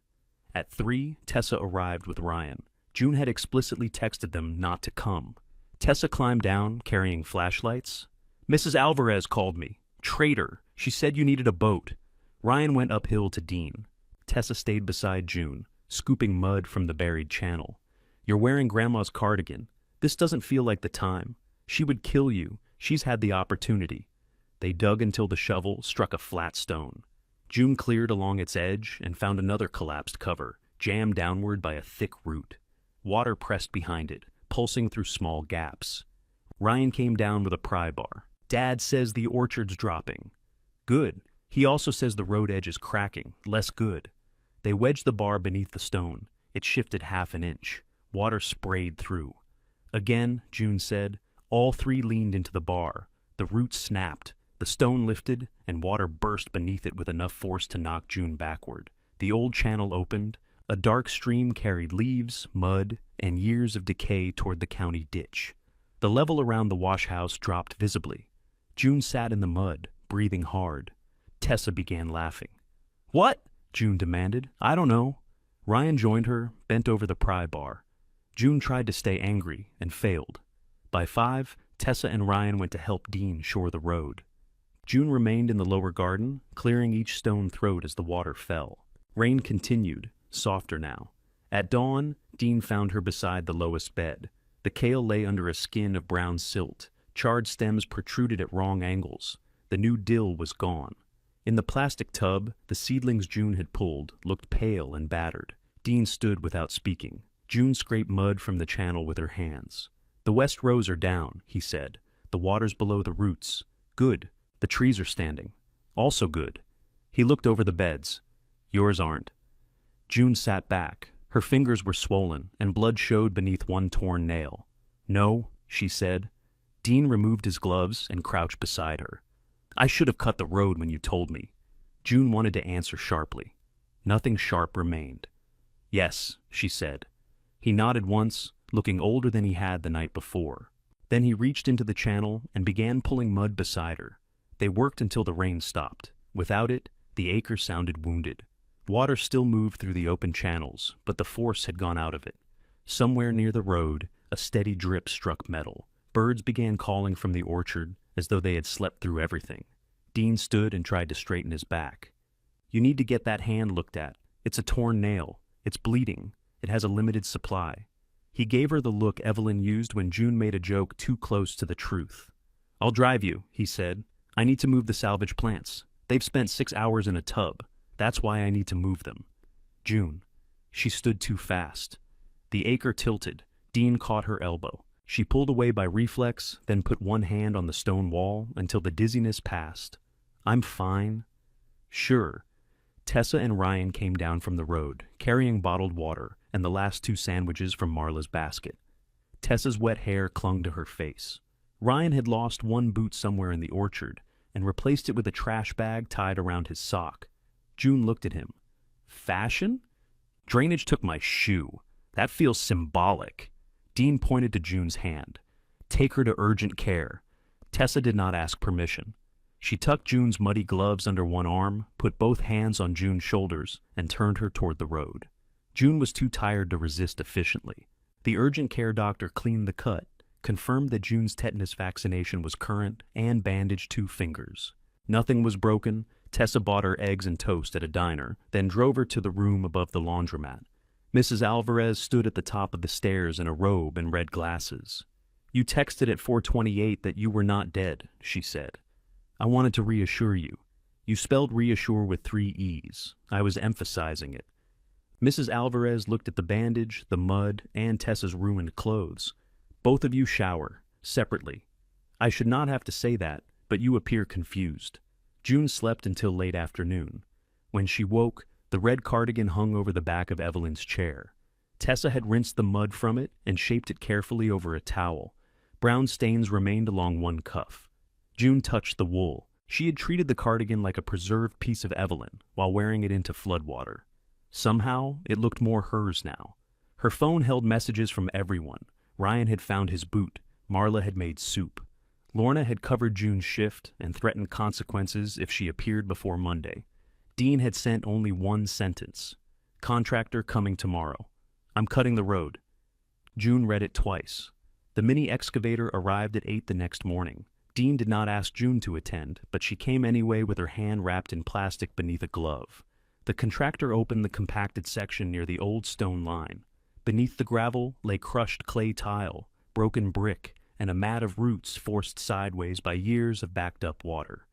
At 3, Tessa arrived with Ryan. June had explicitly texted them not to come. Tessa climbed down, carrying flashlights. Mrs. Alvarez called me. Traitor. She said you needed a boat. Ryan went uphill to Dean. Tessa stayed beside June, scooping mud from the buried channel. You're wearing Grandma's cardigan. This doesn't feel like the time. She would kill you. She's had the opportunity. They dug until the shovel struck a flat stone. June cleared along its edge and found another collapsed cover, jammed downward by a thick root. Water pressed behind it, pulsing through small gaps. Ryan came down with a pry bar. Dad says the orchard's dropping. Good. He also says the road edge is cracking. Less good. They wedged the bar beneath the stone. It shifted half an inch. Water sprayed through. Again, June said. All 3 leaned into the bar. The roots snapped. The stone lifted, and water burst beneath it with enough force to knock June backward. The old channel opened. A dark stream carried leaves, mud, and years of decay toward the county ditch. The level around the wash house dropped visibly. June sat in the mud, breathing hard. Tessa began laughing. What? June demanded. I don't know. Ryan joined her, bent over the pry bar. June tried to stay angry and failed. By 5, Tessa and Ryan went to help Dean shore the road. June remained in the lower garden, clearing each stone throat as the water fell. Rain continued, softer now. At dawn, Dean found her beside the lowest bed. The kale lay under a skin of brown silt. Charred stems protruded at wrong angles. The new dill was gone. In the plastic tub, the seedlings June had pulled looked pale and battered. Dean stood without speaking. June scraped mud from the channel with her hands. The west rows are down, he said. The water's below the roots. Good. The trees are standing. Also good. He looked over the beds. Yours aren't. June sat back. Her fingers were swollen, and blood showed beneath one torn nail. No, she said. Dean removed his gloves and crouched beside her. I should have cut the road when you told me. June wanted to answer sharply. Nothing sharp remained. Yes, she said. He nodded once, looking older than he had the night before. Then he reached into the channel and began pulling mud beside her. They worked until the rain stopped. Without it, the acre sounded wounded. Water still moved through the open channels, but the force had gone out of it. Somewhere near the road, a steady drip struck metal. Birds began calling from the orchard as though they had slept through everything. Dean stood and tried to straighten his back. "You need to get that hand looked at. It's a torn nail. It's bleeding. It has a limited supply." He gave her the look Evelyn used when June made a joke too close to the truth. "I'll drive you," he said. "I need to move the salvage plants. They've spent 6 hours in a tub. That's why I need to move them." June. She stood too fast. The Acre tilted. Dean caught her elbow. She pulled away by reflex, then put one hand on the stone wall until the dizziness passed. "I'm fine." "Sure." Tessa and Ryan came down from the road, carrying bottled water and the last 2 sandwiches from Marla's basket. Tessa's wet hair clung to her face. Ryan had lost one boot somewhere in the orchard and replaced it with a trash bag tied around his sock. June looked at him. "Fashion? Drainage took my shoe. That feels symbolic." Dean pointed to June's hand. "Take her to urgent care." Tessa did not ask permission. She tucked June's muddy gloves under one arm, put both hands on June's shoulders, and turned her toward the road. June was too tired to resist efficiently. The urgent care doctor cleaned the cut, confirmed that June's tetanus vaccination was current, and bandaged 2 fingers. Nothing was broken. Tessa bought her eggs and toast at a diner, then drove her to the room above the laundromat. Mrs. Alvarez stood at the top of the stairs in a robe and red glasses. "You texted at 4:28 that you were not dead," she said. "I wanted to reassure you. You spelled reassure with 3 E's. I was emphasizing it." Mrs. Alvarez looked at the bandage, the mud, and Tessa's ruined clothes. "Both of you shower, separately. I should not have to say that, but you appear confused." June slept until late afternoon. When she woke, the red cardigan hung over the back of Evelyn's chair. Tessa had rinsed the mud from it and shaped it carefully over a towel. Brown stains remained along one cuff. June touched the wool. She had treated the cardigan like a preserved piece of Evelyn while wearing it into floodwater. Somehow, it looked more hers now. Her phone held messages from everyone. Ryan had found his boot. Marla had made soup. Lorna had covered June's shift and threatened consequences if she appeared before Monday. Dean had sent only one sentence. "Contractor coming tomorrow. I'm cutting the road." June read it twice. The mini excavator arrived at 8 the next morning. Dean did not ask June to attend, but she came anyway with her hand wrapped in plastic beneath a glove. The contractor opened the compacted section near the old stone line. Beneath the gravel lay crushed clay tile, broken brick, and a mat of roots forced sideways by years of backed-up water.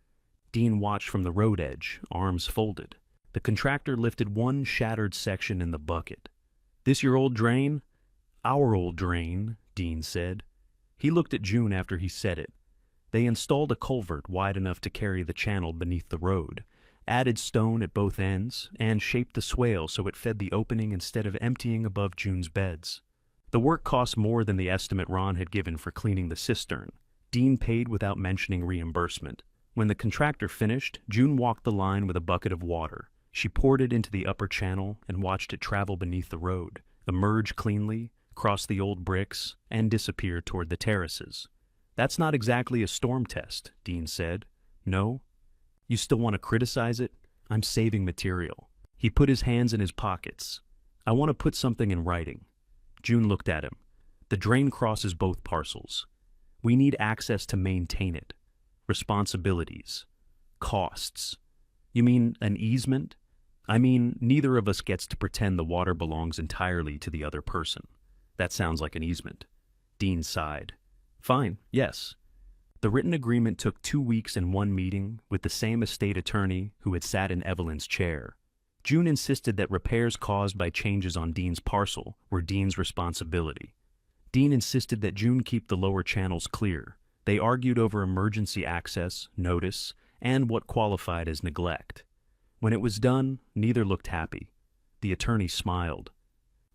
Dean watched from the road edge, arms folded. The contractor lifted one shattered section in the bucket. "This your old drain?" "Our old drain," Dean said. He looked at June after he said it. They installed a culvert wide enough to carry the channel beneath the road, added stone at both ends, and shaped the swale so it fed the opening instead of emptying above June's beds. The work cost more than the estimate Ron had given for cleaning the cistern. Dean paid without mentioning reimbursement. When the contractor finished, June walked the line with a bucket of water. She poured it into the upper channel and watched it travel beneath the road, emerge cleanly, cross the old bricks, and disappear toward the terraces. "That's not exactly a storm test," Dean said. "No? You still want to criticize it? I'm saving material." He put his hands in his pockets. "I want to put something in writing." June looked at him. "The drain crosses both parcels. We need access to maintain it. Responsibilities. Costs." "You mean an easement?" "I mean, neither of us gets to pretend the water belongs entirely to the other person." "That sounds like an easement." Dean sighed. "Fine, yes." The written agreement took 2 weeks and 1 meeting with the same estate attorney who had sat in Evelyn's chair. June insisted that repairs caused by changes on Dean's parcel were Dean's responsibility. Dean insisted that June keep the lower channels clear. They argued over emergency access, notice, and what qualified as neglect. When it was done, neither looked happy. The attorney smiled.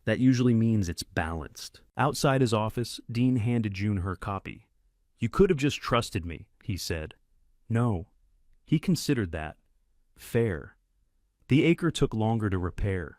"That usually means it's balanced." Outside his office, Dean handed June her copy. "You could have just trusted me," he said. "No." He considered that. Fair. The acre took longer to repair.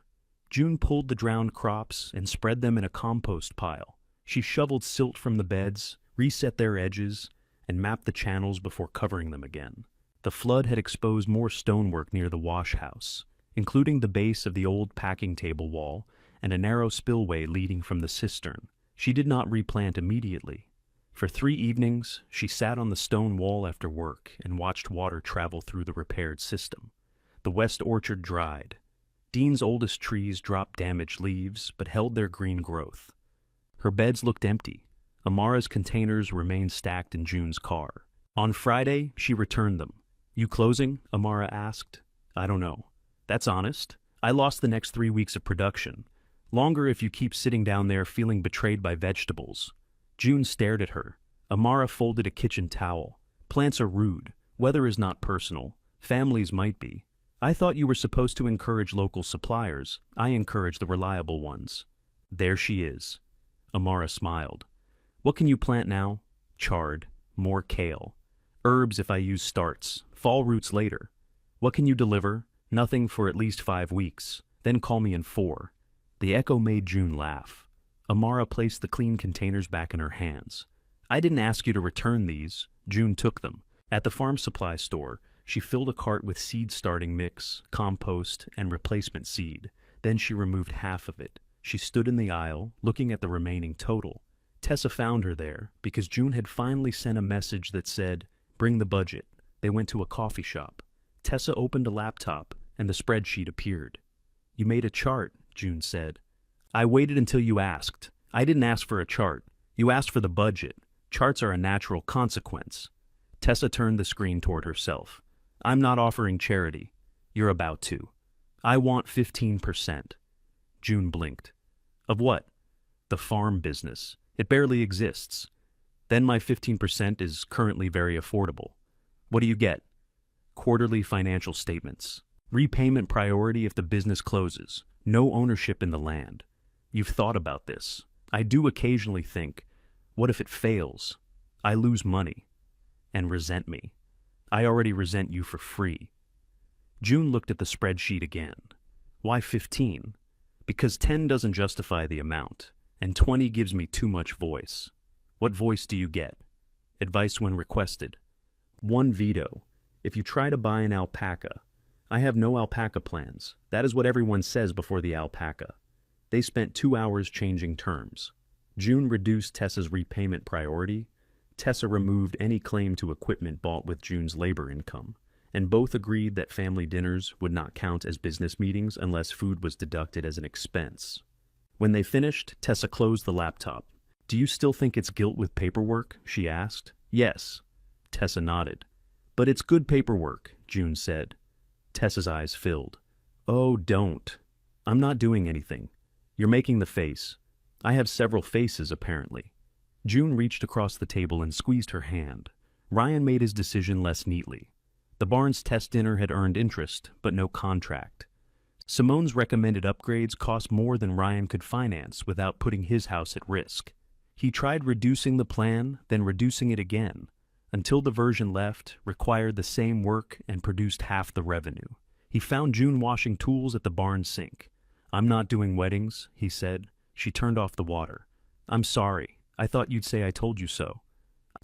June pulled the drowned crops and spread them in a compost pile. She shoveled silt from the beds, reset their edges, and mapped the channels before covering them again. The flood had exposed more stonework near the wash house, including the base of the old packing table wall and a narrow spillway leading from the cistern. She did not replant immediately. For 3 evenings, she sat on the stone wall after work and watched water travel through the repaired system. The west orchard dried. Dean's oldest trees dropped damaged leaves, but held their green growth. Her beds looked empty. Amara's containers remained stacked in June's car. On Friday, she returned them. "You closing?" Amara asked. "I don't know." "That's honest. I lost the next 3 weeks of production. Longer if you keep sitting down there feeling betrayed by vegetables." June stared at her. Amara folded a kitchen towel. "Plants are rude. Weather is not personal. Families might be. I thought you were supposed to encourage local suppliers. I encourage the reliable ones." "There she is." Amara smiled. "What can you plant now?" "Chard. More kale. Herbs if I use starts. Fall roots later." "What can you deliver?" "Nothing for at least 5 weeks. Then call me in 4. The echo made June laugh. Amara placed the clean containers back in her hands. "I didn't ask you to return these." June took them. At the farm supply store, she filled a cart with seed starting mix, compost, and replacement seed. Then she removed half of it. She stood in the aisle, looking at the remaining total. Tessa found her there because June had finally sent a message that said, "Bring the budget." They went to a coffee shop. Tessa opened a laptop, and the spreadsheet appeared. "You made a chart," June said. "I waited until you asked. I didn't ask for a chart. You asked for the budget. Charts are a natural consequence." Tessa turned the screen toward herself. "I'm not offering charity. You're about to. I want 15%. June blinked. "Of what?" "The farm business. It barely exists." "Then my 15% is currently very affordable." "What do you get?" "Quarterly financial statements. Repayment priority if the business closes. No ownership in the land." "You've thought about this." "I do occasionally think, what if it fails? I lose money. And resent me. I already resent you for free." June looked at the spreadsheet again. "Why 15? Because 10 doesn't justify the amount, and 20 gives me too much voice." "What voice do you get?" "Advice when requested." "1 veto. If you try to buy an alpaca." "I have no alpaca plans. That is what everyone says before the alpaca." They spent 2 hours changing terms. June reduced Tessa's repayment priority. Tessa removed any claim to equipment bought with June's labor income, and both agreed that family dinners would not count as business meetings unless food was deducted as an expense. When they finished, Tessa closed the laptop. "Do you still think it's guilt with paperwork?" she asked. "Yes." Tessa nodded. "But it's good paperwork," June said. Tessa's eyes filled. "Oh, don't. I'm not doing anything. You're making the face. I have several faces, apparently." June reached across the table and squeezed her hand. Ryan made his decision less neatly. The Barnes test dinner had earned interest, but no contract. Simone's recommended upgrades cost more than Ryan could finance without putting his house at risk. He tried reducing the plan, then reducing it again, until the version left required the same work and produced half the revenue. He found June washing tools at the barn sink. "I'm not doing weddings," he said. She turned off the water. "I'm sorry. I thought you'd say I told you so."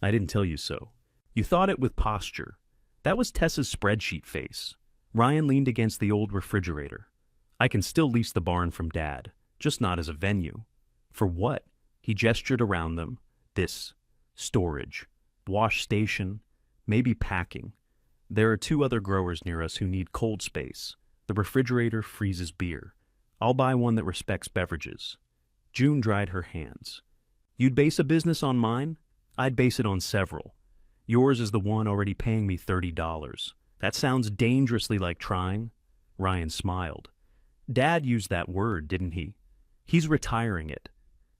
"I didn't tell you so." "You thought it with posture." That was Tessa's spreadsheet face. Ryan leaned against the old refrigerator. "I can still lease the barn from Dad, just not as a venue." "For what?" He gestured around them. "This. Storage. Wash station. Maybe packing. There are 2 other growers near us who need cold space. The refrigerator freezes beer. I'll buy one that respects beverages." June dried her hands. "You'd base a business on mine?" "I'd base it on several. Yours is the one already paying me $30. That sounds dangerously like trying." Ryan smiled. "Dad used that word, didn't he? He's retiring it."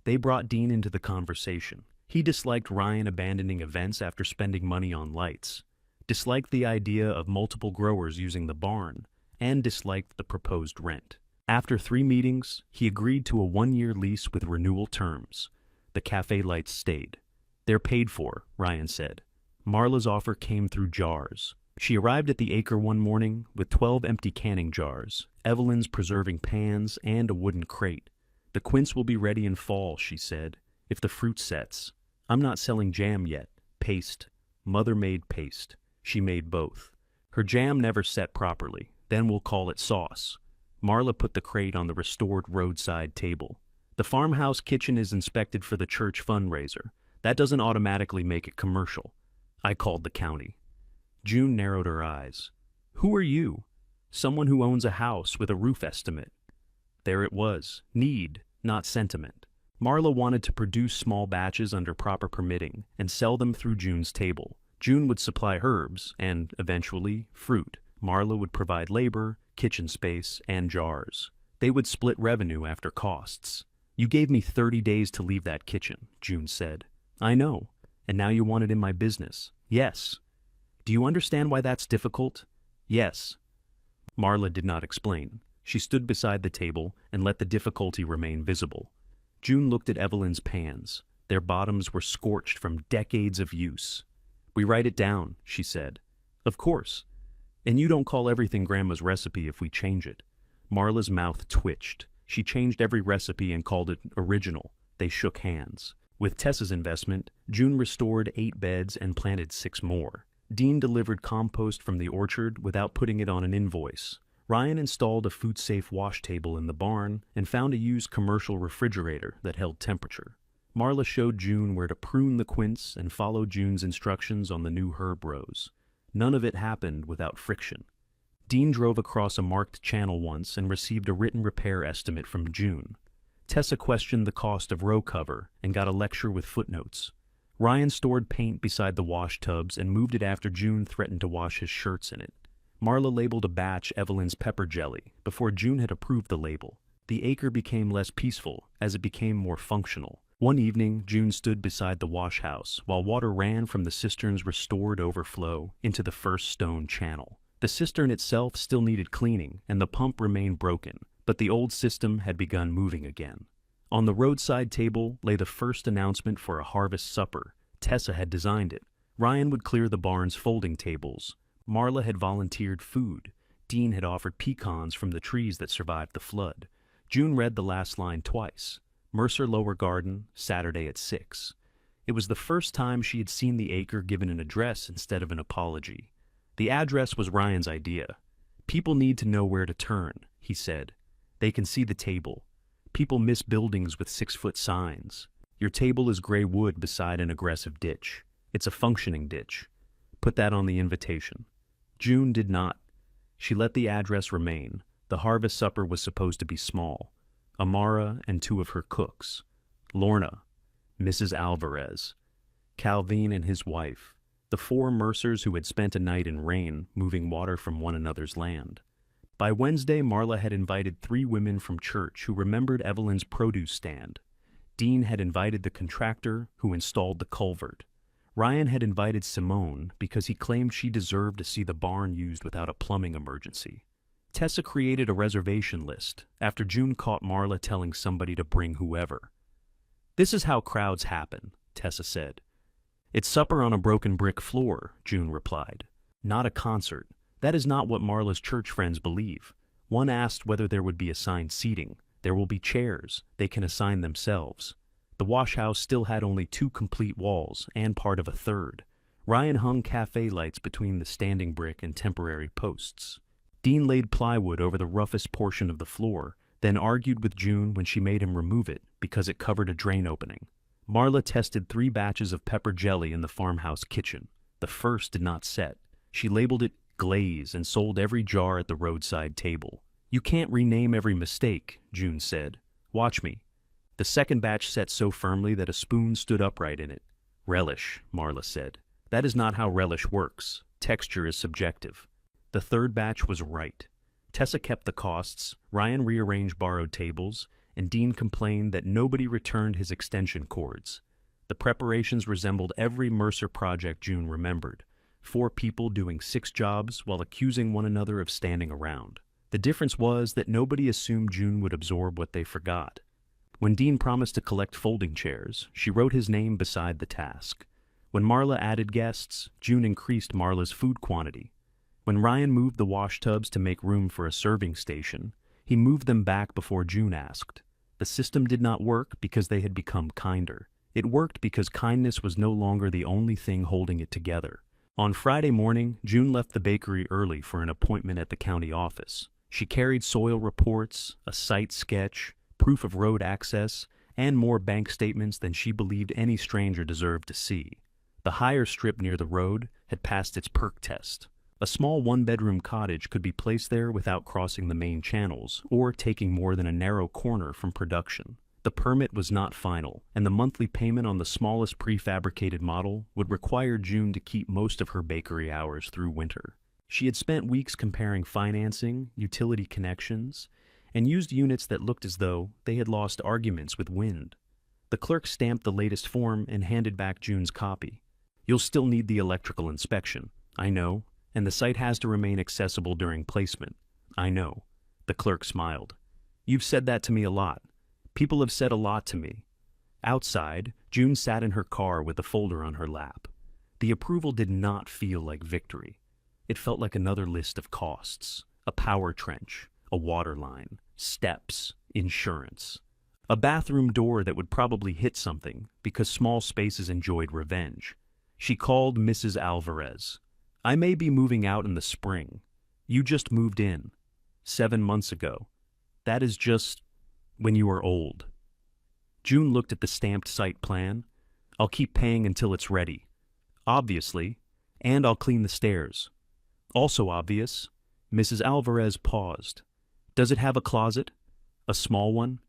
They brought Dean into the conversation. He disliked Ryan abandoning events after spending money on lights, disliked the idea of multiple growers using the barn, and disliked the proposed rent. After 3 meetings, he agreed to a 1-year lease with renewal terms. The cafe lights stayed. "They're paid for," Ryan said. Marla's offer came through jars. She arrived at the Acre one morning with 12 empty canning jars, Evelyn's preserving pans, and a wooden crate. "The quince will be ready in fall," she said, "if the fruit sets. I'm not selling jam yet. Paste. Mother made paste. She made both. Her jam never set properly. Then we'll call it sauce. Marla put the crate on the restored roadside table. The farmhouse kitchen is inspected for the church fundraiser. That doesn't automatically make it commercial. I called the county. June narrowed her eyes. Who are you? Someone who owns a house with a roof estimate. There it was. Need, not sentiment. Marla wanted to produce small batches under proper permitting and sell them through June's table. June would supply herbs and, eventually, fruit. Marla would provide labor, kitchen space, and jars. They would split revenue after costs. You gave me 30 days to leave that kitchen, June said. I know. And now you want it in my business. Yes. Do you understand why that's difficult? Yes. Marla did not explain. She stood beside the table and let the difficulty remain visible. June looked at Evelyn's pans. Their bottoms were scorched from decades of use. We write it down, she said. Of course. And you don't call everything Grandma's recipe if we change it. Marla's mouth twitched. She changed every recipe and called it original. They shook hands. With Tessa's investment, June restored 8 beds and planted 6 more. Dean delivered compost from the orchard without putting it on an invoice. Ryan installed a food-safe wash table in the barn and found a used commercial refrigerator that held temperature. Marla showed June where to prune the quince and followed June's instructions on the new herb rows. None of it happened without friction. Dean drove across a marked channel once and received a written repair estimate from June. Tessa questioned the cost of row cover and got a lecture with footnotes. Ryan stored paint beside the wash tubs and moved it after June threatened to wash his shirts in it. Marla labeled a batch Evelyn's pepper jelly before June had approved the label. The acre became less peaceful as it became more functional. One evening, June stood beside the wash house while water ran from the cistern's restored overflow into the first stone channel. The cistern itself still needed cleaning and the pump remained broken, but the old system had begun moving again. On the roadside table lay the first announcement for a harvest supper. Tessa had designed it. Ryan would clear the barn's folding tables. Marla had volunteered food. Dean had offered pecans from the trees that survived the flood. June read the last line twice. Mercer Lower Garden, Saturday at 6. It was the first time she had seen the acre given an address instead of an apology. The address was Ryan's idea. People need to know where to turn, he said. They can see the table. People miss buildings with 6-foot signs. Your table is gray wood beside an aggressive ditch. It's a functioning ditch. Put that on the invitation. June did not. She let the address remain. The harvest supper was supposed to be small. Amara and 2 of her cooks. Lorna, Mrs. Alvarez, Calvin and his wife, the 4 Mercers who had spent a night in rain moving water from one another's land. By Wednesday, Marla had invited 3 women from church who remembered Evelyn's produce stand. Dean had invited the contractor who installed the culvert. Ryan had invited Simone because he claimed she deserved to see the barn used without a plumbing emergency. Tessa created a reservation list after June caught Marla telling somebody to bring whoever. This is how crowds happen, Tessa said. It's supper on a broken brick floor, June replied. Not a concert. That is not what Marla's church friends believe. One asked whether there would be assigned seating. There will be chairs. They can assign themselves. The wash house still had only 2 complete walls and part of a third. Ryan hung cafe lights between the standing brick and temporary posts. Dean laid plywood over the roughest portion of the floor, then argued with June when she made him remove it because it covered a drain opening. Marla tested 3 batches of pepper jelly in the farmhouse kitchen. The first did not set. She labeled it glaze and sold every jar at the roadside table. You can't rename every mistake, June said. Watch me. The second batch set so firmly that a spoon stood upright in it. Relish, Marla said. That is not how relish works. Texture is subjective. The third batch was right. Tessa kept the costs, Ryan rearranged borrowed tables, and Dean complained that nobody returned his extension cords. The preparations resembled every Mercer project June remembered. 4 people doing 6 jobs while accusing one another of standing around. The difference was that nobody assumed June would absorb what they forgot. When Dean promised to collect folding chairs, she wrote his name beside the task. When Marla added guests, June increased Marla's food quantity. When Ryan moved the wash tubs to make room for a serving station, he moved them back before June asked. The system did not work because they had become kinder. It worked because kindness was no longer the only thing holding it together. On Friday morning, June left the bakery early for an appointment at the county office. She carried soil reports, a site sketch, proof of road access, and more bank statements than she believed any stranger deserved to see. The higher strip near the road had passed its perk test. A small one-bedroom cottage could be placed there without crossing the main channels or taking more than a narrow corner from production. The permit was not final, and the monthly payment on the smallest prefabricated model would require June to keep most of her bakery hours through winter. She had spent weeks comparing financing, utility connections, and used units that looked as though they had lost arguments with wind. The clerk stamped the latest form and handed back June's copy. "You'll still need the electrical inspection, I know, and the site has to remain accessible during placement. I know." The clerk smiled. "You've said that to me a lot. People have said a lot to me." Outside, June sat in her car with the folder on her lap. The approval did not feel like victory. It felt like another list of costs: a power trench, a water line, steps, insurance. A bathroom door that would probably hit something because small spaces enjoyed revenge. She called Mrs. Alvarez. "I may be moving out in the spring. You just moved in 7 months ago. That is just when you are old." June looked at the stamped site plan. "I'll keep paying until it's ready. Obviously, and I'll clean the stairs." "Also obvious." Mrs. Alvarez paused. "Does it have a closet? A small one?"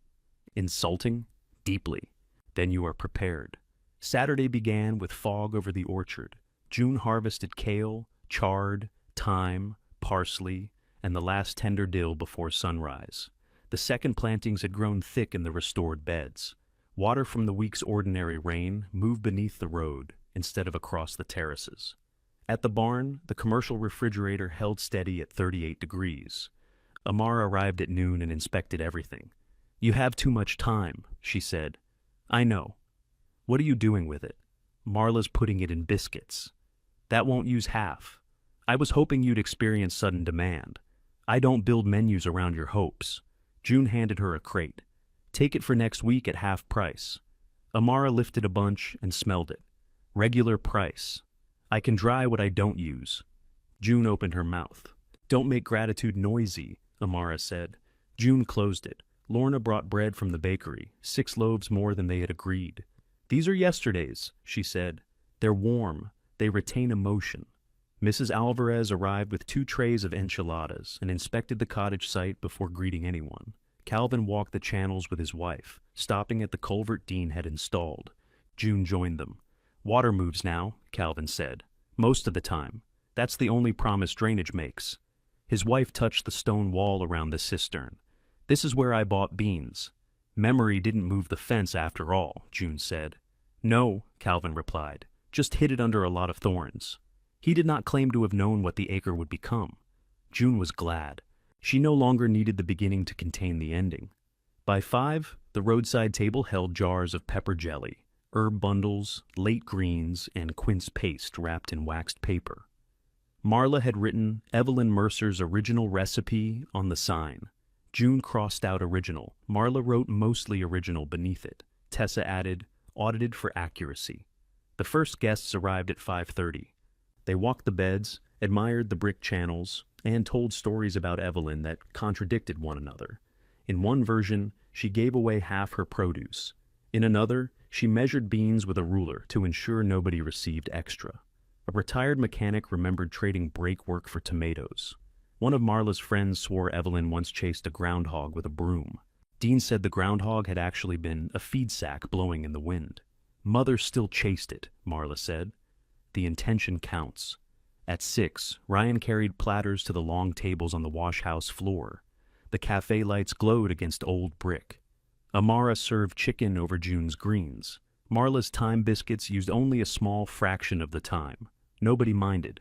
Insulting? Deeply. "Then you are prepared." Saturday began with fog over the orchard. June harvested kale, chard, thyme, parsley, and the last tender dill before sunrise. The second plantings had grown thick in the restored beds. Water from the week's ordinary rain moved beneath the road instead of across the terraces. At the barn, the commercial refrigerator held steady at 38 degrees. Amara arrived at noon and inspected everything. "You have too much time," she said. "I know. What are you doing with it?" "Marla's putting it in biscuits." "That won't use half. I was hoping you'd experience sudden demand. I don't build menus around your hopes." June handed her a crate. "Take it for next week at half price." Amara lifted a bunch and smelled it. "Regular price. I can dry what I don't use." June opened her mouth. "Don't make gratitude noisy," Amara said. June closed it. Lorna brought bread from the bakery, 6 loaves more than they had agreed. "These are yesterday's," she said. "They're warm. They retain emotion." Mrs. Alvarez arrived with 2 trays of enchiladas and inspected the cottage site before greeting anyone. Calvin walked the channels with his wife, stopping at the culvert Dean had installed. June joined them. "Water moves now," Calvin said. "Most of the time. That's the only promise drainage makes." His wife touched the stone wall around the cistern. "This is where I bought beans." "Memory didn't move the fence after all," June said. "No," Calvin replied. "Just hid it under a lot of thorns." He did not claim to have known what the acre would become. June was glad. She no longer needed the beginning to contain the ending. By 5, the roadside table held jars of pepper jelly, herb bundles, late greens, and quince paste wrapped in waxed paper. Marla had written Evelyn Mercer's original recipe on the sign. June crossed out original. Marla wrote mostly original beneath it. Tessa added, audited for accuracy. The first guests arrived at 5:30. They walked the beds, admired the brick channels, and told stories about Evelyn that contradicted one another. In one version, she gave away half her produce. In another, she measured beans with a ruler to ensure nobody received extra. A retired mechanic remembered trading brake work for tomatoes. One of Marla's friends swore Evelyn once chased a groundhog with a broom. Dean said the groundhog had actually been a feed sack blowing in the wind. "Mother still chased it," Marla said. "The intention counts." At 6, Ryan carried platters to the long tables on the wash-house floor. The cafe lights glowed against old brick. Amara served chicken over June's greens. Marla's thyme biscuits used only a small fraction of the time. Nobody minded.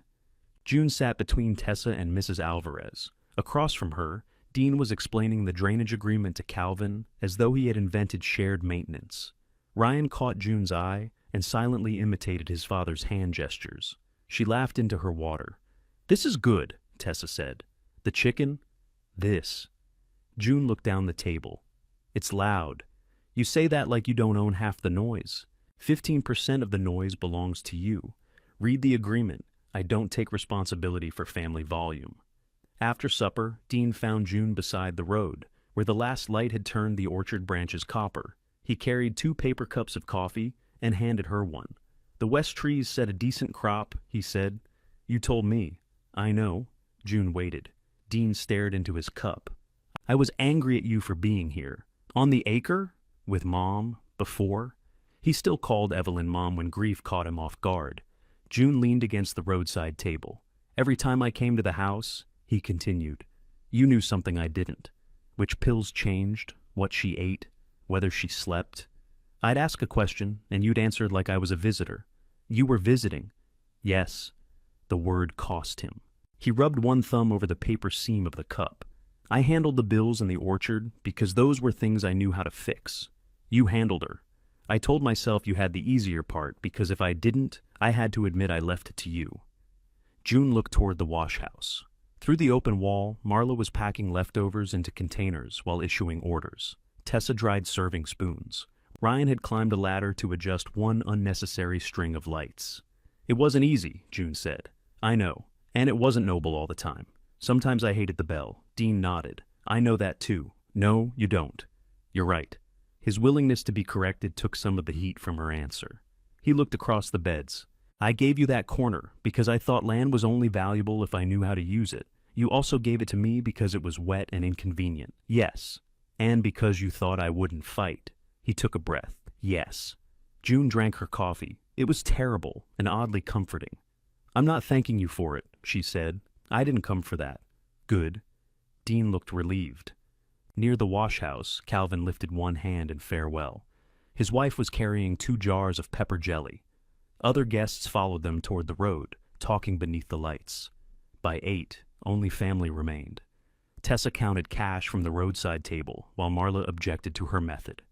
June sat between Tessa and Mrs. Alvarez. Across from her, Dean was explaining the drainage agreement to Calvin as though he had invented shared maintenance. Ryan caught June's eye and silently imitated his father's hand gestures. She laughed into her water. "This is good," Tessa said. "The chicken?" "This." June looked down the table. "It's loud. You say that like you don't own half the noise. 15% of the noise belongs to you. Read the agreement. I don't take responsibility for family volume." After supper, Dean found June beside the road, where the last light had turned the orchard branches copper. He carried 2 paper cups of coffee and handed her one. "The west trees said a decent crop," he said. "You told me." "I know." June waited. Dean stared into his cup. "I was angry at you for being here. On the acre? With Mom? Before?" He still called Evelyn Mom when grief caught him off guard. June leaned against the roadside table. "Every time I came to the house," he continued, "you knew something I didn't. Which pills changed, what she ate, whether she slept. I'd ask a question, and you'd answer like I was a visitor. You were visiting." "Yes." The word cost him. He rubbed one thumb over the paper seam of the cup. "I handled the bills in the orchard because those were things I knew how to fix. You handled her. I told myself you had the easier part because if I didn't, I had to admit I left it to you." June looked toward the wash house. Through the open wall, Marla was packing leftovers into containers while issuing orders. Tessa dried serving spoons. Ryan had climbed a ladder to adjust one unnecessary string of lights. "It wasn't easy," June said. "I know. And it wasn't noble all the time. Sometimes I hated the bell." Dean nodded. "I know that too." "No, you don't." "You're right." His willingness to be corrected took some of the heat from her answer. He looked across the beds. "I gave you that corner because I thought land was only valuable if I knew how to use it. You also gave it to me because it was wet and inconvenient." "Yes." "And because you thought I wouldn't fight." He took a breath. "Yes." June drank her coffee. It was terrible and oddly comforting. "I'm not thanking you for it," she said. "I didn't come for that." "Good." Dean looked relieved. Near the wash house, Calvin lifted one hand in farewell. His wife was carrying 2 jars of pepper jelly. Other guests followed them toward the road, talking beneath the lights. By 8, only family remained. Tessa counted cash from the roadside table, while Marla objected to her method.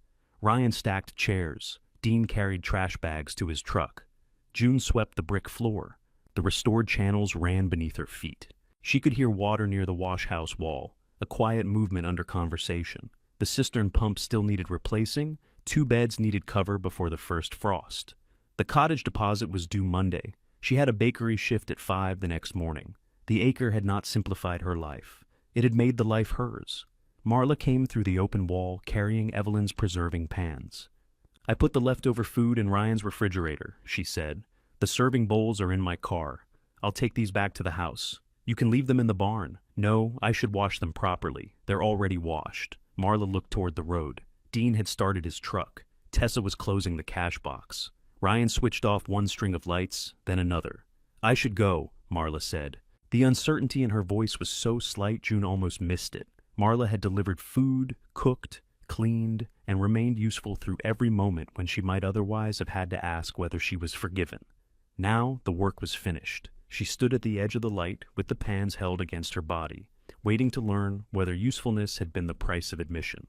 Ryan stacked chairs. Dean carried trash bags to his truck. June swept the brick floor. The restored channels ran beneath her feet. She could hear water near the wash house wall, a quiet movement under conversation. The cistern pump still needed replacing. 2 beds needed cover before the first frost. The cottage deposit was due Monday. She had a bakery shift at 5 the next morning. The acre had not simplified her life. It had made the life hers. Marla came through the open wall, carrying Evelyn's preserving pans. "I put the leftover food in Ryan's refrigerator," she said. "The serving bowls are in my car. I'll take these back to the house. You can leave them in the barn." "No, I should wash them properly. They're already washed." Marla looked toward the road. Dean had started his truck. Tessa was closing the cash box. Ryan switched off one string of lights, then another. "I should go," Marla said. The uncertainty in her voice was so slight June almost missed it. Marla had delivered food, cooked, cleaned, and remained useful through every moment when she might otherwise have had to ask whether she was forgiven. Now the work was finished. She stood at the edge of the light with the pans held against her body, waiting to learn whether usefulness had been the price of admission.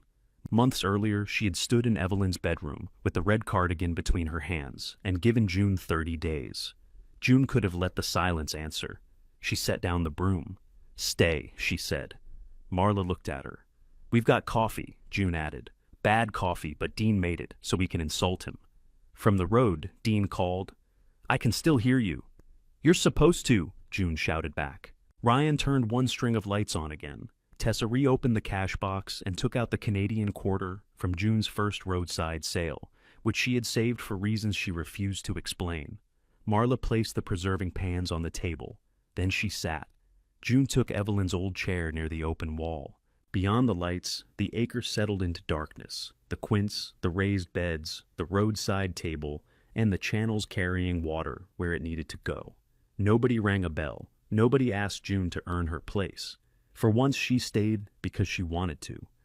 Months earlier, she had stood in Evelyn's bedroom with the red cardigan between her hands and given June 30 days. June could have let the silence answer. She set down the broom. "Stay," she said. Marla looked at her. "We've got coffee," June added. "Bad coffee, but Dean made it, so we can insult him." From the road, Dean called, "I can still hear you." "You're supposed to," June shouted back. Ryan turned one string of lights on again. Tessa reopened the cash box and took out the Canadian quarter from June's first roadside sale, which she had saved for reasons she refused to explain. Marla placed the preserving pans on the table. Then she sat. June took Evelyn's old chair near the open wall. Beyond the lights, the acre settled into darkness. The quince, the raised beds, the roadside table, and the channels carrying water where it needed to go. Nobody rang a bell. Nobody asked June to earn her place. For once she stayed because she wanted to.